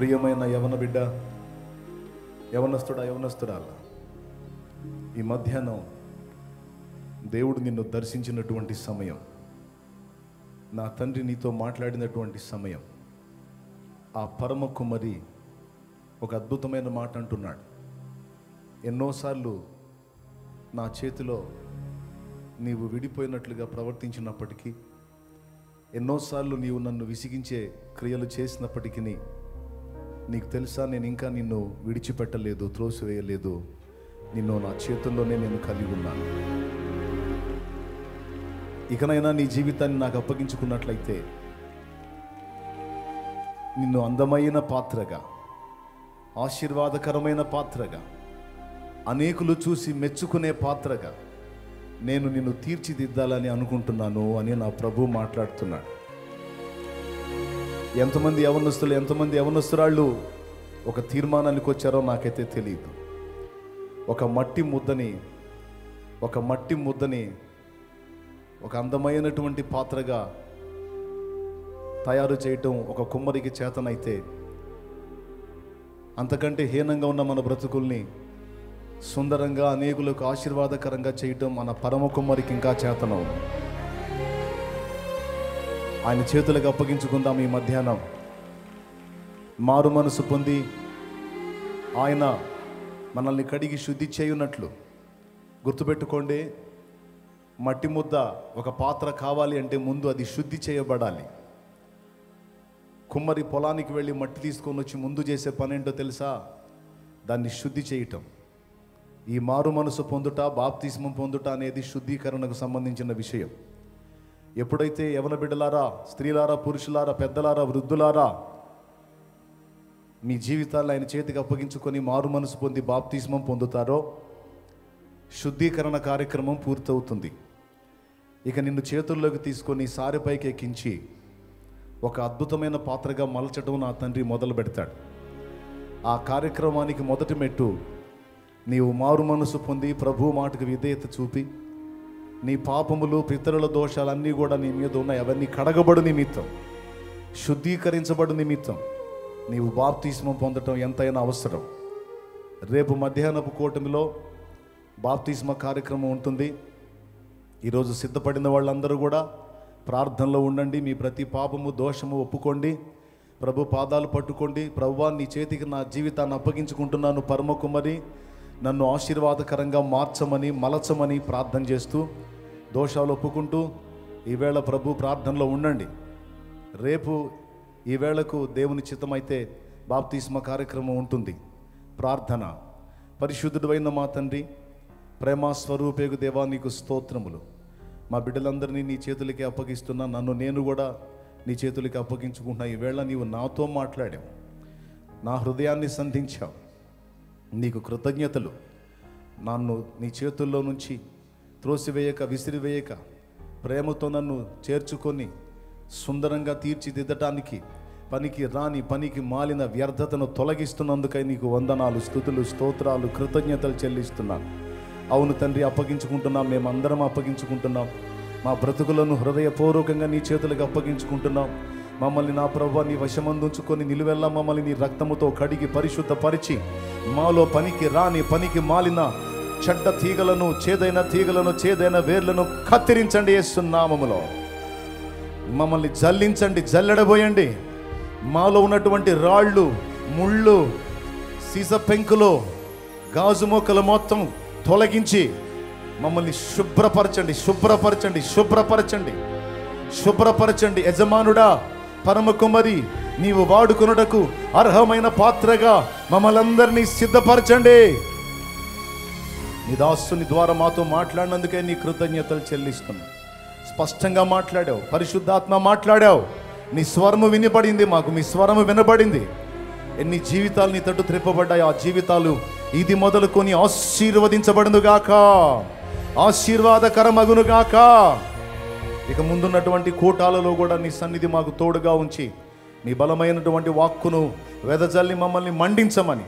Speaker 1: ప్రియమైన యవన బిడ్డ, యవనస్తుడా, యవనస్తురాల, ఈ మధ్యాహ్నం దేవుడు నిన్ను దర్శించినటువంటి సమయం, నా తండ్రి నీతో మాట్లాడినటువంటి సమయం. ఆ పరమ కుమారి ఒక అద్భుతమైన మాట అంటున్నాడు. ఎన్నోసార్లు నా చేతిలో నీవు విడిపోయినట్లుగా ప్రవర్తించినప్పటికీ, ఎన్నోసార్లు నీవు నన్ను విసిగించే క్రియలు చేసినప్పటికీ నీకు తెలుసా, నేను ఇంకా నిన్ను విడిచిపెట్టలేదు, త్రోసివేయలేదు. నిన్ను నా చేతుల్లోనే నేను కలిగి ఉన్నాను. ఇకనైనా నీ జీవితాన్ని నాకు అప్పగించుకున్నట్లయితే నిన్ను అందమైన పాత్రగా, ఆశీర్వాదకరమైన పాత్రగా, అనేకులు చూసి మెచ్చుకునే పాత్రగా నేను నిన్ను తీర్చిదిద్దాలని అనుకుంటున్నాను అని నా ప్రభు మాట్లాడుతున్నాడు. ఎంతమంది యవనస్తులు, ఎంతమంది యవనస్తురాళ్ళు ఒక తీర్మానానికి వచ్చారో నాకైతే తెలియదు. ఒక మట్టి ముద్దని ఒక అందమైనటువంటి పాత్రగా తయారు చేయటం ఒక కుమ్మరికి చేతనైతే, అంతకంటే హీనంగా ఉన్న మన బ్రతుకుల్ని సుందరంగా, అనేకులకు ఆశీర్వాదకరంగా చేయటం మన పరమ కుమ్మరికి ఇంకా చేతనం. ఆయన చేతులకు అప్పగించుకుందాం ఈ మధ్యాహ్నం. మారు మనసు పొంది ఆయన మనల్ని కడిగి శుద్ధి చేయున్నట్లు. గుర్తుపెట్టుకోండి, మట్టి ముద్ద ఒక పాత్ర కావాలి అంటే ముందు అది శుద్ధి చేయబడాలి. కుమ్మరి పొలానికి వెళ్ళి మట్టి తీసుకొని వచ్చి ముందు చేసే పని ఏంటో తెలుసా? దాన్ని శుద్ధి చేయటం. ఈ మారు మనసు పొందుట, బాప్తిస్మం పొందుట అనేది శుద్ధీకరణకు సంబంధించిన విషయం. ఎప్పుడైతే యవన బిడ్డలారా, స్త్రీలారా, పురుషులారా, పెద్దలారా, వృద్ధులారా మీ జీవితాన్ని ఆయన చేతికి అప్పగించుకొని మారు మనసు పొంది బాప్తిస్మం పొందుతారో శుద్ధీకరణ కార్యక్రమం పూర్తవుతుంది. ఇక నిన్ను చేతుల్లోకి తీసుకొని సారెపైకి ఎక్కించి ఒక అద్భుతమైన పాత్రగా మలచడం నా తండ్రి మొదలు పెడతాడు. ఆ కార్యక్రమానికి మొదటి మెట్టు నీవు మారు మనసు పొంది ప్రభు మాటకు విధేయత చూపి, నీ పాపములు, పితరుల దోషాలన్నీ కూడా నీ మీద ఉన్నాయి, అవన్నీ కడగబడు నిమిత్తం, శుద్ధీకరించబడు నిమిత్తం నీవు బాప్తిస్మం పొందటం ఎంతైనా అవసరం. రేపు మధ్యాహ్నపు కూటమిలో బాప్తిస్మ కార్యక్రమం ఉంటుంది. ఈరోజు సిద్ధపడిన వాళ్ళందరూ కూడా ప్రార్థనలో ఉండండి. మీ ప్రతి పాపము, దోషము ఒప్పుకోండి, ప్రభు పాదాలు పట్టుకోండి. ప్రభువా, నీ చేతికి నా జీవితాన్ని అప్పగించుకుంటున్నాను, పరమ కుమారి నన్ను ఆశీర్వాదకరంగా మార్చమని, మలచమని ప్రార్థన చేస్తూ, దోషాలు ఒప్పుకుంటూ ఈవేళ ప్రభు ప్రార్థనలో ఉండండి. రేపు ఈ వేళకు దేవుని చిత్తమైతే బాప్తిస్మ కార్యక్రమం ఉంటుంది. ప్రార్థన. పరిశుద్ధుడైన మా తండ్రి, ప్రేమ స్వరూపేగు దేవా, నీకు స్తోత్రములు. మా బిడ్డలందరినీ నీ చేతులకి అప్పగిస్తున్నా, నన్ను నేను కూడా నీ చేతులకి అప్పగించుకుంటున్నా. ఈవేళ నీవు నాతో మాట్లాడావు, నా హృదయాన్ని సంధించావు. నీకు కృతజ్ఞతలు. నన్ను నీ చేతుల్లో నుంచి త్రోసివేయక, విసిరివేయక, ప్రేమతో నన్ను చేర్చుకొని సుందరంగా తీర్చిదిద్దటానికి పనికి రాని, పనికి మాలిన వ్యర్థతను తొలగిస్తున్నందుకై నీకు వందనాలు, స్తుతులు, స్తోత్రాలు, కృతజ్ఞతలు చెల్లిస్తున్నాను. అవును తండ్రి, అప్పగించుకుంటున్నాం, మేమందరం అప్పగించుకుంటున్నాం. మా బ్రతుకులను హృదయపూర్వకంగా నీ చేతులకు అప్పగించుకుంటున్నాం. మమ్మల్ని నా ప్రభువా నీ వశమందుంచుకొని నిలువెల్లా మమ్మల్ని నీ రక్తముతో కడిగి పరిశుద్ధపరిచి, మాలో పనికి రాని, పనికి మాలిన చెడ్డ తీగలను, చేదైన వేర్లను కత్తిరించండి. యేసు నామములో మమ్మల్ని జల్లించండి, జల్లెడబోయండి. మాలో ఉన్నటువంటి రాళ్ళు, ముళ్ళు, సీస పెంకులు, గాజు మొక్కలు మొత్తం తొలగించి మమ్మల్ని శుభ్రపరచండి. యజమానుడా, పరమ కుమారి, నీవు వాడుకొనుటకు అర్హమైన పాత్రగా మమ్మల్ందరినీ సిద్ధపరచండి. నీ దాసుని ద్వారా మాతో మాట్లాడినందుకే నీ కృతజ్ఞతలు చెల్లిస్తున్నాం. స్పష్టంగా మాట్లాడావు, పరిశుద్ధాత్మ మాట్లాడావు. నీ స్వరము వినబడింది, మాకు మీ స్వరము వినబడింది. ఎన్ని జీవితాలు నీ తట్టు త్రిప్పబడ్డాయి, ఆ జీవితాలు ఇది మొదలుకొని ఆశీర్వదించబడునుగాక, ఆశీర్వాదకరమగునుగాక. ఇక ముందున్నటువంటి కూటాలలో కూడా నీ సన్నిధి మాకు తోడుగా ఉంచి, నీ బలమైనటువంటి వాక్కును వెదజల్లి మమ్మల్ని మండించమని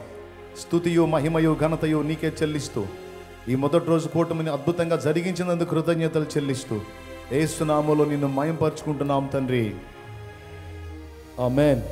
Speaker 1: స్తుతియు, మహిమయు, ఘనతయు నీకే చెల్లిస్తూ, ఈ మొదటి రోజు కూటమిని అద్భుతంగా జరిగించినందుకు కృతజ్ఞతలు చెల్లిస్తూ, యేసు నామములో నిన్ను మహిమపరుచుకుంటున్నాం తండ్రి. ఆమేన్.